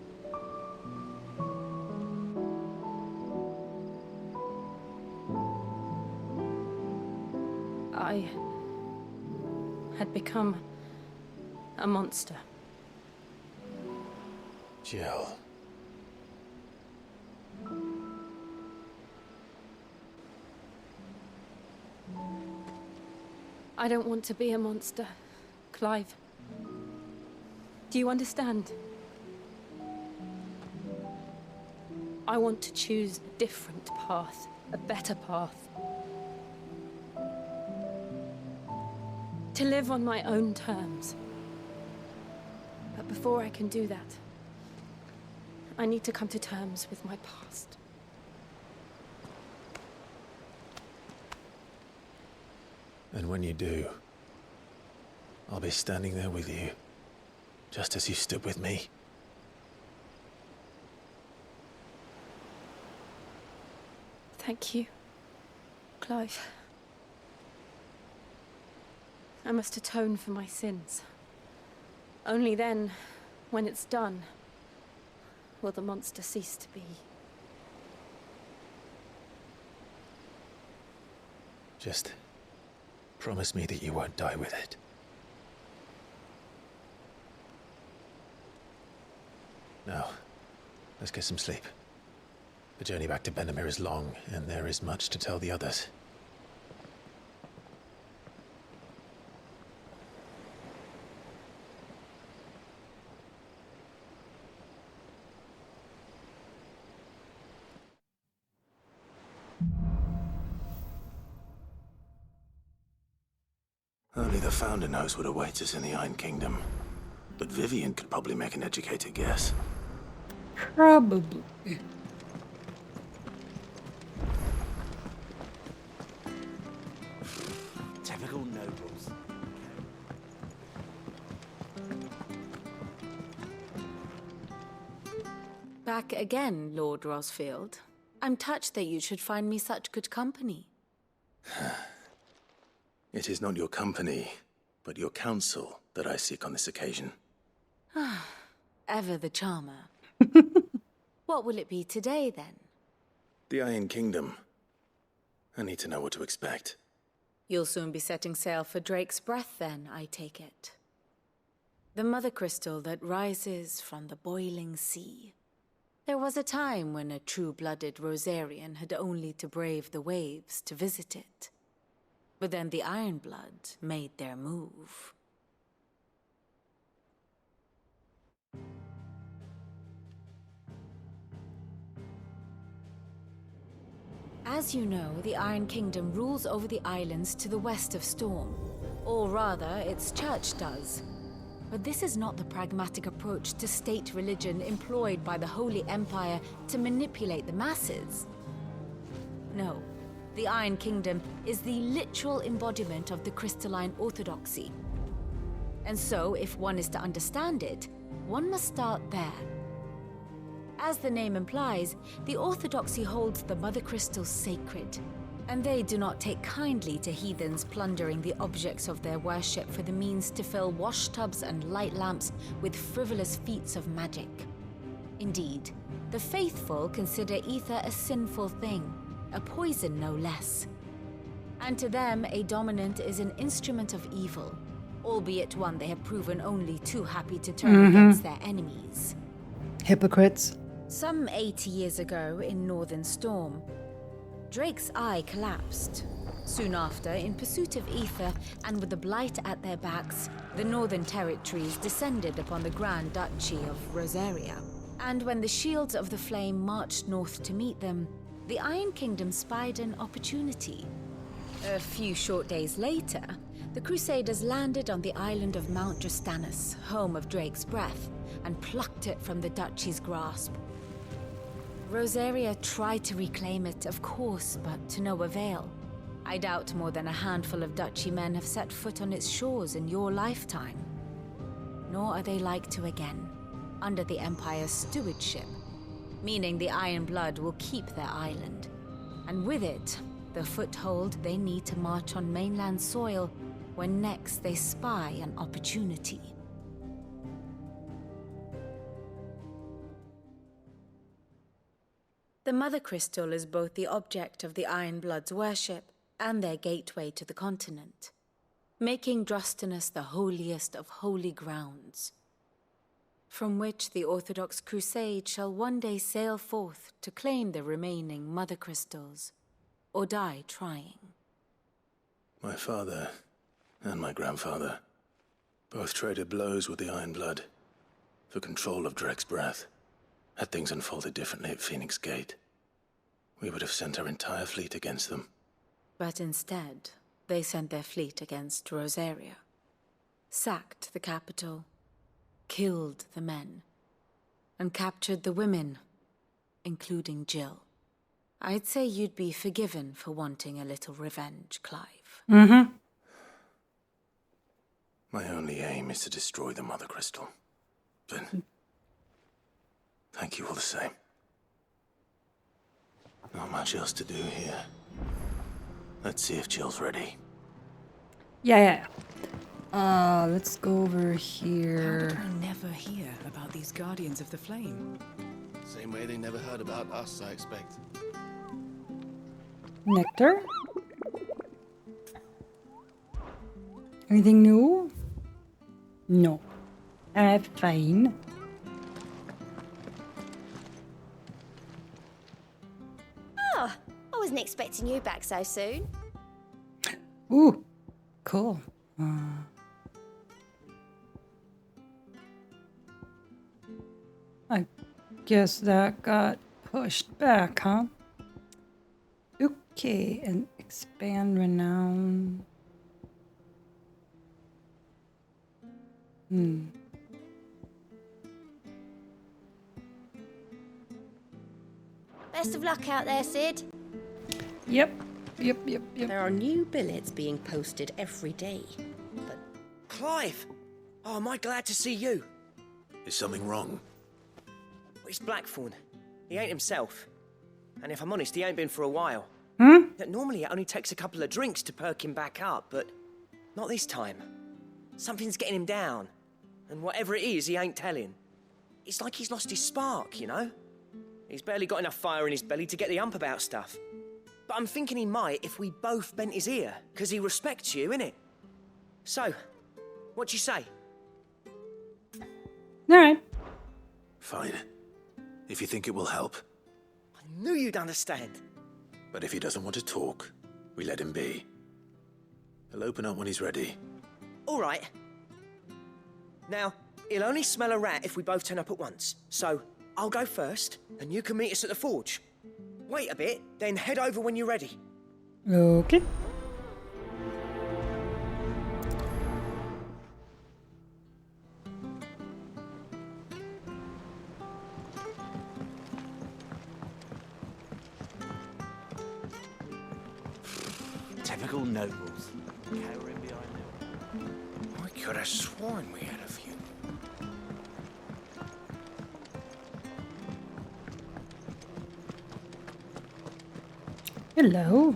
I had become a monster. Jill. I don't want to be a monster, Clive. Do you understand? I want to choose a different path, a better path. To live on my own terms. But before I can do that, I need to come to terms with my past. And when you do, I'll be standing there with you, just as you stood with me. Thank you, Clive. I must atone for my sins. Only then, when it's done, will the monster cease to be. Just promise me that you won't die with it. Now, let's get some sleep. The journey back to Benamir is long, and there is much to tell the others. Only the Founder knows what awaits us in the Iron Kingdom. But Vivian could probably make an educated guess. Probably. Typical nobles. Back again, Lord Rosfield. I'm touched that you should find me such good company. It is not your company, but your counsel that I seek on this occasion. Ever the charmer. What will it be today, then? The Iron Kingdom. I need to know what to expect. You'll soon be setting sail for Drake's Breath, then, I take it. The mother crystal that rises from the boiling sea. There was a time when a true-blooded Rosarian had only to brave the waves to visit it. But then the Ironblood made their move. As you know, the Iron Kingdom rules over the islands to the west of Storm. Or rather, its church does. But this is not the pragmatic approach to state religion employed by the Holy Empire to manipulate the masses. No, the Iron Kingdom is the literal embodiment of the crystalline orthodoxy. And so, if one is to understand it, one must start there. As the name implies, the Orthodoxy holds the Mother Crystals sacred, and they do not take kindly to heathens plundering the objects of their worship for the means to fill washtubs and light lamps with frivolous feats of magic. Indeed, the faithful consider ether a sinful thing, a poison no less. And to them, a dominant is an instrument of evil, albeit one they have proven only too happy to turn against their enemies. Hypocrites. Some 80 years ago in Northern Storm, Drake's eye collapsed. Soon after, in pursuit of ether and with the blight at their backs, the Northern Territories descended upon the Grand Duchy of Rosaria. And when the Shields of the Flame marched north to meet them, the Iron Kingdom spied an opportunity. A few short days later, the Crusaders landed on the island of Mount Justanus, home of Drake's breath, and plucked it from the duchy's grasp. Rosaria tried to reclaim it, of course, but to no avail. I doubt more than a handful of duchy men have set foot on its shores in your lifetime. Nor are they like to again, under the Empire's stewardship, meaning the Iron Blood will keep their island, and with it, the foothold they need to march on mainland soil when next they spy an opportunity. The Mother Crystal is both the object of the Iron Blood's worship and their gateway to the continent, making Drostanus the holiest of holy grounds, from which the Orthodox Crusade shall one day sail forth to claim the remaining Mother Crystals, or die trying. My father and my grandfather both traded blows with the Iron Blood for control of Drake's breath. Had things unfolded differently at Phoenix Gate, we would have sent our entire fleet against them. But instead, they sent their fleet against Rosaria, sacked the capital, killed the men, and captured the women, including Jill. I'd say you'd be forgiven for wanting a little revenge, Clive. Mm-hmm. My only aim is to destroy the Mother Crystal. But thank you all the same. Not much else to do here. Let's see if Jill's ready. Yeah. Let's go over here. How did we never hear about these Guardians of the Flame? Same way they never heard about us, I expect. Nectar? Anything new? No. Fine. Oh, I wasn't expecting you back so soon. Ooh, cool. I guess that got pushed back, huh? Okay, and expand renown. Best of luck out there, Sid. Yep. There are new billets being posted every day. But Clive! Oh, am I glad to see you? Is something wrong? It's Blackthorn. He ain't himself. And if I'm honest, he ain't been for a while. Normally it only takes a couple of drinks to perk him back up, but not this time. Something's getting him down. And whatever it is, he ain't telling. It's like he's lost his spark, you know? He's barely got enough fire in his belly to get the ump about stuff. But I'm thinking he might if we both bent his ear, because he respects you, innit? So, what do you say? Alright. Fine. If you think it will help. I knew you'd understand. But if he doesn't want to talk, we let him be. He'll open up when he's ready. All right. Now, he'll only smell a rat if we both turn up at once. So, I'll go first, and you can meet us at the forge. Wait a bit, then head over when you're ready. Okay. Typical nobles. Cowering behind them. I could have sworn we had a few. Hello.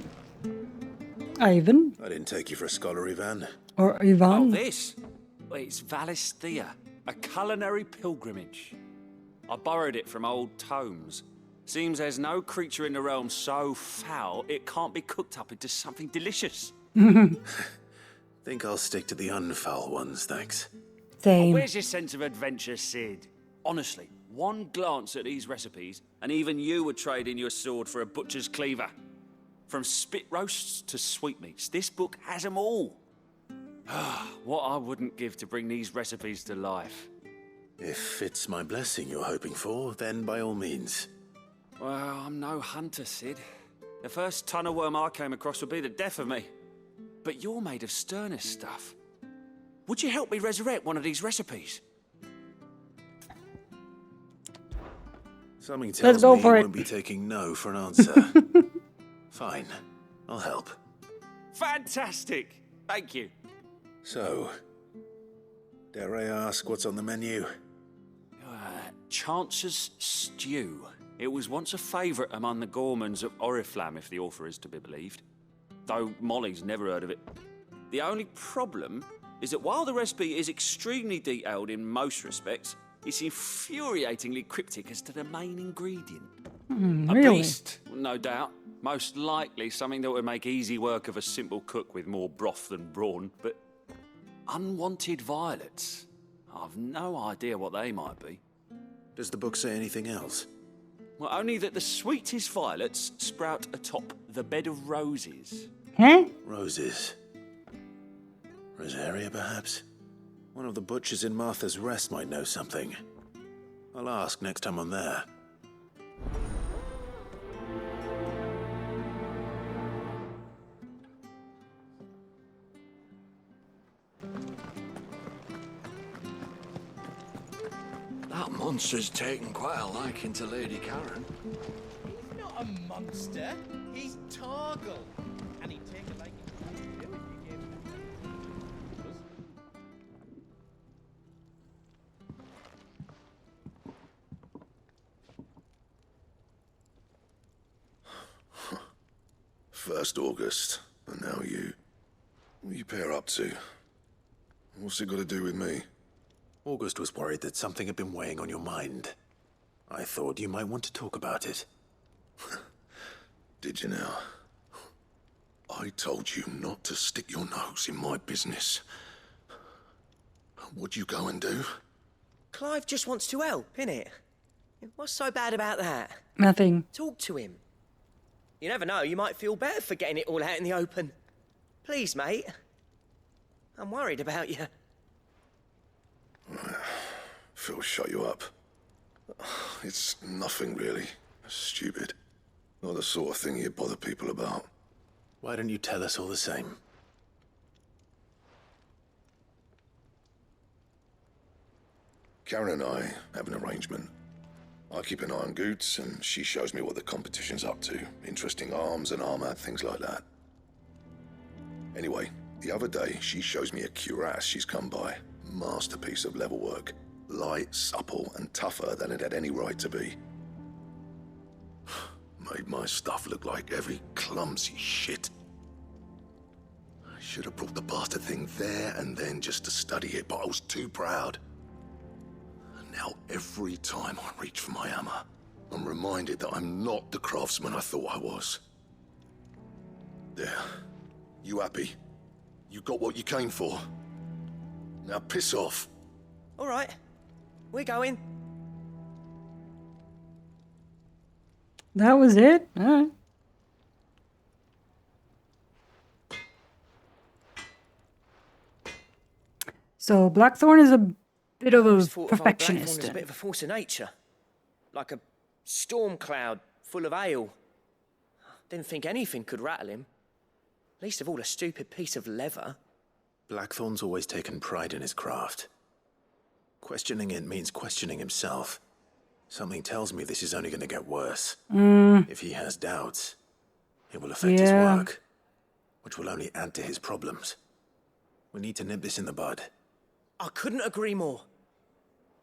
Ivan. I didn't take you for a scholar, Ivan. Or Ivan. Oh, this? Well, it's Valisthea, a culinary pilgrimage. I borrowed it from old tomes. Seems there's no creature in the realm so foul it can't be cooked up into something delicious. Think I'll stick to the unfoul ones, thanks. Same. Where's your sense of adventure, Sid? Honestly, one glance at these recipes, and even you would trade in your sword for a butcher's cleaver. From spit roasts to sweetmeats, this book has them all. What I wouldn't give to bring these recipes to life. If it's my blessing you're hoping for, then by all means. Well, I'm no hunter, Sid. The first tunnel worm I came across would be the death of me. But you're made of sterner stuff. Would you help me resurrect one of these recipes? Something tells me you won't be taking no for an answer. Fine, I'll help. Fantastic! Thank you. So, dare I ask what's on the menu? Chance's Stew. It was once a favourite among the gourmands of Oriflamme, if the author is to be believed. Though Molly's never heard of it. The only problem is that while the recipe is extremely detailed in most respects, it's infuriatingly cryptic as to the main ingredient. A Really? beast, no doubt. Most likely something that would make easy work of a simple cook with more broth than brawn, but unwanted violets. I've no idea what they might be. Does the book say anything else? Well, only that the sweetest violets sprout atop the bed of roses. Huh? Roses. Rosaria, perhaps? One of the butchers in Martha's Rest might know something. I'll ask next time I'm there. That monster's taken quite a liking to Lady Karen. He's not a monster. He's Torgal. And he'd take a liking to you if you gave him First August, and now you. What are you pair up to? What's it got to do with me? August was worried that something had been weighing on your mind. I thought you might want to talk about it. Did you now? I told you not to stick your nose in my business. What'd you go and do? Clive just wants to help, innit? What's so bad about that? Nothing. Talk to him. You never know, you might feel better for getting it all out in the open. Please, mate. I'm worried about you. Phil shut you up. It's nothing really. Stupid. Not the sort of thing you bother people about. Why don't you tell us all the same? Karen and I have an arrangement. I keep an eye on Goots, and she shows me what the competition's up to. Interesting arms and armor, things like that. Anyway, the other day, she shows me a cuirass she's come by. Masterpiece of level work. Light, supple, and tougher than it had any right to be. Made my stuff look like every clumsy shit. I should have brought the bastard thing there and then just to study it, but I was too proud. And now every time I reach for my hammer, I'm reminded that I'm not the craftsman I thought I was. There. You happy? You got what you came for? Now piss off. All right. We're going. That was it? Alright. So Blackthorn is a bit of a perfectionist. Blackthorn is a bit of a force of nature. Like a storm cloud full of ale. Didn't think anything could rattle him. Least of all a stupid piece of leather. Blackthorn's always taken pride in his craft. Questioning it means questioning himself. Something tells me this is only going to get worse. If he has doubts, it will affect his work, which will only add to his problems. We need to nip this in the bud. I couldn't agree more.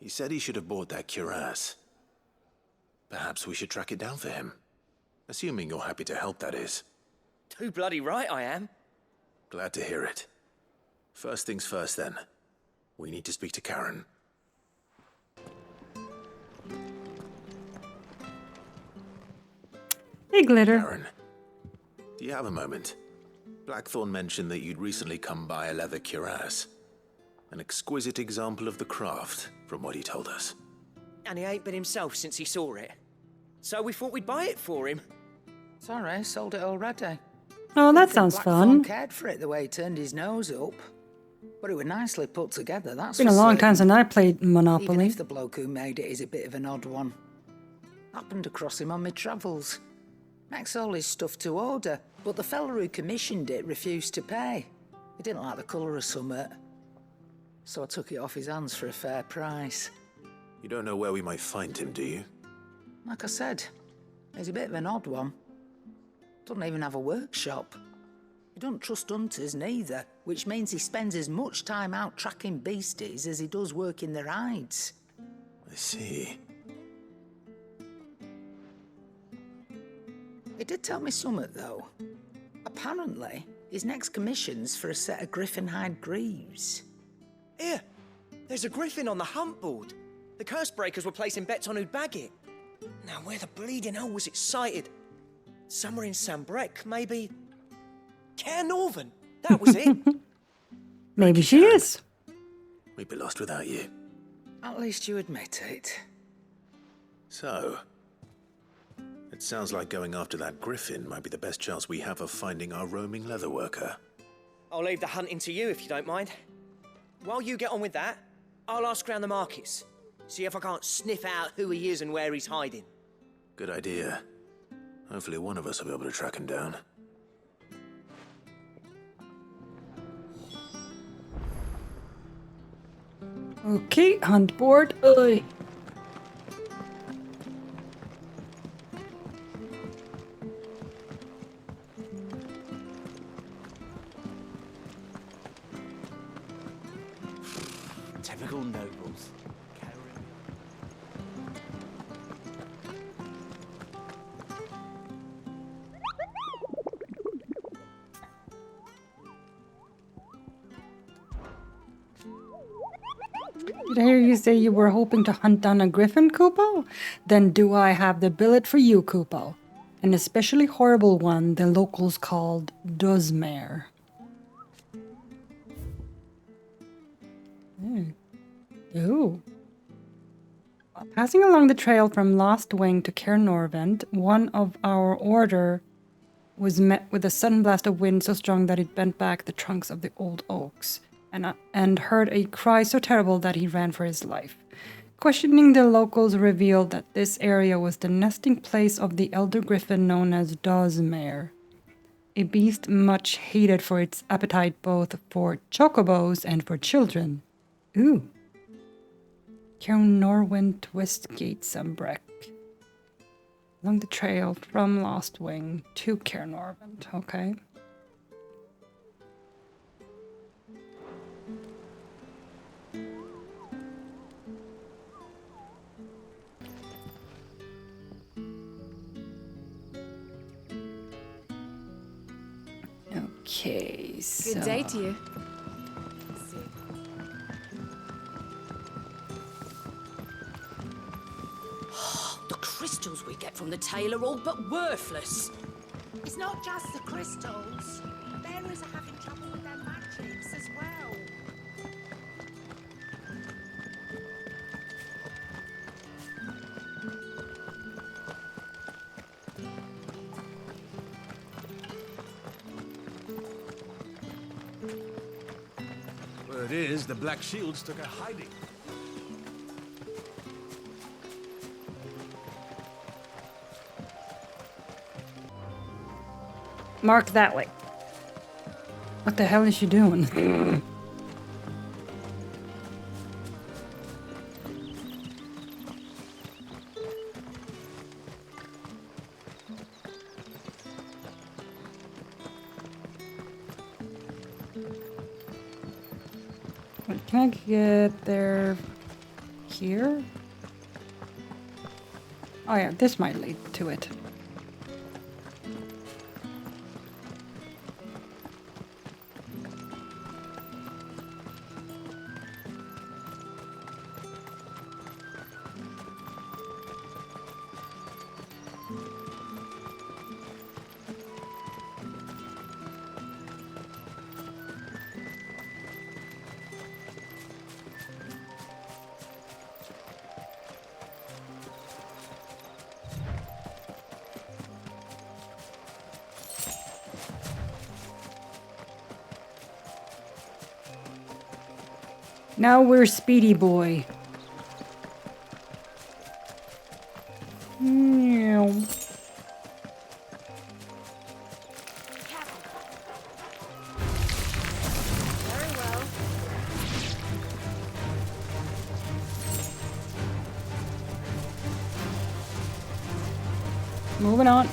He said he should have bought that cuirass. Perhaps we should track it down for him. Assuming you're happy to help, that is. Too bloody right I am. Glad to hear it. First things first, then. We need to speak to Karen. Hey, Glitter. Karen, do you have a moment? Blackthorn mentioned that you'd recently come by a leather cuirass. An exquisite example of the craft, from what he told us. And he ain't been himself since he saw it. So we thought we'd buy it for him. Sorry, sold it already. Oh, that sounds Blackthorn fun. cared for it the way he turned his nose up. But it was nicely put together, that's It's been a long time since I played Even Monopoly. if the bloke who made it is a bit of an odd one. Happened across him on my travels. Makes all his stuff to order, but the fella who commissioned it refused to pay. He didn't like the colour of summit. So I took it off his hands for a fair price. You don't know where we might find him, do you? Like I said, he's a bit of an odd one. Doesn't even have a workshop. He doesn't trust hunters neither, which means he spends as much time out tracking beasties as he does working their hides. I see. He did tell me something, though. Apparently, his next commission's for a set of griffin hide greaves. Here, there's a griffin on the hunt board. The curse breakers were placing bets on who'd bag it. Now, where the bleeding hell was it sighted? Somewhere in Sambrec, maybe... Cairnorvin, that was it. Maybe she is. We'd be lost without you. At least you admit it. So, it sounds like going after that griffin might be the best chance we have of finding our roaming leatherworker. I'll leave the hunting to you if you don't mind. While you get on with that, I'll ask around the markets. See if I can't sniff out who he is and where he's hiding. Good idea. Hopefully one of us will be able to track him down. Okay, hunt board. Oi. Typical nobles. Did I hear you say you were hoping to hunt down a griffin, Kupo? Then do I have the billet for you, Kupo. An especially horrible one the locals called Dozmare. Ooh. Passing along the trail from Lost Wing to Cairnorvent, one of our order was met with a sudden blast of wind so strong that it bent back the trunks of the old oaks, and heard a cry so terrible that he ran for his life. Questioning the locals revealed that this area was the nesting place of the elder griffin known as Dozmare, a beast much hated for its appetite both for chocobos and for children. Ooh. Cairnorvent Westgate Sambrec. Along the trail from Lost Wing to Cairnorvent. Okay. Okay, so... Good day to you. The crystals we get from the tail are all but worthless. It's not just the crystals. Bearers are having trouble with their magics as well. Word is, the Black Shields took a hiding. Mark that way. What the hell is she doing? Can I get there here? Oh yeah, this might lead to it. Now we're Speedy Boy. Meow. Very well. Moving on.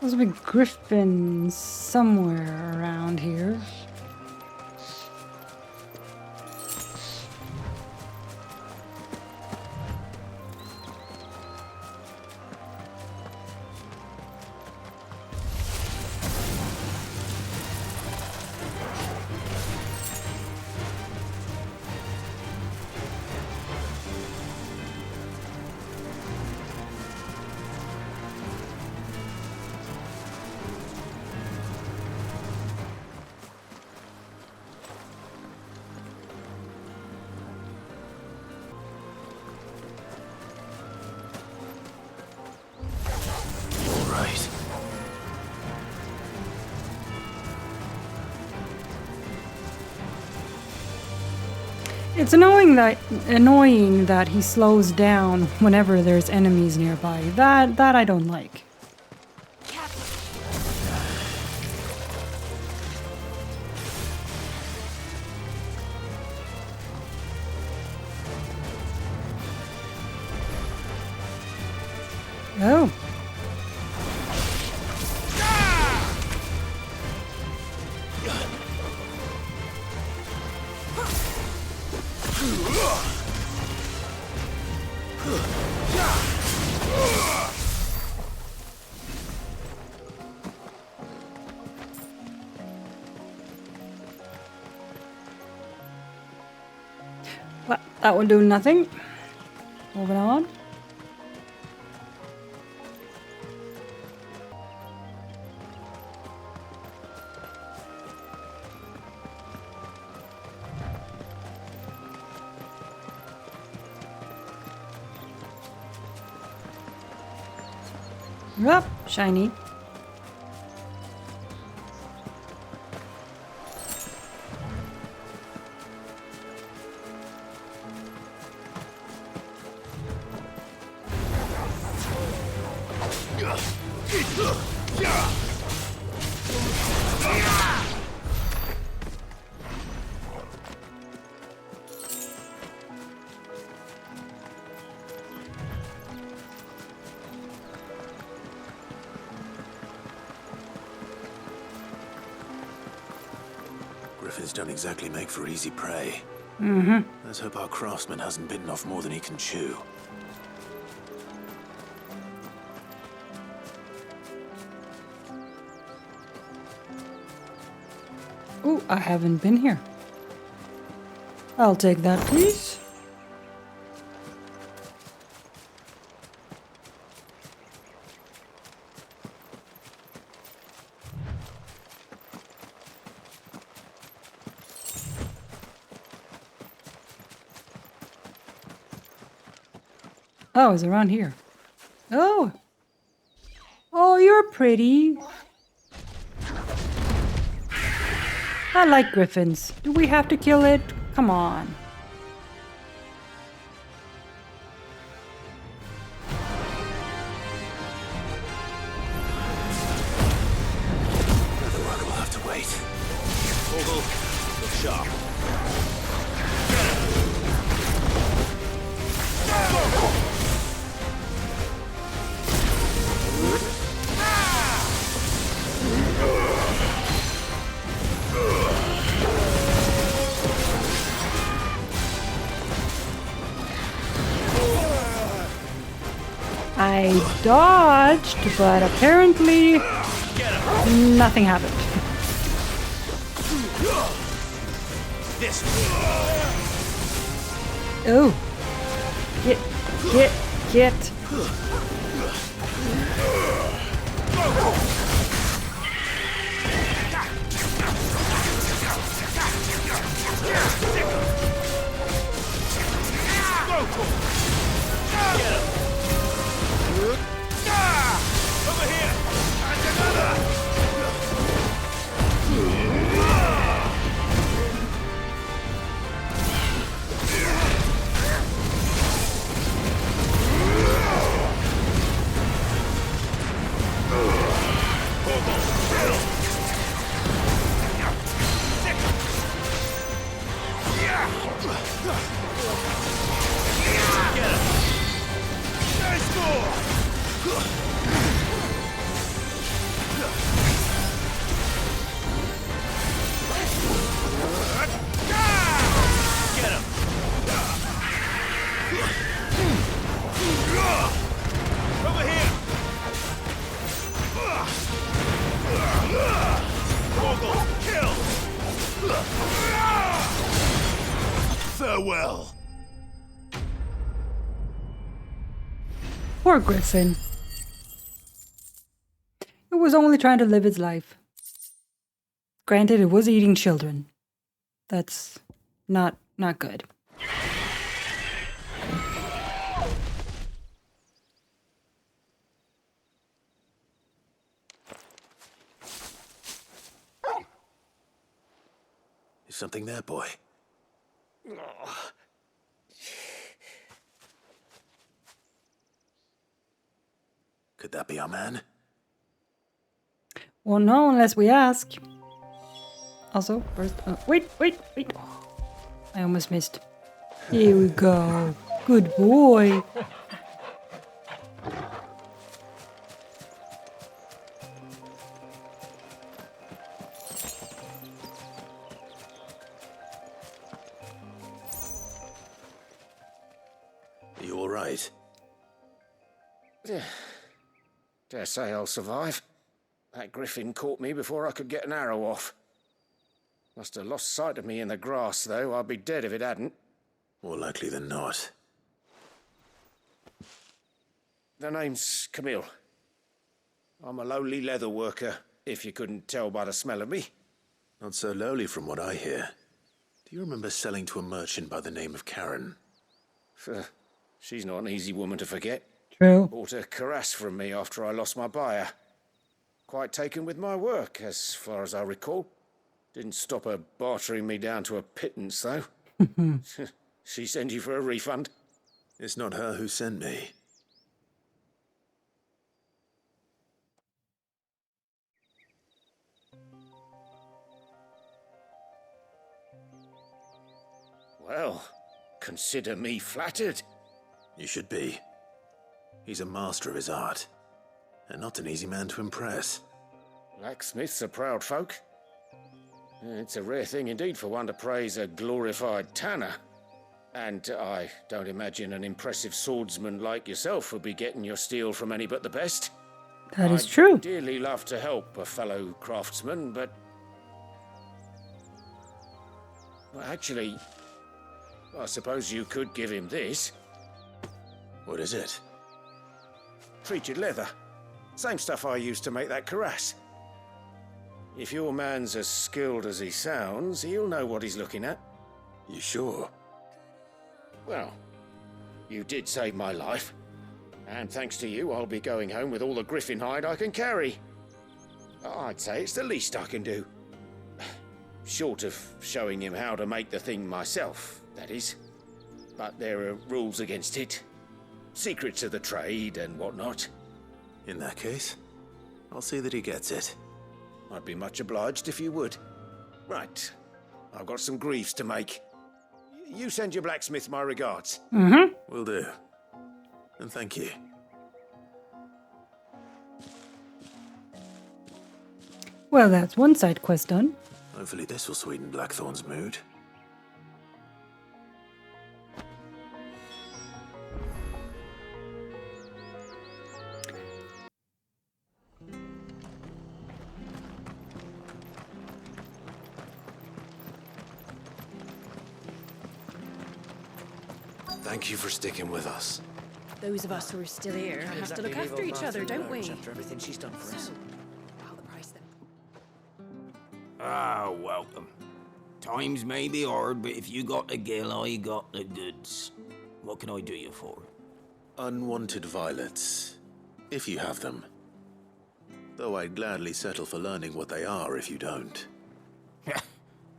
There's a big griffin somewhere around here. It's annoying that he slows down whenever there's enemies nearby. That I don't like. Oh. Well, that will do nothing. Moving on. Yup, shiny. Griffins don't exactly make for easy prey. Mm-hmm. Let's hope our craftsman hasn't bitten off more than he can chew. Ooh, I haven't been here. I'll take that, please. Oh, it's around here. Oh. Oh, you're pretty. I like griffins. Do we have to kill it? Come on. The work will have to wait. Vogel, look sharp. I dodged, but apparently nothing happened. This. Oh. Get. Over here! And another! Farewell. Poor Griffin. It was only trying to live its life. Granted, it was eating children. That's not good. Is something there, boy? Could that be our man? Well, no, unless we ask. Also, first... wait. I almost missed. Here we go. Good boy. Are you all right? Dare say I'll survive. That griffin caught me before I could get an arrow off. Must have lost sight of me in the grass, though. I'd be dead if it hadn't. More likely than not. The name's Camille. I'm a lowly leather worker, if you couldn't tell by the smell of me. Not so lowly from what I hear. Do you remember selling to a merchant by the name of Karen? She's not an easy woman to forget. True. Bought a cuirass from me after I lost my buyer. Quite taken with my work, as far as I recall. Didn't stop her bartering me down to a pittance, though. She send you for a refund? It's not her who sent me. Well, consider me flattered. You should be. He's a master of his art, and not an easy man to impress. Blacksmiths are proud folk. It's a rare thing indeed for one to praise a glorified tanner. And I don't imagine an impressive swordsman like yourself would be getting your steel from any but the best. That is true. I'd dearly love to help a fellow craftsman, but... Well, actually, I suppose you could give him this. What is it? Treated leather. Same stuff I used to make that cuirass. If your man's as skilled as he sounds, he'll know what he's looking at. You sure? Well, you did save my life. And thanks to you, I'll be going home with all the griffin hide I can carry. I'd say it's the least I can do. Short of showing him how to make the thing myself, that is. But there are rules against it. Secrets of the trade and whatnot. In that case, I'll see that he gets it. I'd be much obliged if you would. Right. I've got some greaves to make. You send your blacksmith my regards. Mm-hmm. Will do. And thank you. Well, that's one side quest done. Hopefully this will sweeten Blackthorn's mood. Thank you for sticking with us. Those of us who are still here have to look after each other, don't we? After everything she's done for us. About the price then. Ah, welcome. Times may be hard, but if you got the gill, I got the goods. What can I do you for? Unwanted violets, if you have them. Though I'd gladly settle for learning what they are if you don't.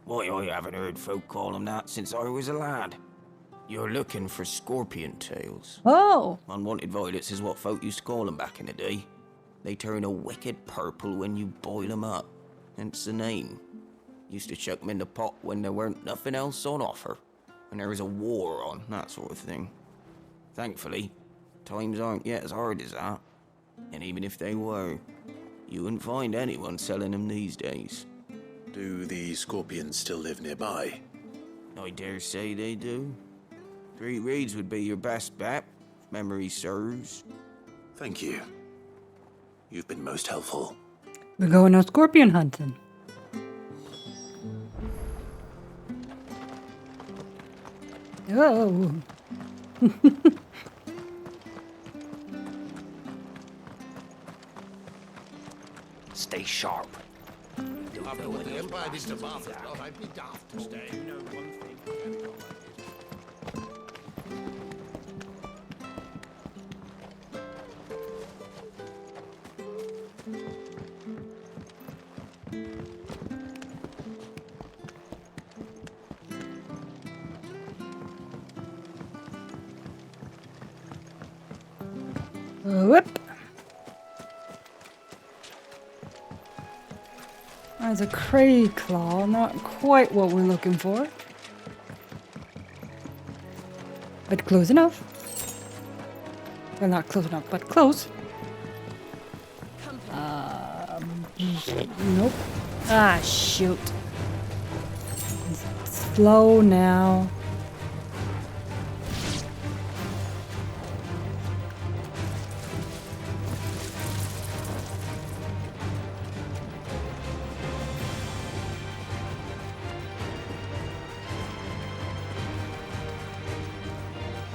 Why, I haven't heard folk call them that since I was a lad. You're looking for scorpion tails. Oh! Unwanted violets is what folk used to call them back in the day. They turn a wicked purple when you boil them up. Hence the name. Used to chuck them in the pot when there weren't nothing else on offer. When there was a war on, that sort of thing. Thankfully, times aren't yet as hard as that. And even if they were, you wouldn't find anyone selling them these days. Do the scorpions still live nearby? I dare say they do. 3 reeds would be your best bet, if memory serves. Thank you. You've been most helpful. We're going out scorpion hunting. Oh. Stay sharp. After what the Empire did to Martha's lot, I'd be daft to stay. You know one thing. Whoop. There's a Cray Claw, not quite what we're looking for. But close enough. Well, not close enough, but close. Nope. Ah, shoot. Slow now.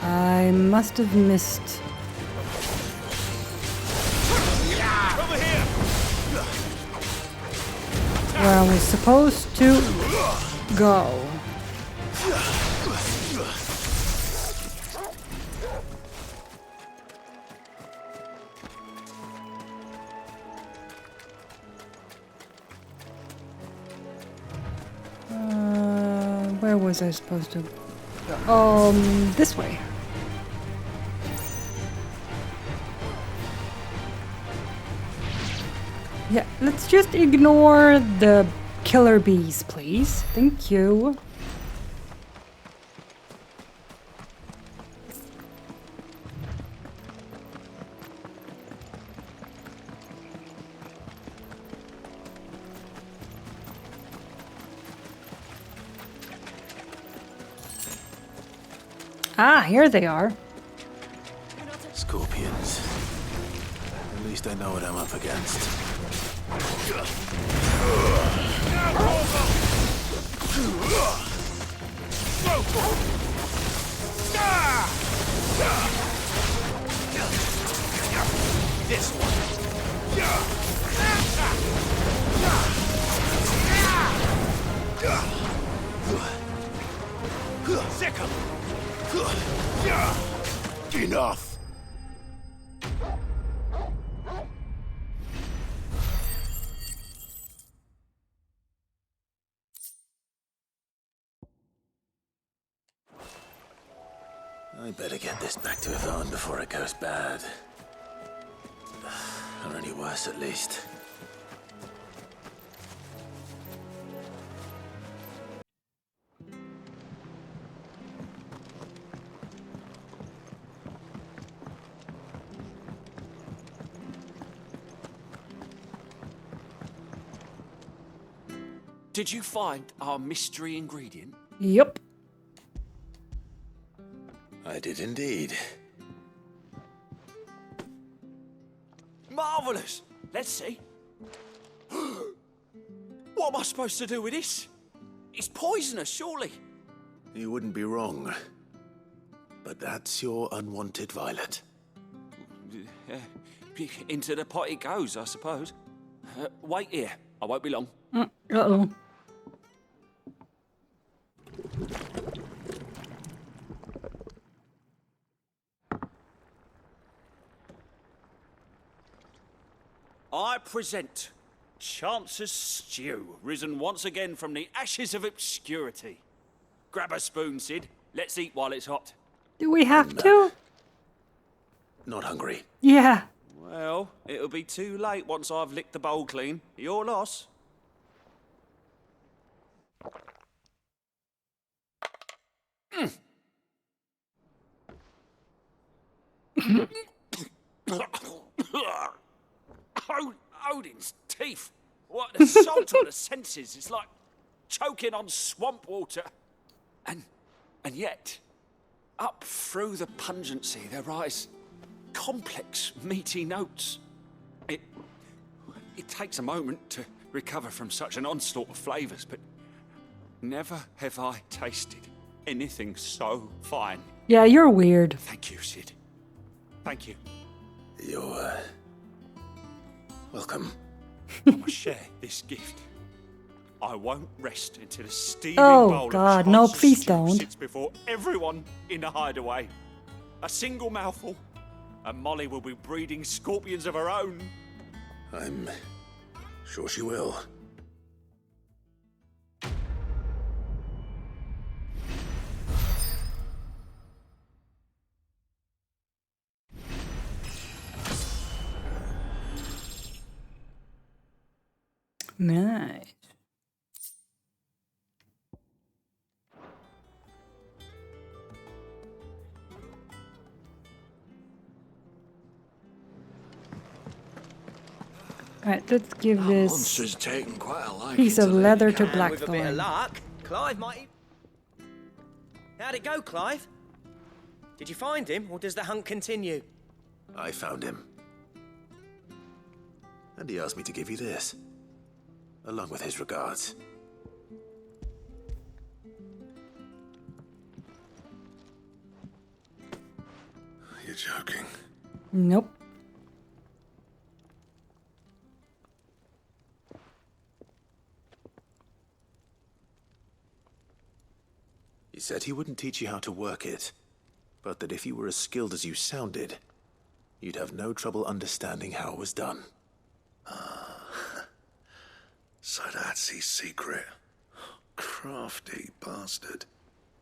I must have missed. Over here! Where I was supposed to go. Where was I supposed to go? This way. Yeah, let's just ignore the killer bees, please. Thank you. Ah, here they are. Scorpions. At least I know what I'm up against. This one. Sick of Enough! I better get this back to Yvonne before it goes bad. Or any worse, at least. Did you find our mystery ingredient? Yep. I did indeed. Marvellous! Let's see. What am I supposed to do with this? It's poisonous, surely. You wouldn't be wrong. But that's your unwanted violet. Into the pot it goes, I suppose. Wait here. I won't be long. Uh-oh. I present Chance's Stew, risen once again from the ashes of obscurity. Grab a spoon, Sid. Let's eat while it's hot. Do we have to? Not hungry. Yeah. Well, it'll be too late once I've licked the bowl clean. Your loss. Odin's teeth. What an assault on the senses. It's like choking on swamp water. And yet, up through the pungency, there rise complex, meaty notes. It takes a moment to recover from such an onslaught of flavours, but never have I tasted anything so fine. Yeah, you're weird. Thank you, Sid. Thank you. You're welcome. I must share this gift. I won't rest until a steaming Oh, bowl God, of no, Chance's please stew don't. sits before everyone in the hideaway. A single mouthful, and Molly will be breeding scorpions of her own. I'm sure she will. Nice. Right, let's give this Monster's taken quite a liking piece of to Lady leather to Karen. With a bit of Blackthorn. luck, Clive might... How'd it go, Clive? Did you find him, or does the hunt continue? I found him. And he asked me to give you this, along with his regards. You're joking. Nope. He said he wouldn't teach you how to work it, but that if you were as skilled as you sounded, you'd have no trouble understanding how it was done. So that's his secret. Crafty bastard.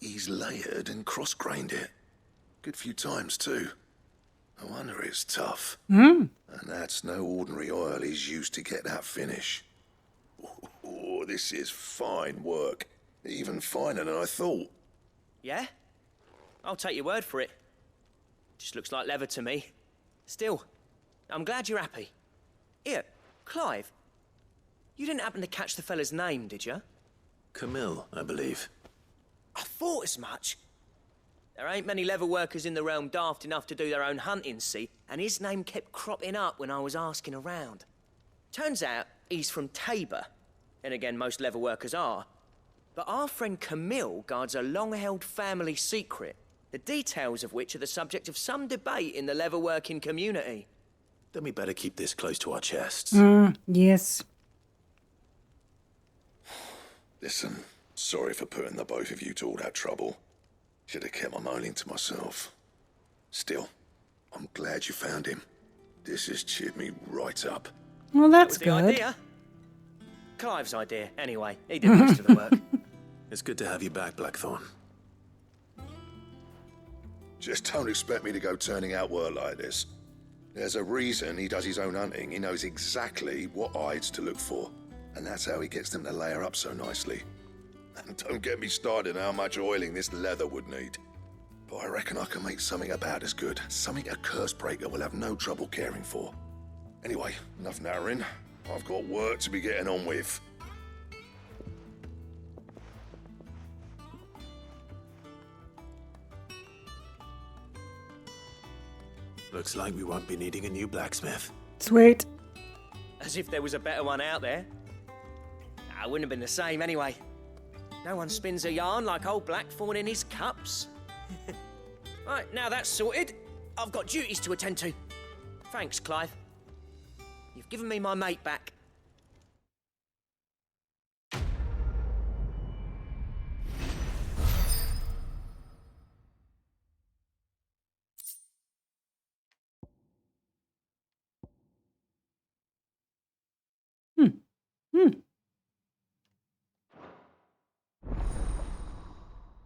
He's layered and cross-grained it. Good few times, too. No wonder it's tough. And that's no ordinary oil he's used to get that finish. Oh, this is fine work. Even finer than I thought. Yeah? I'll take your word for it. Just looks like leather to me. Still, I'm glad you're happy. Here, Clive. You didn't happen to catch the fella's name, did you? Camille, I believe. I thought as much. There ain't many leather workers in the realm daft enough to do their own hunting, see? And his name kept cropping up when I was asking around. Turns out he's from Tabor. And again, most leather workers are. But our friend Camille guards a long-held family secret, the details of which are the subject of some debate in the leather-working community. Then we better keep this close to our chests. Yes. Listen, sorry for putting the both of you to all that trouble. Should have kept my moaning to myself. Still, I'm glad you found him. This has cheered me right up. Well, that's That was good. the idea. Clive's idea, anyway. He did most of the work. It's good to have you back, Blackthorn. Just don't expect me to go turning out work like this. There's a reason he does his own hunting. He knows exactly what hides to look for. And that's how he gets them to layer up so nicely. And don't get me started on how much oiling this leather would need. But I reckon I can make something about as good. Something a Cursebreaker will have no trouble caring for. Anyway, enough narrowing. I've got work to be getting on with. Looks like we won't be needing a new blacksmith. Sweet. As if there was a better one out there. I wouldn't have been the same anyway. No one spins a yarn like old Blackthorn in his cups. Right, now that's sorted, I've got duties to attend to. Thanks, Clive. You've given me my mate back.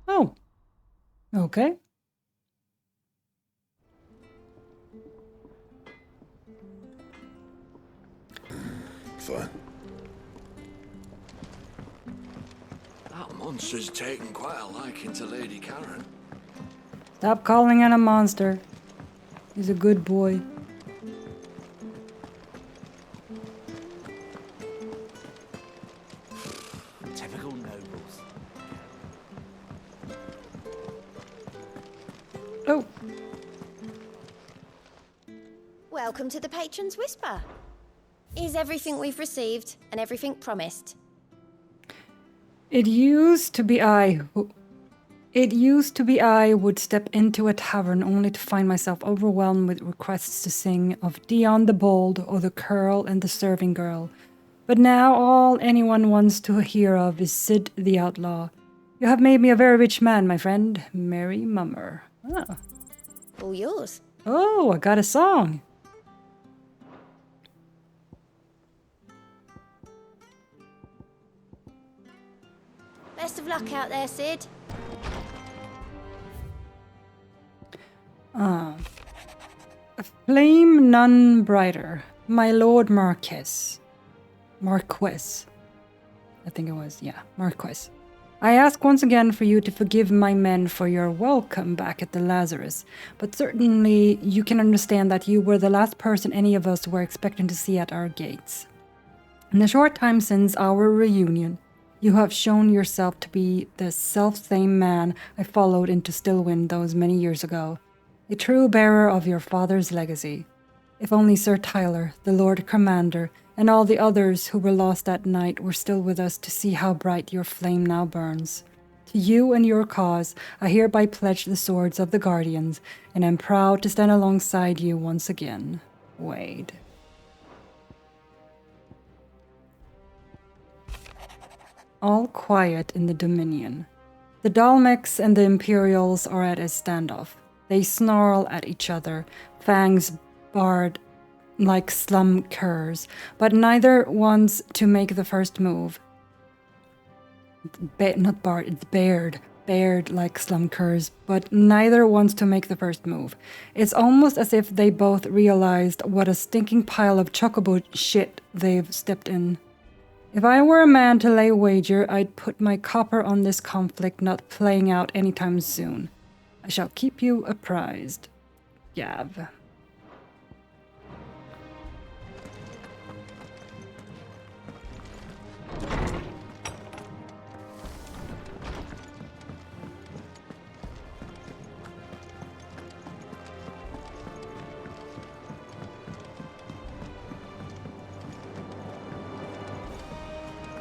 Oh. Okay. Fine. That monster's taken quite a liking to Lady Karen. Stop calling him a monster. He's a good boy. Typical nobles. Oh. Welcome to the Patron's Whisper. Is everything we've received and everything promised? It used to be I would step into a tavern only to find myself overwhelmed with requests to sing of Dion the Bold or the Curl and the Serving Girl. But now all anyone wants to hear of is Sid the Outlaw. You have made me a very rich man, my friend. Merry Mummer. Oh. All yours. Oh, I got a song. Best of luck out there, Sid. A flame none brighter, my Lord Marquis. I think it was, yeah, Marquis. I ask once again for you to forgive my men for your welcome back at the Lazarus, but certainly you can understand that you were the last person any of us were expecting to see at our gates. In the short time since our reunion, you have shown yourself to be the self-same man I followed into Stillwind those many years ago, a true bearer of your father's legacy. If only Sir Tyler, the Lord Commander, and all the others who were lost that night were still with us to see how bright your flame now burns. To you and your cause, I hereby pledge the swords of the Guardians, and am proud to stand alongside you once again. Wade. All quiet in the Dominion. The Dalmecs and the Imperials are at a standoff. They snarl at each other, fangs bared like slum curs, but neither wants to make the first move. Not barred, it's bared like slum curs, but neither wants to make the first move. It's almost as if they both realized what a stinking pile of chocobo shit they've stepped in. If I were a man to lay wager, I'd put my copper on this conflict not playing out anytime soon. I shall keep you apprised. Gav.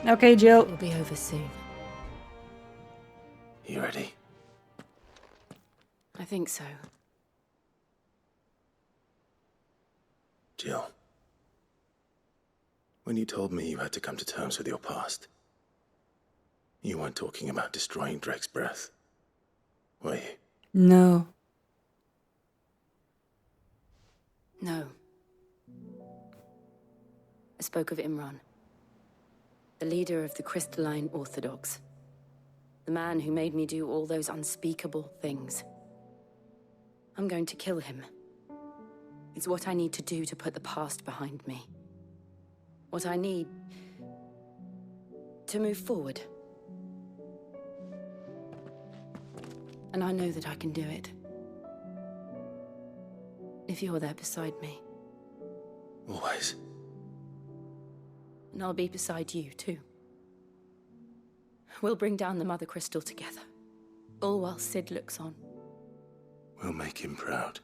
Okay, Jill. It'll be over soon. You ready? I think so. Jill, when you told me you had to come to terms with your past, you weren't talking about destroying Drake's breath, were you? No. No. I spoke of Imran, the leader of the Crystalline Orthodox. The man who made me do all those unspeakable things. I'm going to kill him. It's what I need to do to put the past behind me. What I need to move forward. And I know that I can do it. If you're there beside me. Always. And I'll be beside you, too. We'll bring down the Mother Crystal together. All while Sid looks on. We'll make him proud.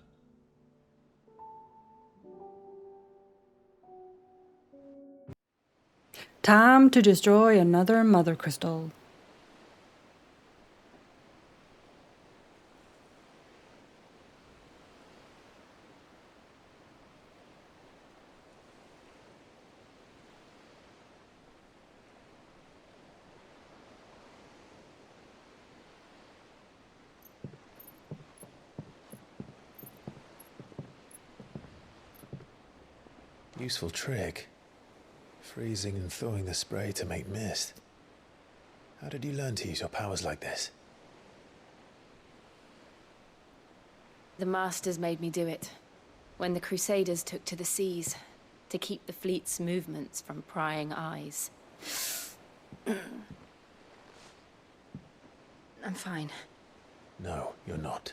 Time to destroy another Mother Crystal. Useful trick. Freezing and thawing the spray to make mist. How did you learn to use your powers like this? The Masters made me do it. When the Crusaders took to the seas, to keep the fleet's movements from prying eyes. I'm fine. No, you're not.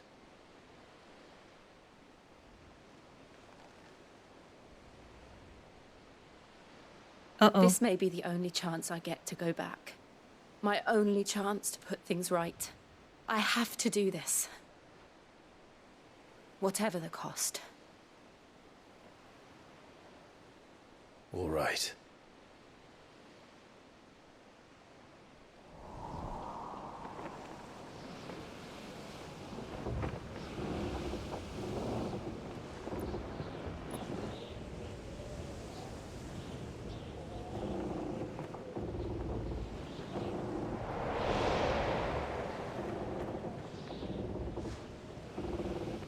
Uh-oh. This may be the only chance I get to go back. My only chance to put things right. I have to do this. Whatever the cost. All right.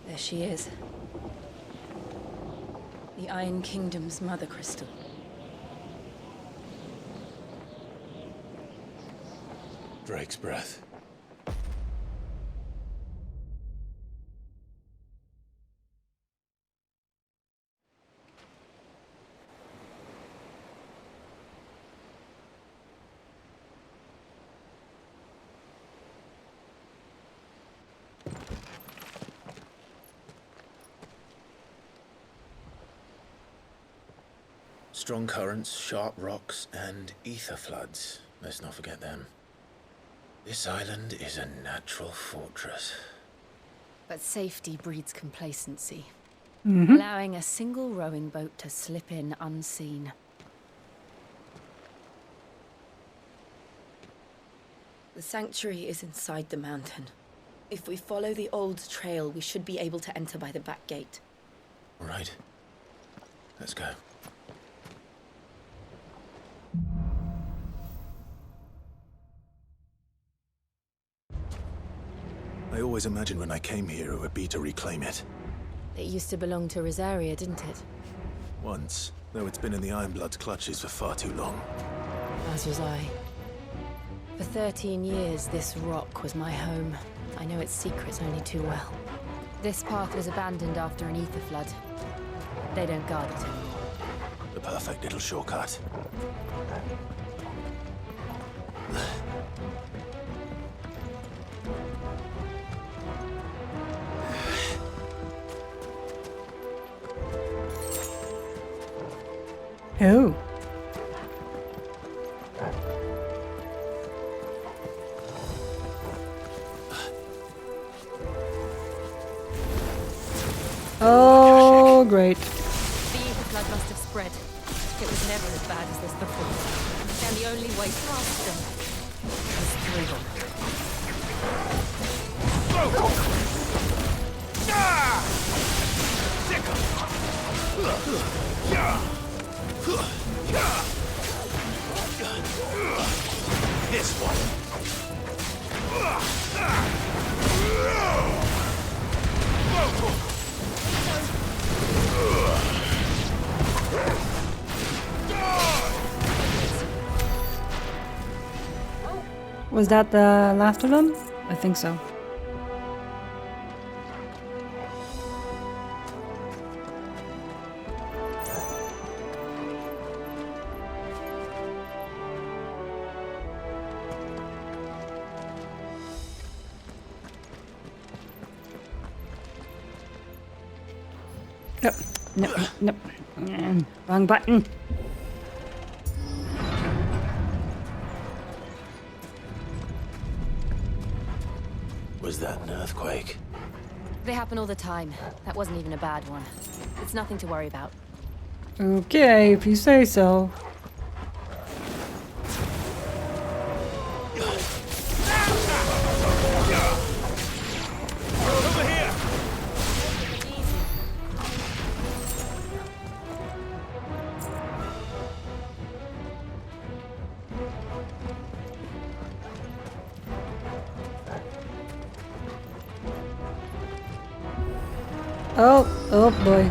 There she is. The Iron Kingdom's mother crystal. Drake's breath. Strong currents, sharp rocks, and ether floods. Let's not forget them. This island is a natural fortress. But safety breeds complacency. Mm-hmm. Allowing a single rowing boat to slip in unseen. The sanctuary is inside the mountain. If we follow the old trail, we should be able to enter by the back gate. All right. Let's go. I always imagined when I came here it would be to reclaim it. It used to belong to Rosaria, didn't it? Once, though it's been in the Ironblood's clutches for far too long. As was I. For 13 years, this rock was my home. I know its secrets only too well. This path was abandoned after an ether flood. They don't guard it anymore. The perfect little shortcut. Oh. Oh, great. The ether flood must have spread. It was never as bad as this before. And the only way past them was through them. This one. Was that the last of them? I think so. No, no, no. Wrong button. Was that an earthquake? They happen all the time. That wasn't even a bad one. It's nothing to worry about. Okay, if you say so. Oh boy.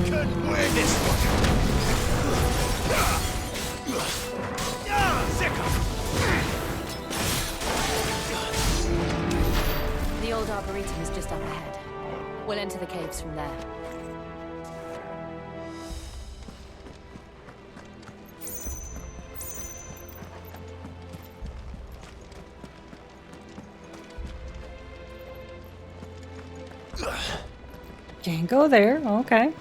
could win this one. The old arboretum is just up ahead. We'll enter the caves from there. Can't go there. Okay.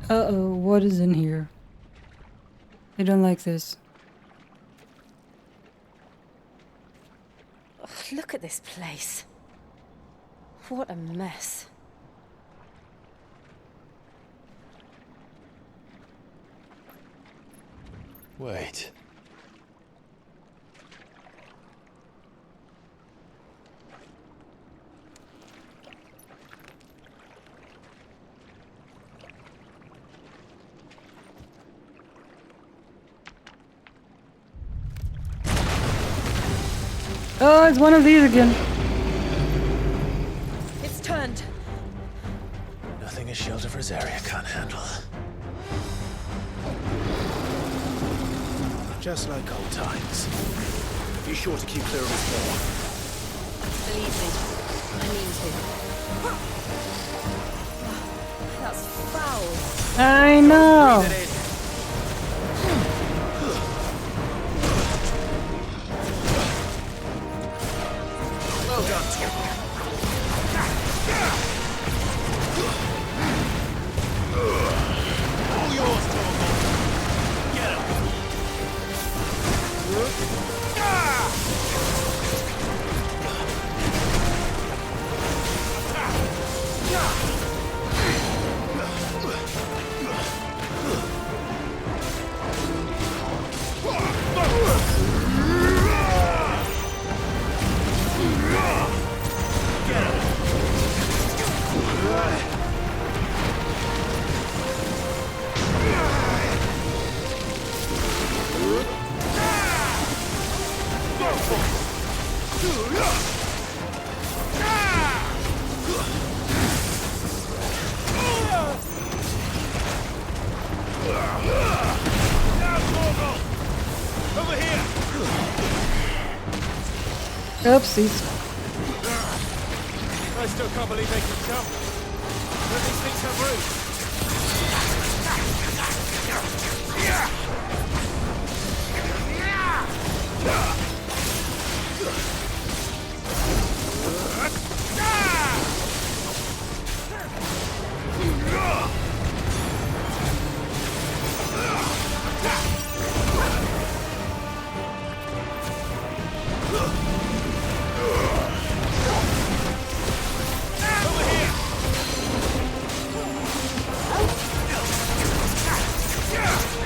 Uh-oh, what is in here? I don't like this. Ugh, look at this place. What a mess. Wait. Oh, it's one of these again. It's turned. Nothing a shelter for Zarya can't handle. Just like old times. Be sure to keep clear of his wall. Believe me, I mean to. That's foul. I know. Well done, Tom. All yours, Tom. Get him. Over here. Oopsies. I still can't believe they can jump. But these things have roots.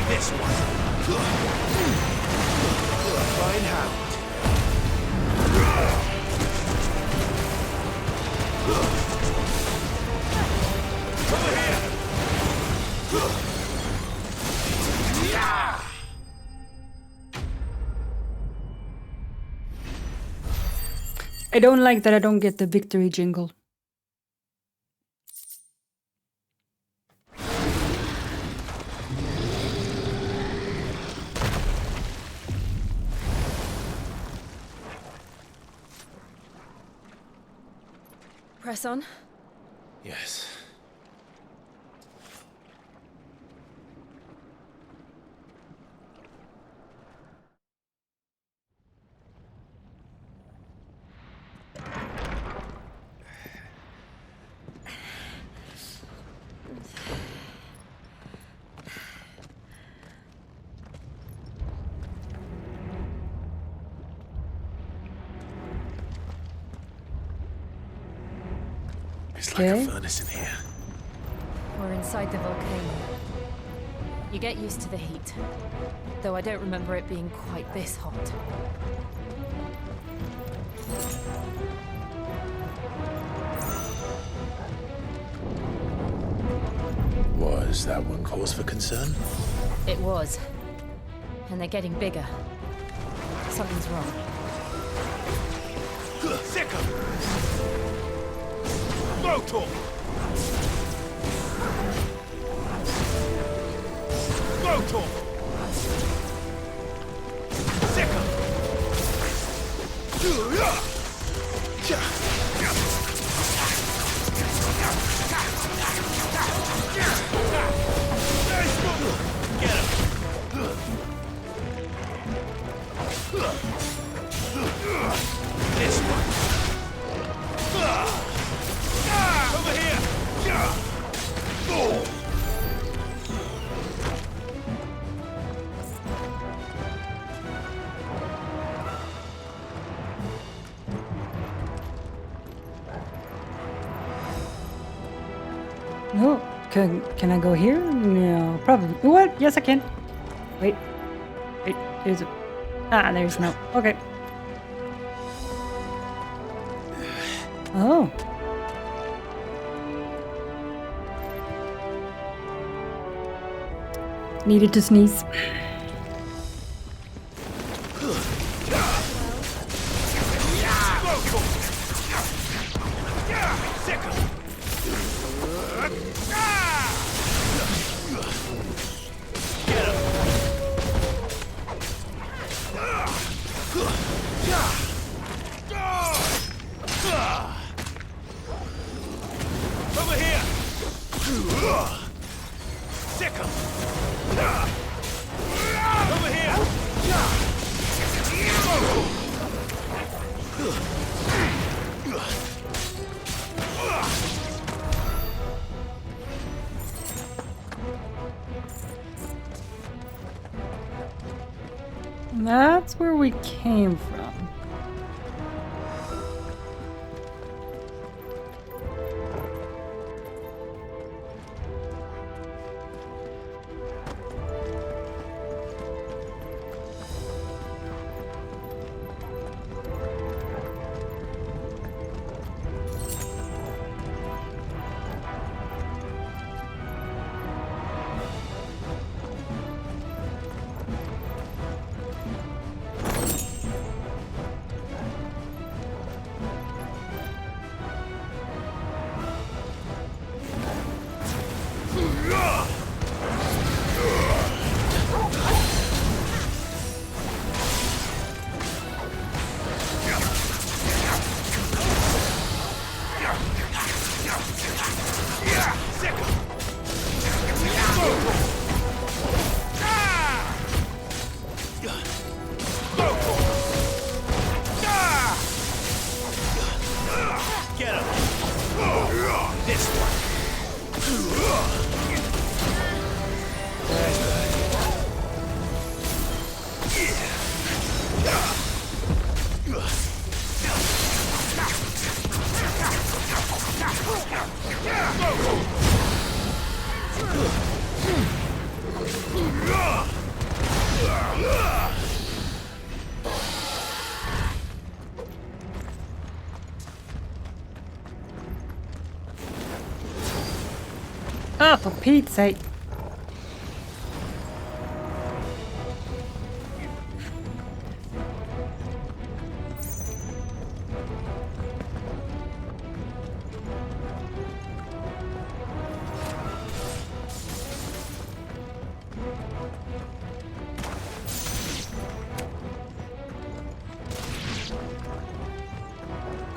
This one. Fine hand. Over here. I don't like that I don't get the victory jingle. Press on. Yes. It's like a furnace in here. We're inside the volcano. You get used to the heat, though I don't remember it being quite this hot. Was that one cause for concern? It was. And they're getting bigger. Something's wrong. Sicker! Motor! Motor! Sicker! Get him! This one. Over here. No. Can I go here? No, probably. What? Yes, I can. Wait. There's a... Ah, there's no. Okay. Oh. Needed to sneeze. Over here! Sick 'em! Over here! That's where we came from. Get him! This one! Oh, for Pete's sake.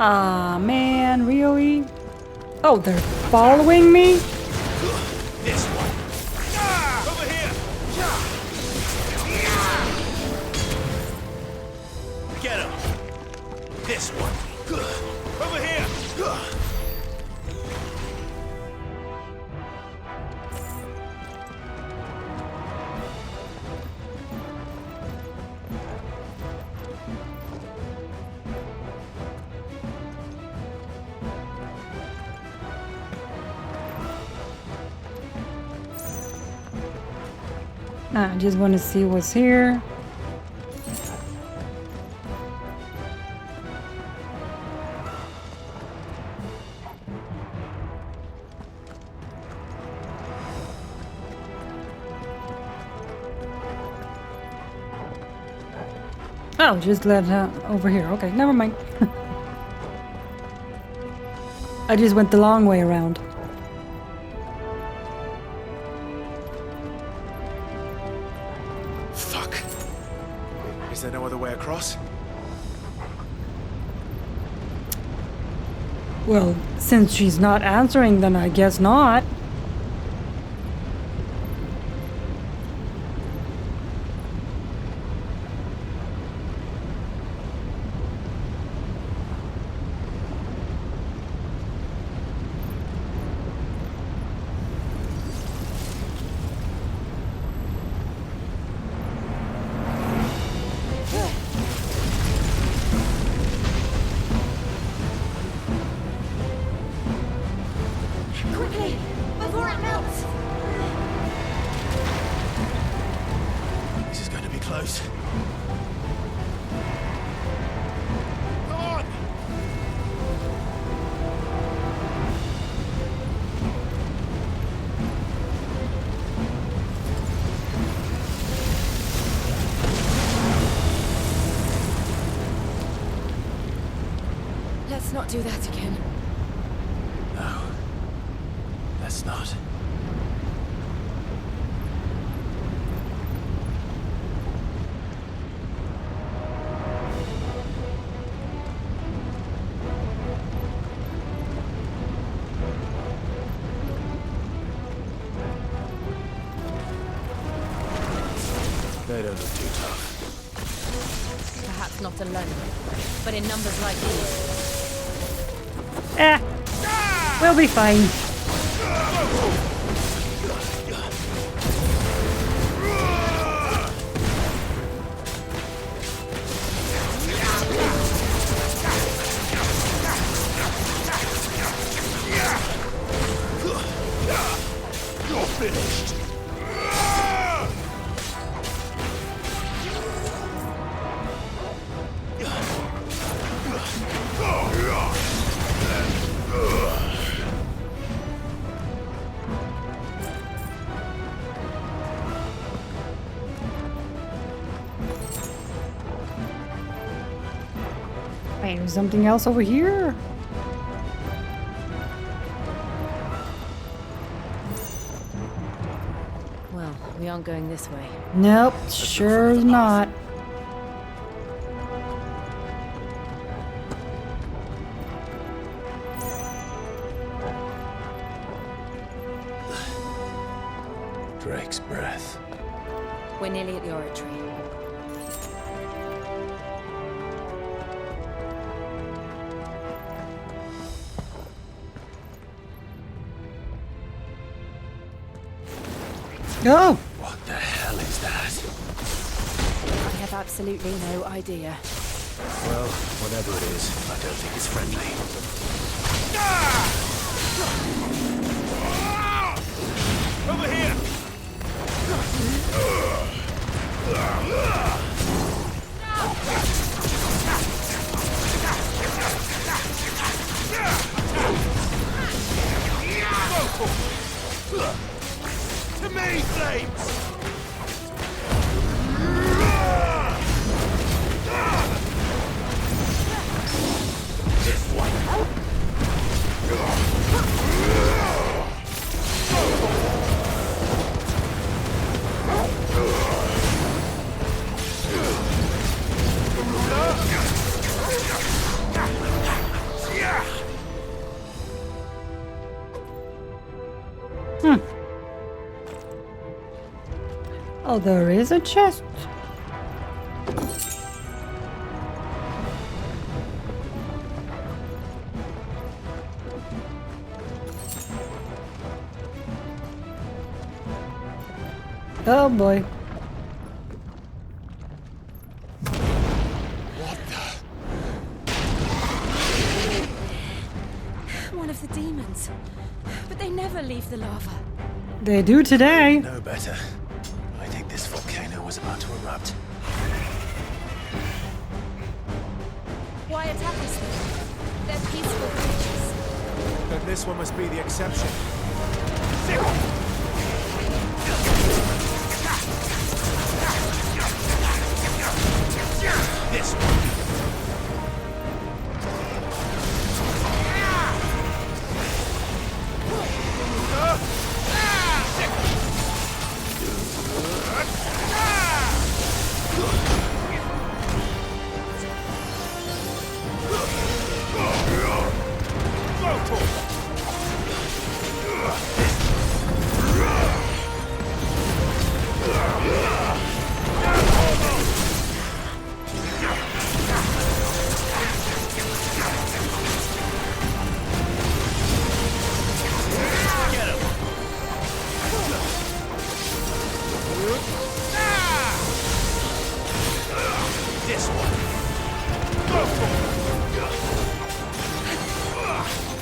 Ah, man, really? Oh, they're following me? This one! Over here! Get him! This one! Over here! I just want to see what's here. Oh, just left over here. Okay, never mind. I just went the long way around. Fuck. Is there no other way across? Well, since she's not answering, then I guess not. Quickly, before it melts! This is going to be close. Come on! Let's not do that again. No. Let's not. They don't look too tough. Perhaps not alone, but in numbers like these. We'll be fine. You're finished. Wait, there's something else over here. Well, we aren't going this way. Nope, sure is not. Drake's breath. We're nearly at the oratory. Go! What the hell is that? I have absolutely no idea. Well, whatever it is, I don't think it's friendly. Over here! To me, flames! Oh, there is a chest. Oh boy. What the? One of the demons. But they never leave the lava. They do today. No better. I think this volcano was about to erupt. Why attack us then? They're peaceful creatures. Then this one must be the exception. This one.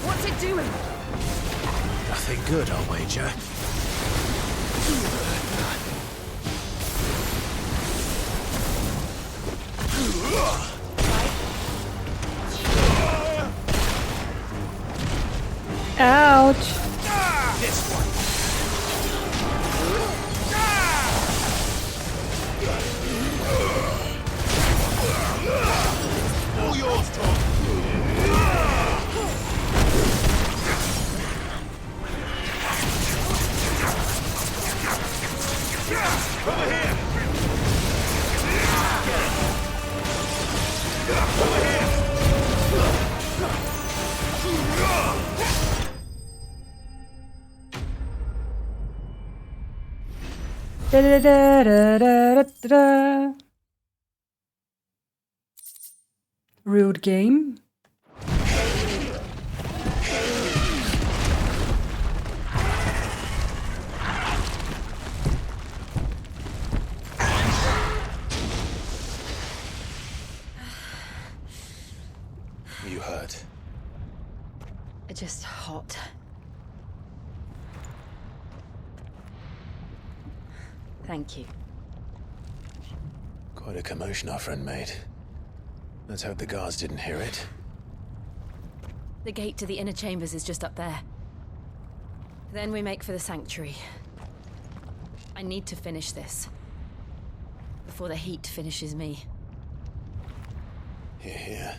What's it doing? Nothing good, I'll wager. Ouch. This one. All yours, Tom. Over here. Over here. Da-da-da-da-da-da-da. Rude game. You hurt. Just hot. Thank you. Quite a commotion our friend made. Let's hope the guards didn't hear it. The gate to the inner chambers is just up there. Then we make for the sanctuary. I need to finish this. Before the heat finishes me. Here, here.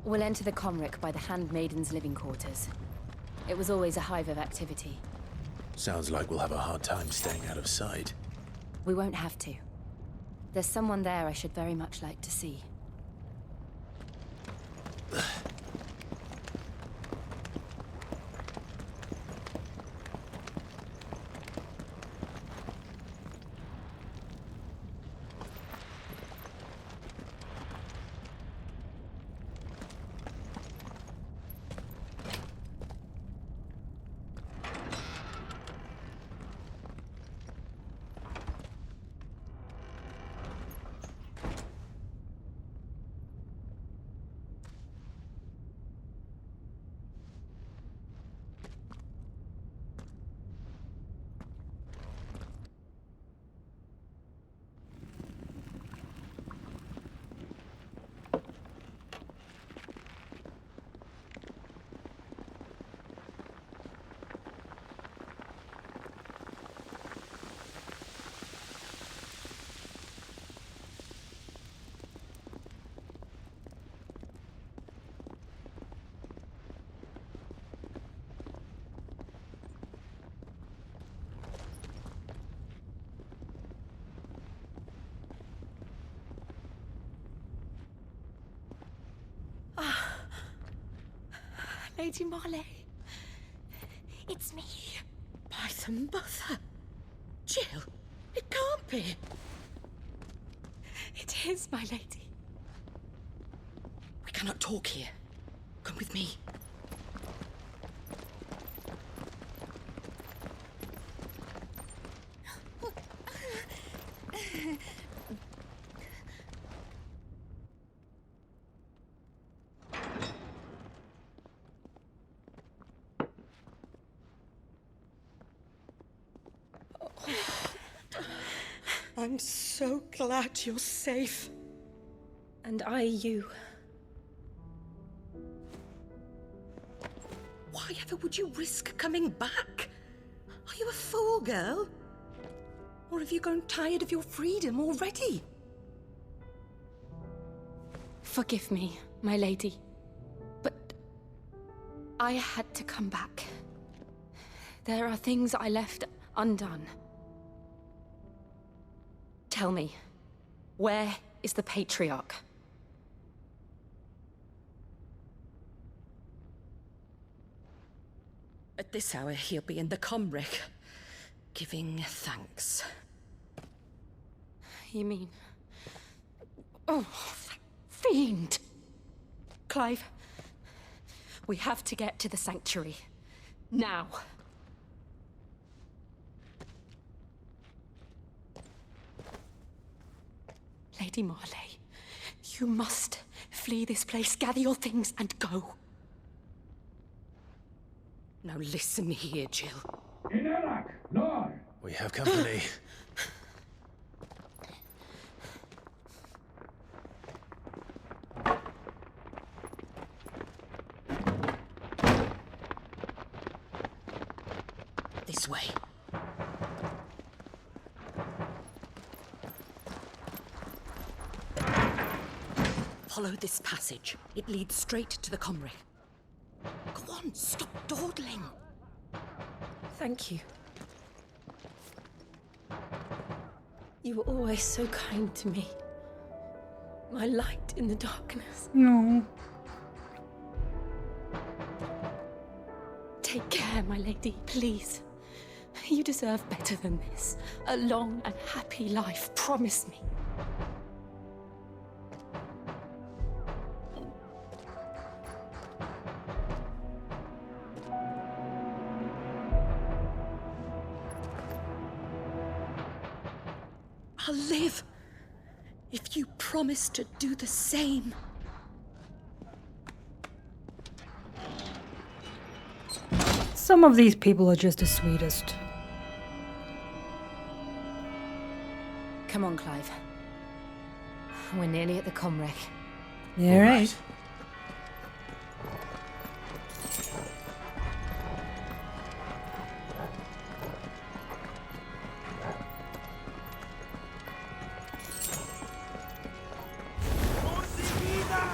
We'll enter the Comric by the Handmaiden's living quarters. It was always a hive of activity. Sounds like we'll have a hard time staying out of sight. We won't have to. There's someone there I should very much like to see. Lady Marley. It's me. By the mother. Jill, it can't be. It is, my lady. We cannot talk here. Come with me. I'm so glad you're safe. And I you. Why ever would you risk coming back? Are you a fool, girl? Or have you grown tired of your freedom already? Forgive me, my lady. But I had to come back. There are things I left undone. Tell me, where is the Patriarch? At this hour, he'll be in the Comric, giving thanks. You mean... Oh, that fiend! Clive, we have to get to the sanctuary. Now. Lady Marley, you must flee this place, gather your things, and go. Now listen here, Jill. We have company. This way. Follow this passage. It leads straight to the Comric. Go on, stop dawdling. Thank you. You were always so kind to me. My light in the darkness. No. Take care, my lady, please. You deserve better than this. A long and happy life, promise me. I'll live if you promise to do the same. Some of these people are just the sweetest. Come on, Clive. We're nearly at the Comric. Yeah, right.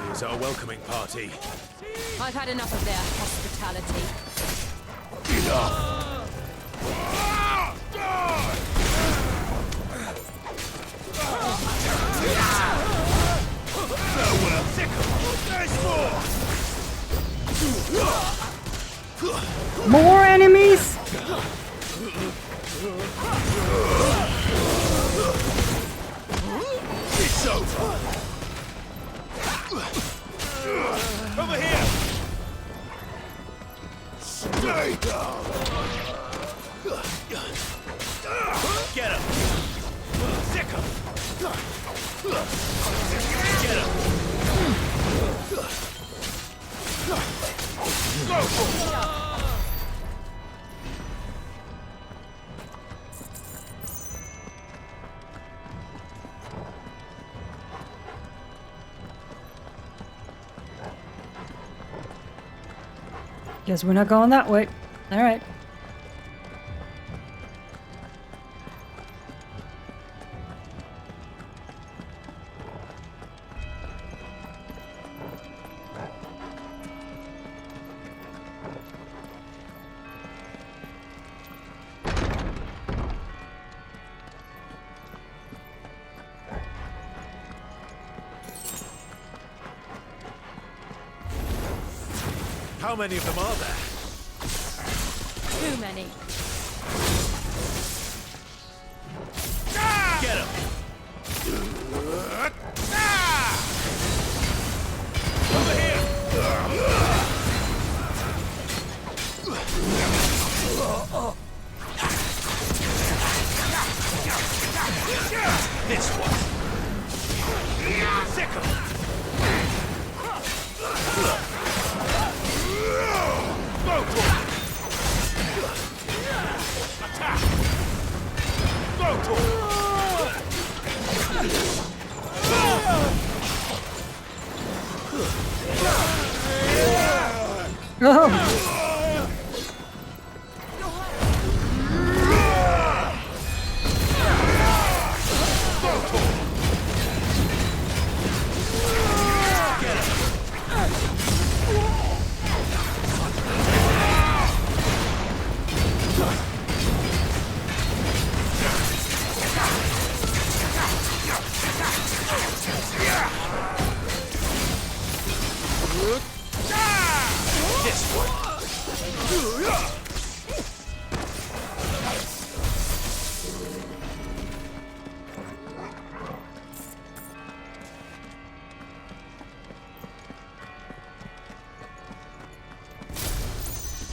Here's our welcoming party. I've had enough of their hospitality. More enemies? It's over. Over here. Stay down. Get him. Sick him. Get him. Go for it. Guess we're not going that way. All right. How many of them are there? Too many. Get him. Over here. This one. Sick him. Go for it! Attack! Go for it!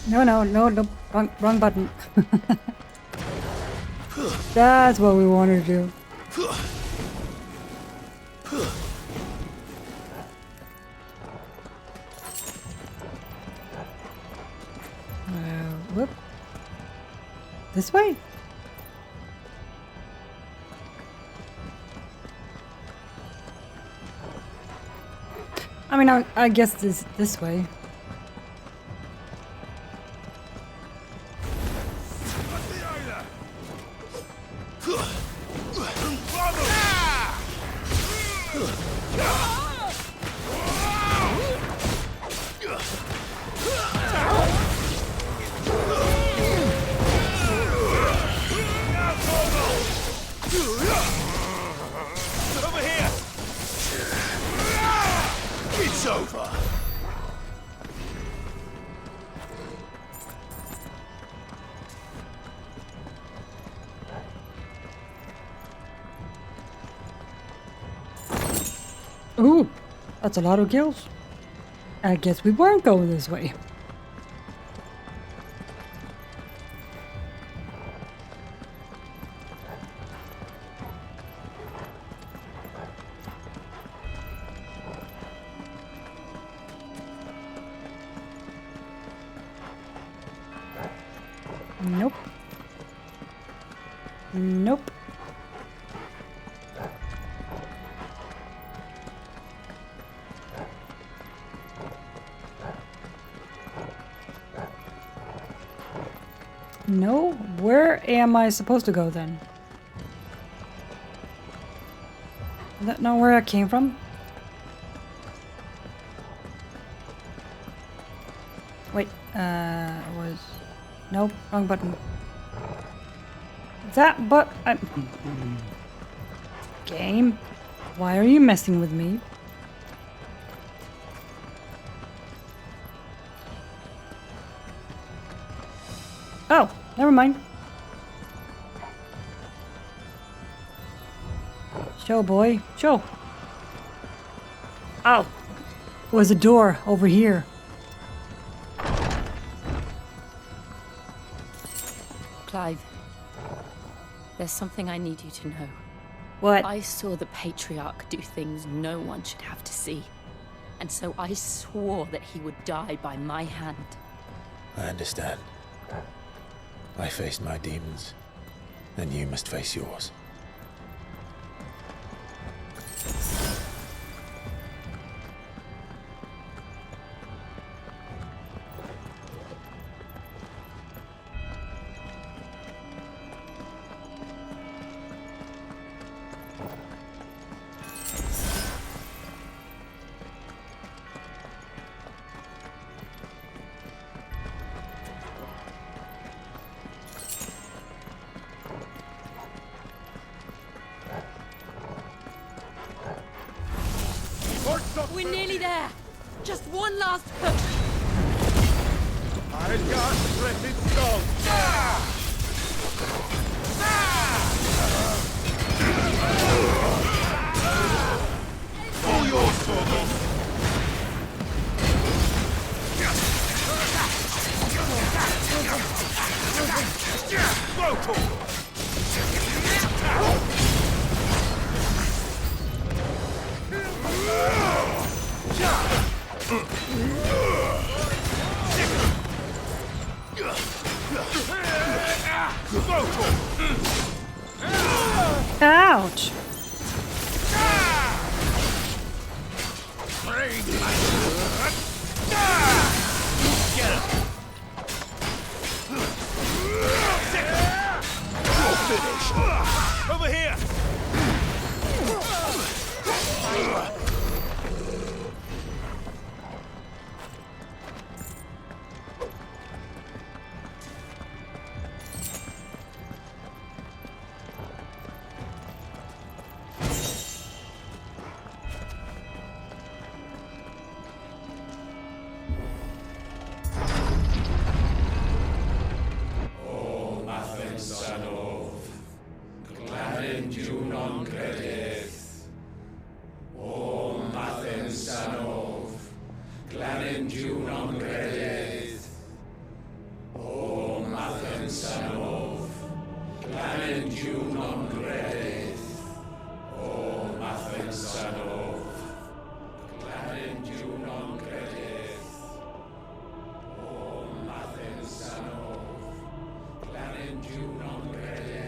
No. Wrong button. That's what we want to do. Whoop. This way? I mean, I guess this way. Ooh, that's a lot of kills. I guess we weren't going this way. Nope. Nope. No? Where am I supposed to go then? Is that not where I came from? Wait, was... Nope, wrong button. That but... Game? Why are you messing with me? Oh, never mind. Show, boy. Show. Oh. It was a door over here. Clive, there's something I need you to know. What? I saw the Patriarch do things no one should have to see. And so I swore that he would die by my hand. I understand. I faced my demons, and you must face yours. We're nearly there. Just one last push. I got threatened stone. All yours, Sorgo. Ouch. Over here! non credeth. O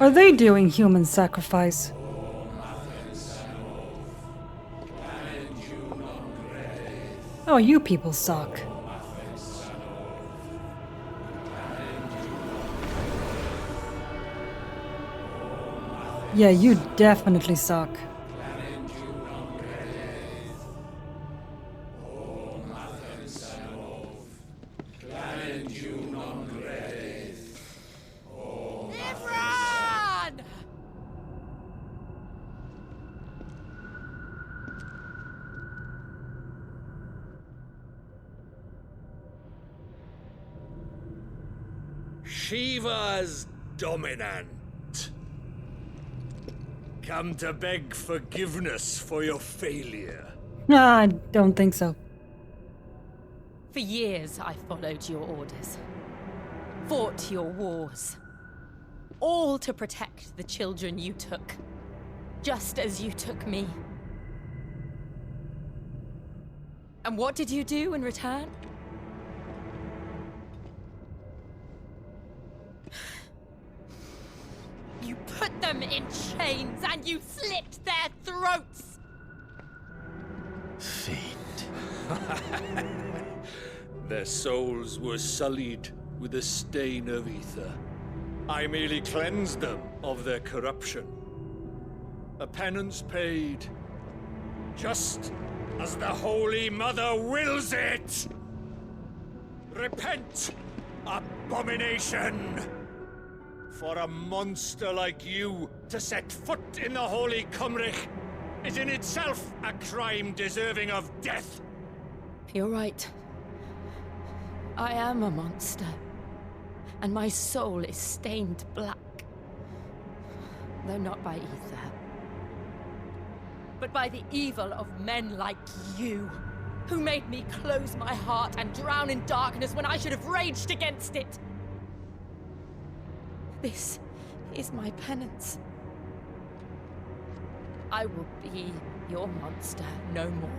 Are they doing human sacrifice? Oh, you people suck. Yeah, you definitely suck. Shiva's dominant. Come to beg forgiveness for your failure. Nah, I don't think so. For years, I followed your orders, fought your wars, all to protect the children you took, just as you took me. And what did you do in return? You put them in chains and you slit their throats! Fiend. Their souls were sullied with the stain of ether. I merely cleansed them of their corruption. A penance paid, just as the Holy Mother wills it! Repent, abomination! For a monster like you to set foot in the Holy Cymric is in itself a crime deserving of death. You're right. I am a monster. And my soul is stained black. Though not by ether. But by the evil of men like you, who made me close my heart and drown in darkness when I should have raged against it. This is my penance. I will be your monster no more.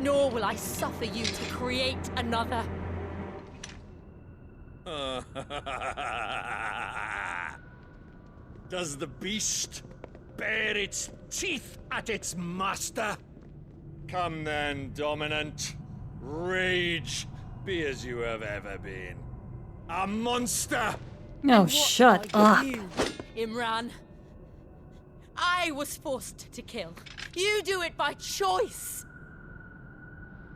Nor will I suffer you to create another. Does the beast bare its teeth at its master? Come then, dominant. Rage, be as you have ever been. A monster! No, shut up. You, Imran. I was forced to kill. You do it by choice.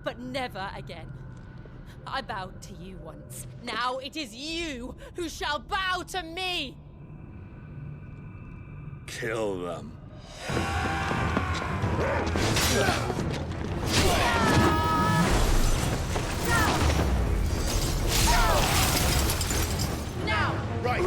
But never again. I bowed to you once. Now it is you who shall bow to me. Kill them. Now! Right!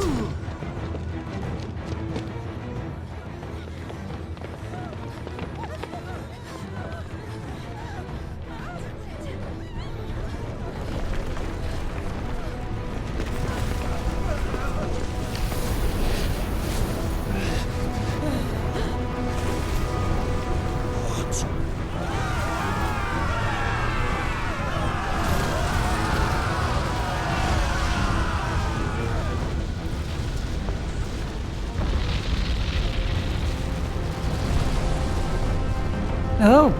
Oh.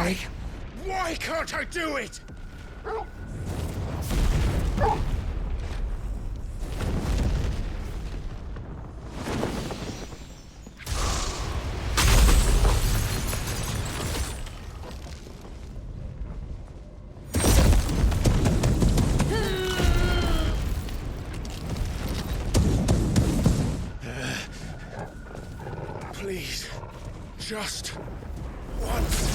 Why can't I do it? Please, just once.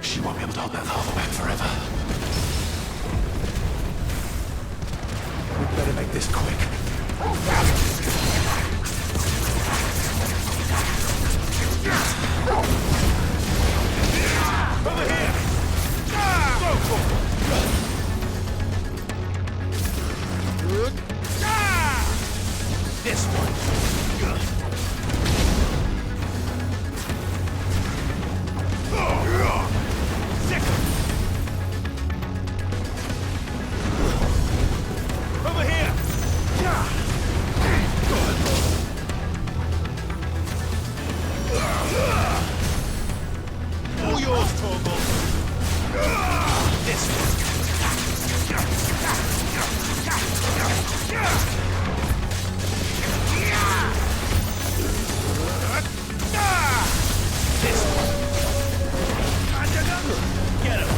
She won't be able to hold that lava back forever. We'd better make this quick. Over here! This one. Over here! All yours, Torgal. This one. This one. Get him!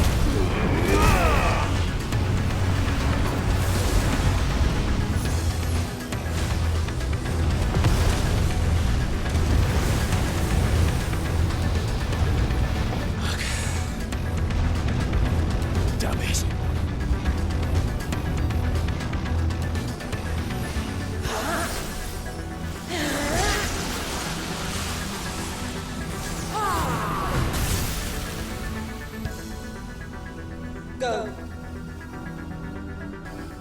Damn it. Go.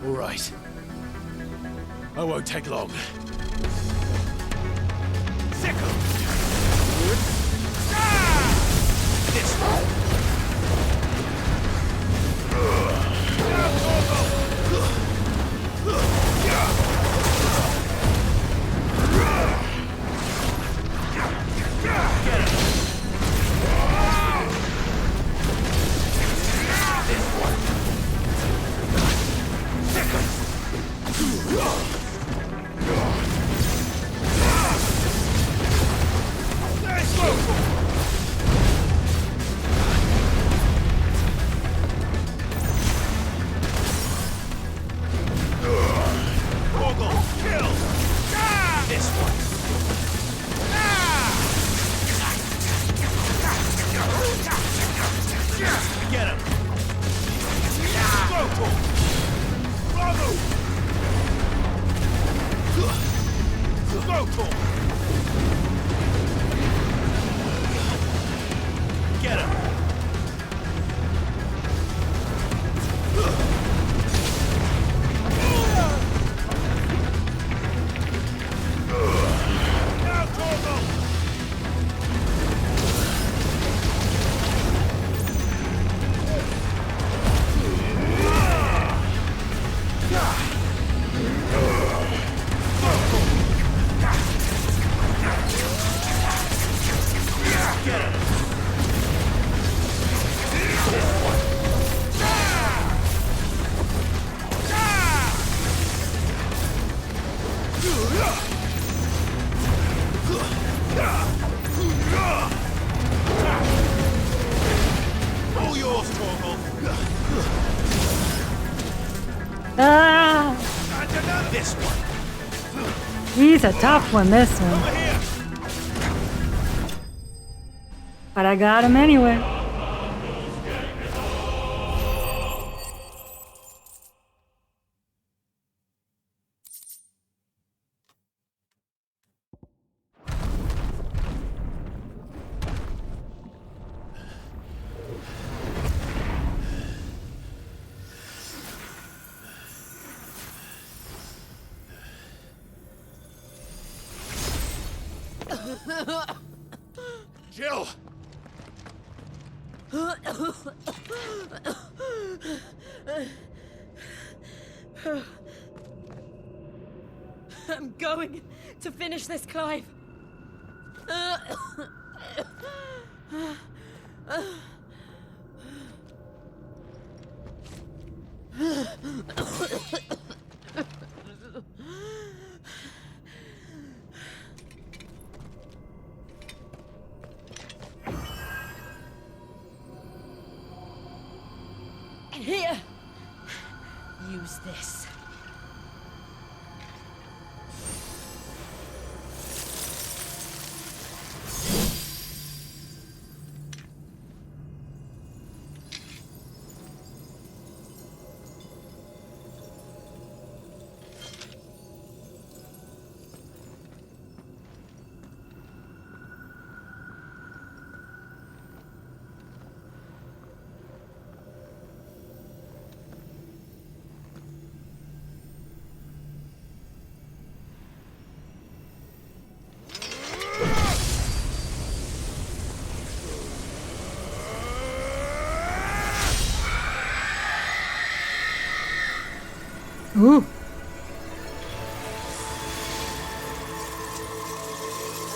All right. I won't take long. Sickle! This one. This one! Get him! Go, Bravo! Go, Get him! Now, Torgal! All yours, Torgal. Ah! This one. He's a tough one, this one. But I got him anyway. Jill! going to finish this, Clive. Here. Use this. Ooh.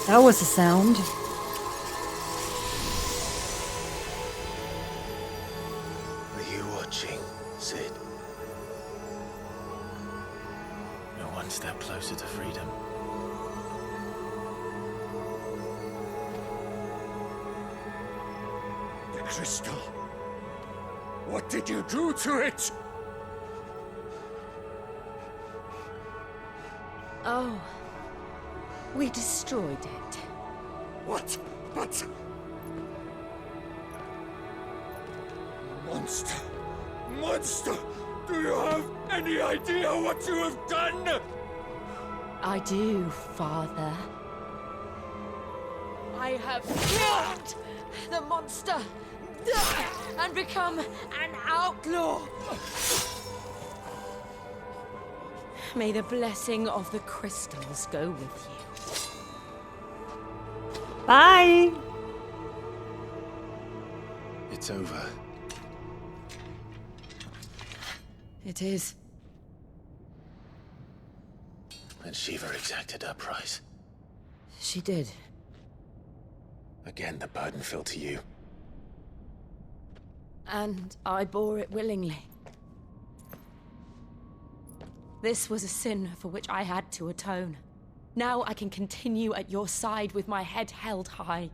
That was a sound. Were you watching, Sid? We're one step closer to freedom. The crystal. What did you do to it? Oh. We destroyed it. What? But... Monster! Monster! Do you have any idea what you have done? I do, Father. I have killed the monster and become an outlaw. May the blessing of the crystals go with you. Bye! It's over. It is. And Shiva exacted her price. She did. Again, the burden fell to you. And I bore it willingly. This was a sin for which I had to atone. Now I can continue at your side with my head held high.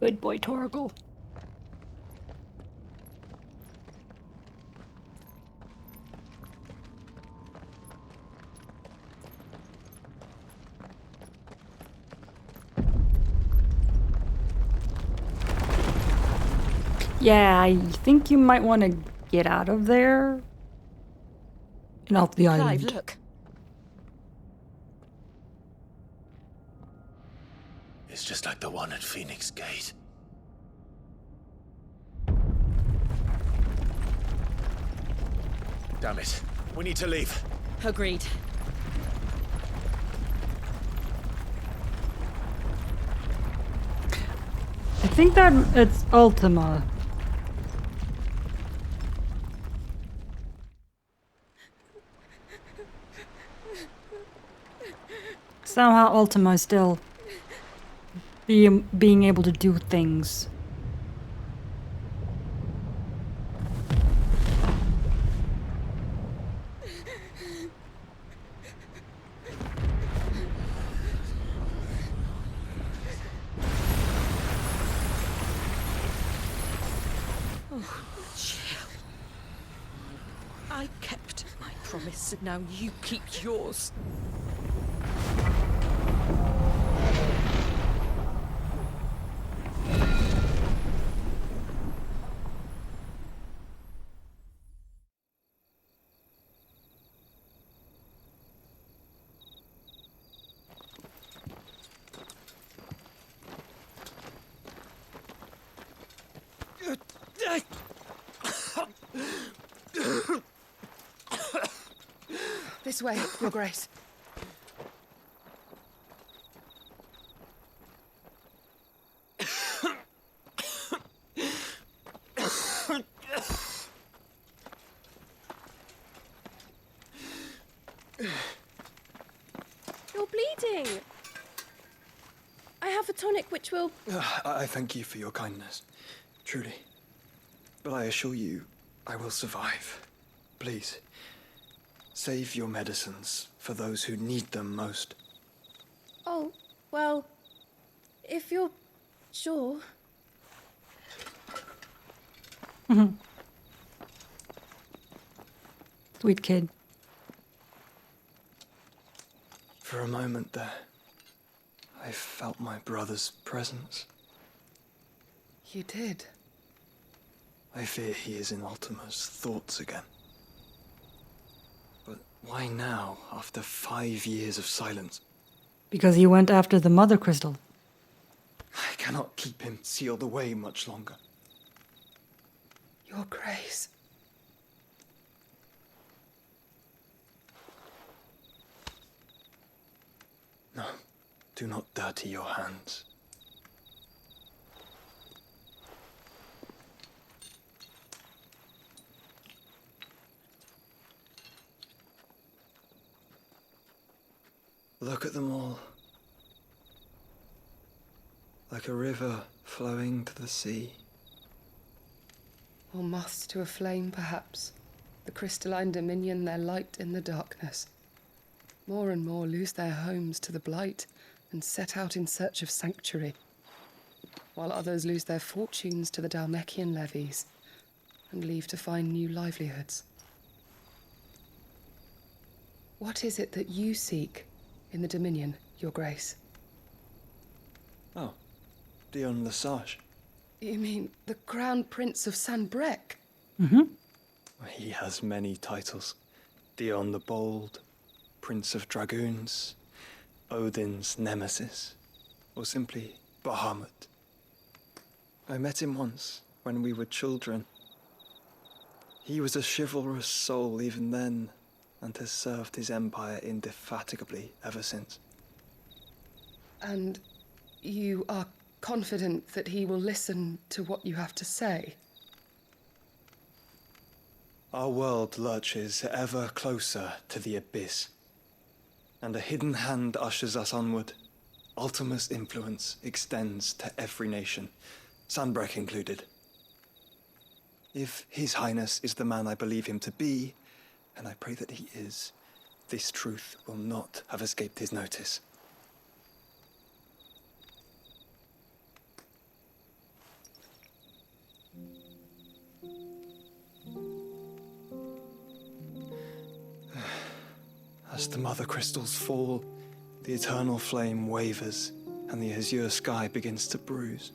Good boy, Torgal. Yeah, I think you might want to get out of there and off the island. Clive, look. It's just like the one at Phoenix Gate. Damn it. We need to leave. Agreed. I think that it's Ultima. Somehow Ultima is still being able to do things. Oh, Jill. I kept my promise, and now you keep yours. This way, Your Grace. You're bleeding. I have a tonic which will... I thank you for your kindness, truly. But I assure you, I will survive. Please, save your medicines for those who need them most. Oh, well, if you're sure. Sweet kid. For a moment there, I felt my brother's presence. You did? I fear he is in Ultima's thoughts again. But why now, after 5 years of silence? Because he went after the mother crystal. I cannot keep him sealed away much longer. Your Grace. No, do not dirty your hands. Look at them all. Like a river flowing to the sea. Or moths to a flame, perhaps. The crystalline dominion their light in the darkness. More and more lose their homes to the blight and set out in search of sanctuary, while others lose their fortunes to the Dhalmekian levies and leave to find new livelihoods. What is it that you seek in the Dominion, Your Grace? Oh, Dion Lesage. You mean the Crown Prince of Sanbrec? He has many titles. Dion the Bold, Prince of Dragoons, Odin's Nemesis, or simply Bahamut. I met him once, when we were children. He was a chivalrous soul even then, and has served his empire indefatigably ever since. And you are confident that he will listen to what you have to say? Our world lurches ever closer to the abyss, and a hidden hand ushers us onward. Ultima's influence extends to every nation, Sanbrec included. If His Highness is the man I believe him to be, and I pray that he is, this truth will not have escaped his notice. As the mother crystals fall, the eternal flame wavers, and the azure sky begins to bruise.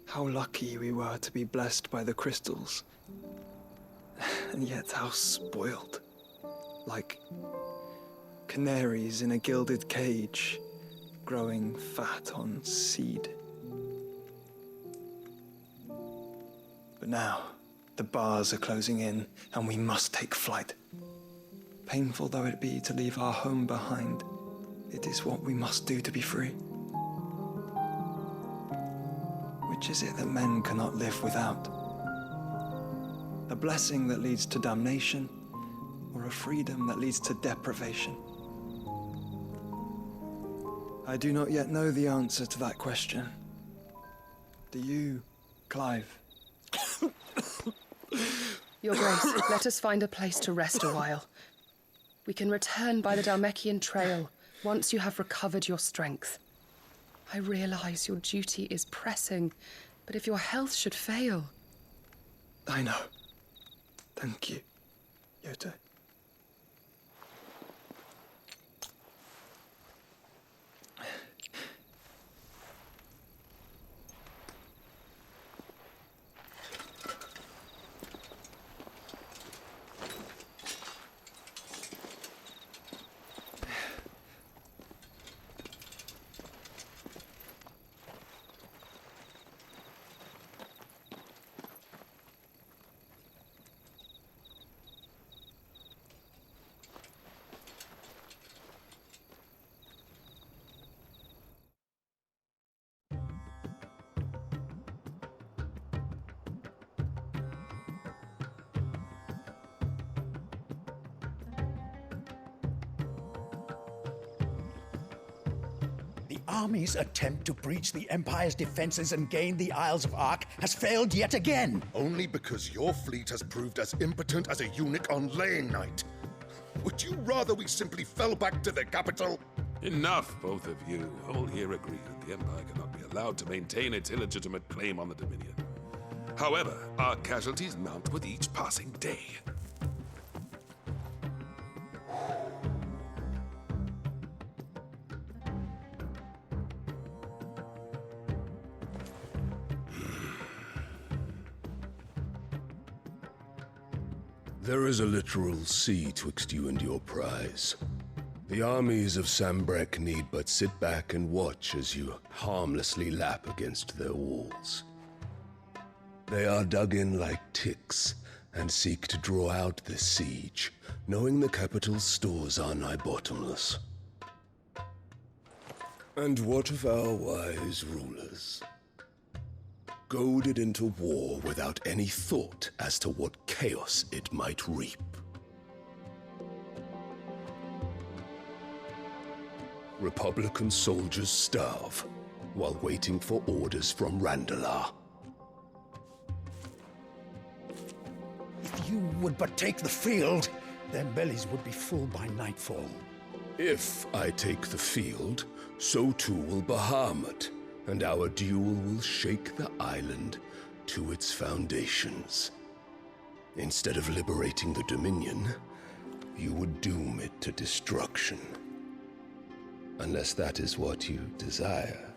How lucky we were to be blessed by the crystals, and yet how spoiled. Like canaries in a gilded cage, growing fat on seed. But now, the bars are closing in, and we must take flight. Painful though it be to leave our home behind, it is what we must do to be free. Which is it that men cannot live without? A blessing that leads to damnation, or a freedom that leads to deprivation? I do not yet know the answer to that question. Do you, Clive? Your Grace, let us find a place to rest a while. We can return by the Dhalmekian trail once you have recovered your strength. I realize your duty is pressing, but if your health should fail... I know. Thank you, Yote. army's attempt to breach the Empire's defenses and gain the Isles of Ark has failed yet again. Only because your fleet has proved as impotent as a eunuch on laying night. Would you rather we simply fell back to the capital? Enough, both of you. All here agree that the Empire cannot be allowed to maintain its illegitimate claim on the Dominion. However, our casualties mount with each passing day. There is a literal sea twixt you and your prize. The armies of Sambrek need but sit back and watch as you harmlessly lap against their walls. They are dug in like ticks and seek to draw out this siege, knowing the capital's stores are nigh bottomless. And what of our wise rulers? Goaded into war without any thought as to what chaos it might reap. Republican soldiers starve while waiting for orders from Randalar. If you would but take the field, their bellies would be full by nightfall. If I take the field, so too will Bahamut, and our duel will shake the island to its foundations. Instead of liberating the Dominion, you would doom it to destruction. Unless that is what you desire.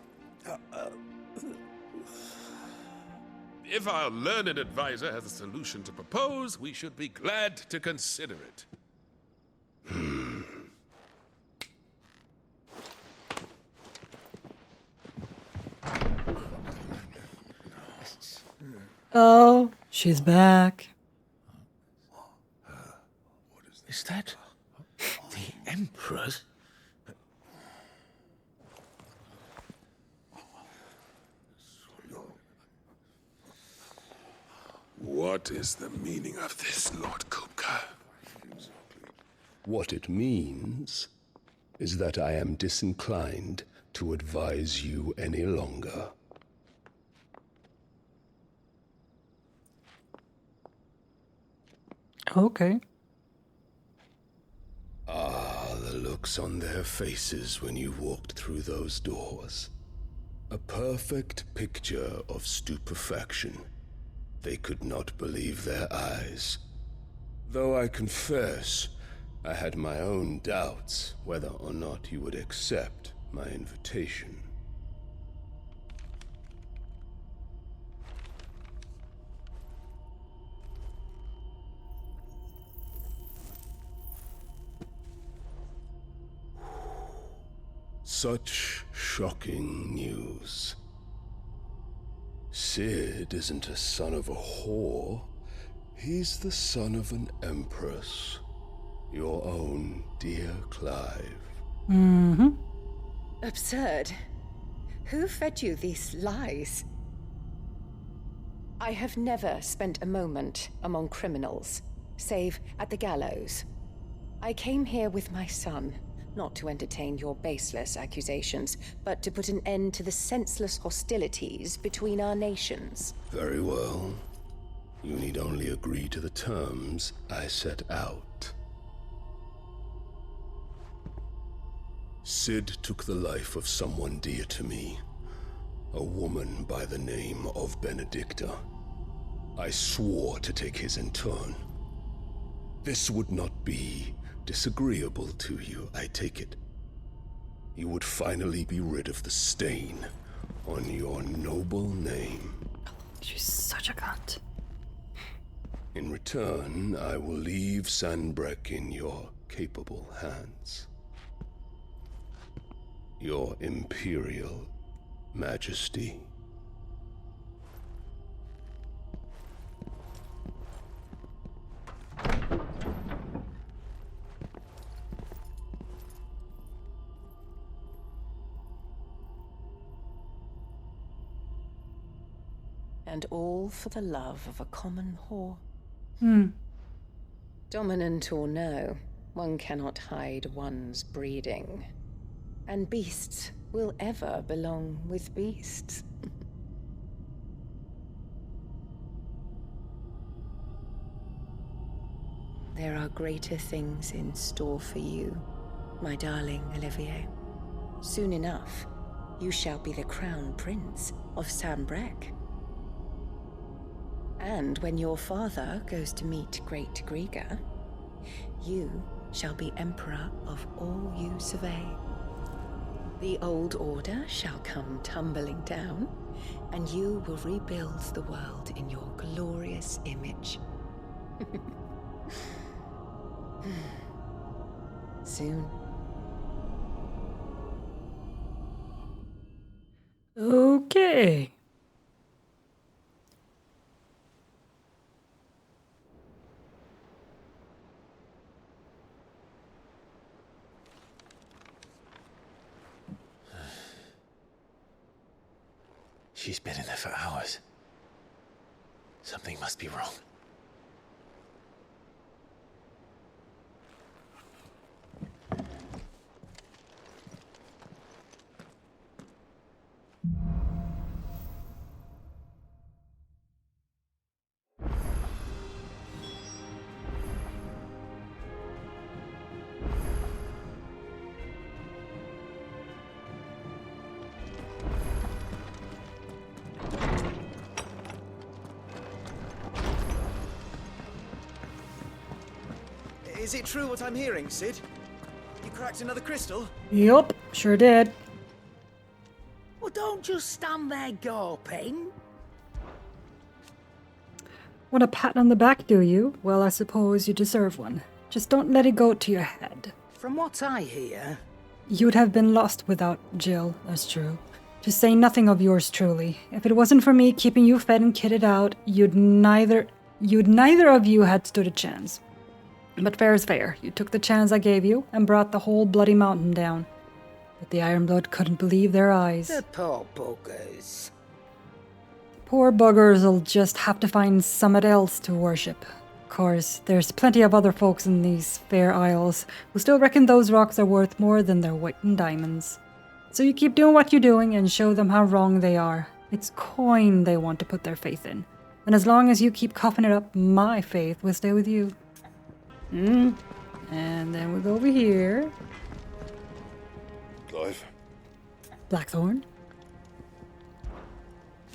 If our learned advisor has a solution to propose, we should be glad to consider it. Oh, she's back. Is that the Emperor's? What is the meaning of this, Lord Kupka? What it means is that I am disinclined to advise you any longer. Okay. Ah, the looks on their faces when you walked through those doors. A perfect picture of stupefaction. They could not believe their eyes. Though I confess, I had my own doubts whether or not you would accept my invitation. Such shocking news. Sid isn't a son of a whore. He's the son of an empress. Your own dear Clive. Mm-hmm. Absurd. Who fed you these lies? I have never spent a moment among criminals, save at the gallows. I came here with my son, not to entertain your baseless accusations, but to put an end to the senseless hostilities between our nations. Very well. You need only agree to the terms I set out. Sid took the life of someone dear to me, a woman by the name of Benedicta. I swore to take his in turn. This would not be disagreeable to you, I take it. You would finally be rid of the stain on your noble name. She's such a cunt. In return, I will leave Sanbrek in your capable hands. Your Imperial Majesty. And all for the love of a common whore. Hmm. Dominant or no, one cannot hide one's breeding. And beasts will ever belong with beasts. There are greater things in store for you, my darling Olivier. Soon enough, you shall be the crown prince of Sambrec. And when your father goes to meet Great Grieger, you shall be emperor of all you survey. The old order shall come tumbling down, and you will rebuild the world in your glorious image. Soon. Okay. She's been in there for hours. Something must be wrong. Is it true what I'm hearing, Sid? You cracked another crystal? Yup, sure did. Well, don't just stand there gawping. Want a pat on the back, do you? Well, I suppose you deserve one. Just don't let it go to your head. From what I hear... You'd have been lost without Jill, that's true. To say nothing of yours truly. If it wasn't for me keeping you fed and kitted out, you'd neither of you had stood a chance. But fair is fair. You took the chance I gave you and brought the whole bloody mountain down. But the Ironblood couldn't believe their eyes. The poor buggers. Poor buggers'll just have to find somewhat else to worship. Of course, there's plenty of other folks in these fair isles who still reckon those rocks are worth more than their weight in diamonds. So you keep doing what you're doing and show them how wrong they are. It's coin they want to put their faith in. And as long as you keep coughing it up, my faith will stay with you. And then we go over here. Clive? Blackthorn.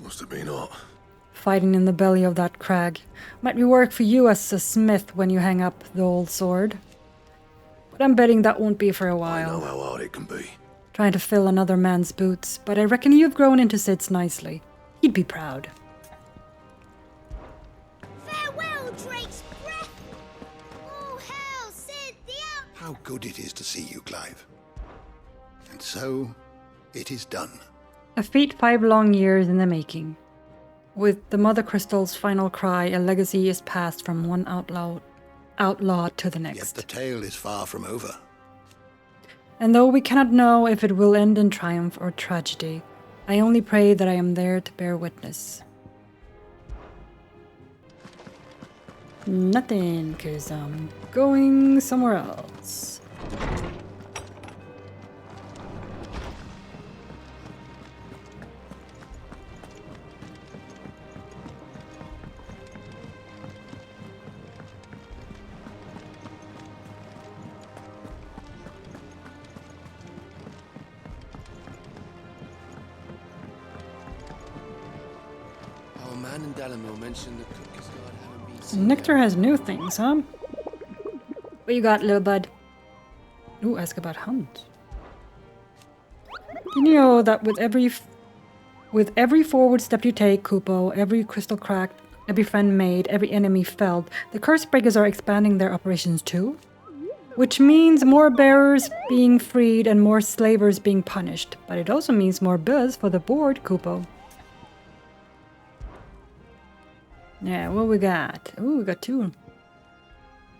Must have been hot. Fighting in the belly of that crag. Might be work for you as a smith when you hang up the old sword. But I'm betting that won't be for a while. I know how hard it can be. Trying to fill another man's boots, but I reckon you've grown into Sid's nicely. He'd be proud. Farewell, Drake's breath! Oh, hell, Sid, the out... How good it is to see you, Clive. And so, it is done. A feat 5 long years in the making. With the Mother Crystal's final cry, a legacy is passed from one outlaw to the next. Yet the tale is far from over. And though we cannot know if it will end in triumph or tragedy, I only pray that I am there to bear witness. Nothing, 'cause I'm going somewhere else. Nectar has new things, huh? What you got, little bud? Ooh, ask about hunt. You know that with every forward step you take, Kupo, every crystal cracked, every friend made, every enemy felled, the Cursebreakers are expanding their operations too? Which means more bearers being freed and more slavers being punished. But it also means more buzz for the board, Kupo. Yeah, what we got? Ooh, we got 2.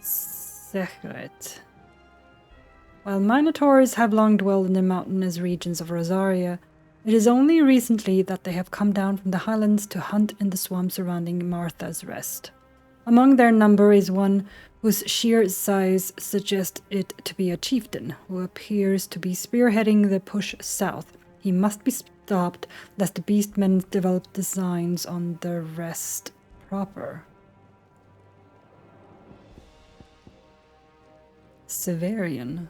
Secret. While Minotaurs have long dwelled in the mountainous regions of Rosaria, it is only recently that they have come down from the highlands to hunt in the swamp surrounding Martha's Rest. Among their number is one whose sheer size suggests it to be a chieftain, who appears to be spearheading the push south, He must be stopped, lest the beastmen develop designs on the rest proper. Severian.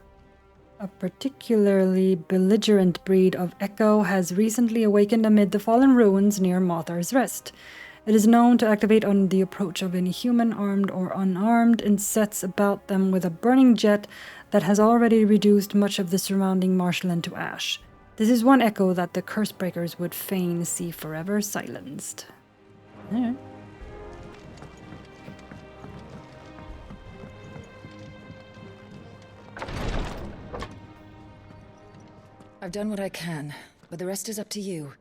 A particularly belligerent breed of echo has recently awakened amid the fallen ruins near Mothar's Rest. It is known to activate on the approach of any human, armed or unarmed, and sets about them with a burning jet that has already reduced much of the surrounding marshland to ash. This is one echo that the Cursebreakers would fain see forever silenced. Alright. I've done what I can, but the rest is up to you.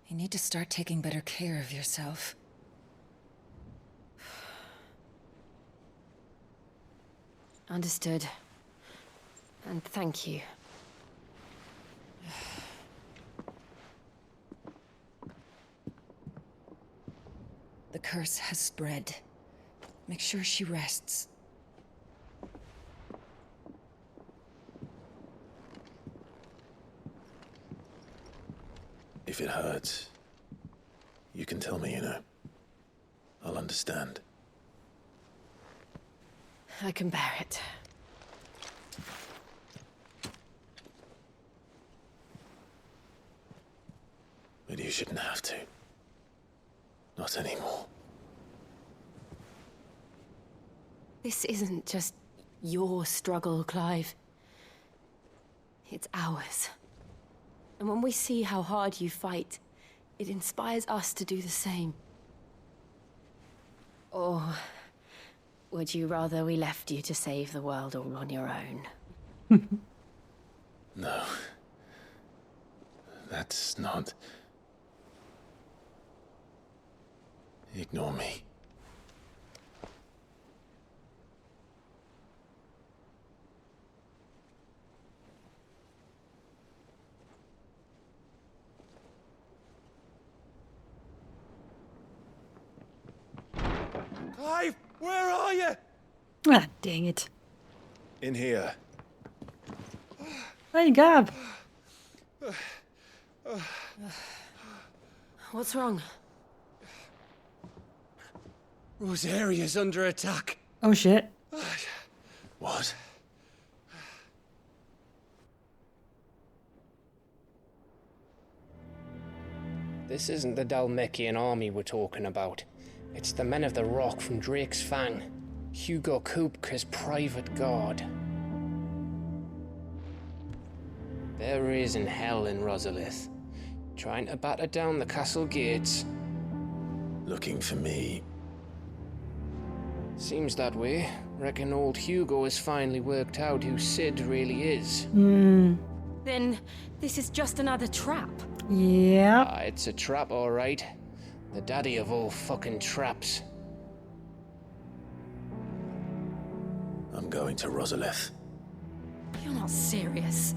You need to start taking better care of yourself. Understood. And thank you. The curse has spread. Make sure she rests. If it hurts, you can tell me, you know. I'll understand. I can bear it. But you shouldn't have to. Not anymore. This isn't just your struggle, Clive. It's ours. And when we see how hard you fight, it inspires us to do the same. Or would you rather we left you to save the world all on your own? No. That's not... Ignore me. Clive, where are you? Ah, dang it. In here. Hey, Gab. What's wrong? Rosaria's under attack. Oh, shit. What? This isn't the Dalmekian army we're talking about. It's the men of the Rock from Drake's Fang. Hugo Kupka's private guard. They're raising hell in Rosalith, trying to batter down the castle gates. Looking for me? Seems that way. Reckon old Hugo has finally worked out who Sid really is. Then this is just another trap. Yeah. It's a trap, all right. The daddy of all fucking traps. I'm going to Rosalith. You're not serious.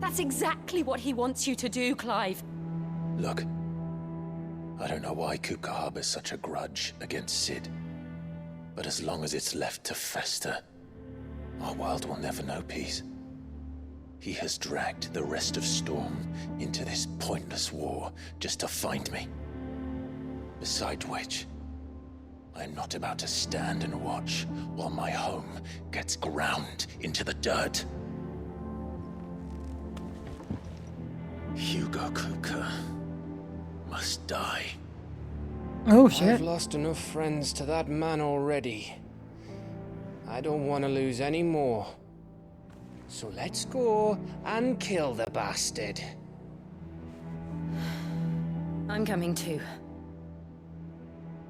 That's exactly what he wants you to do, Clive. Look, I don't know why Kupka harbors such a grudge against Sid. But as long as it's left to fester, our world will never know peace. He has dragged the rest of Storm into this pointless war just to find me. Besides which, I'm not about to stand and watch while my home gets ground into the dirt. Hugo Kupka must die. Oh, shit. I've lost enough friends to that man already. I don't want to lose any more. So let's go and kill the bastard. I'm coming too.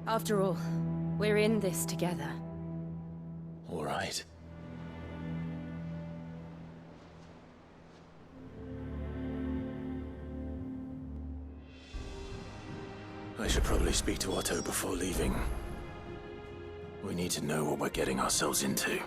After all, we're in this together. All right. I should probably speak to Otto before leaving. We need to know what we're getting ourselves into.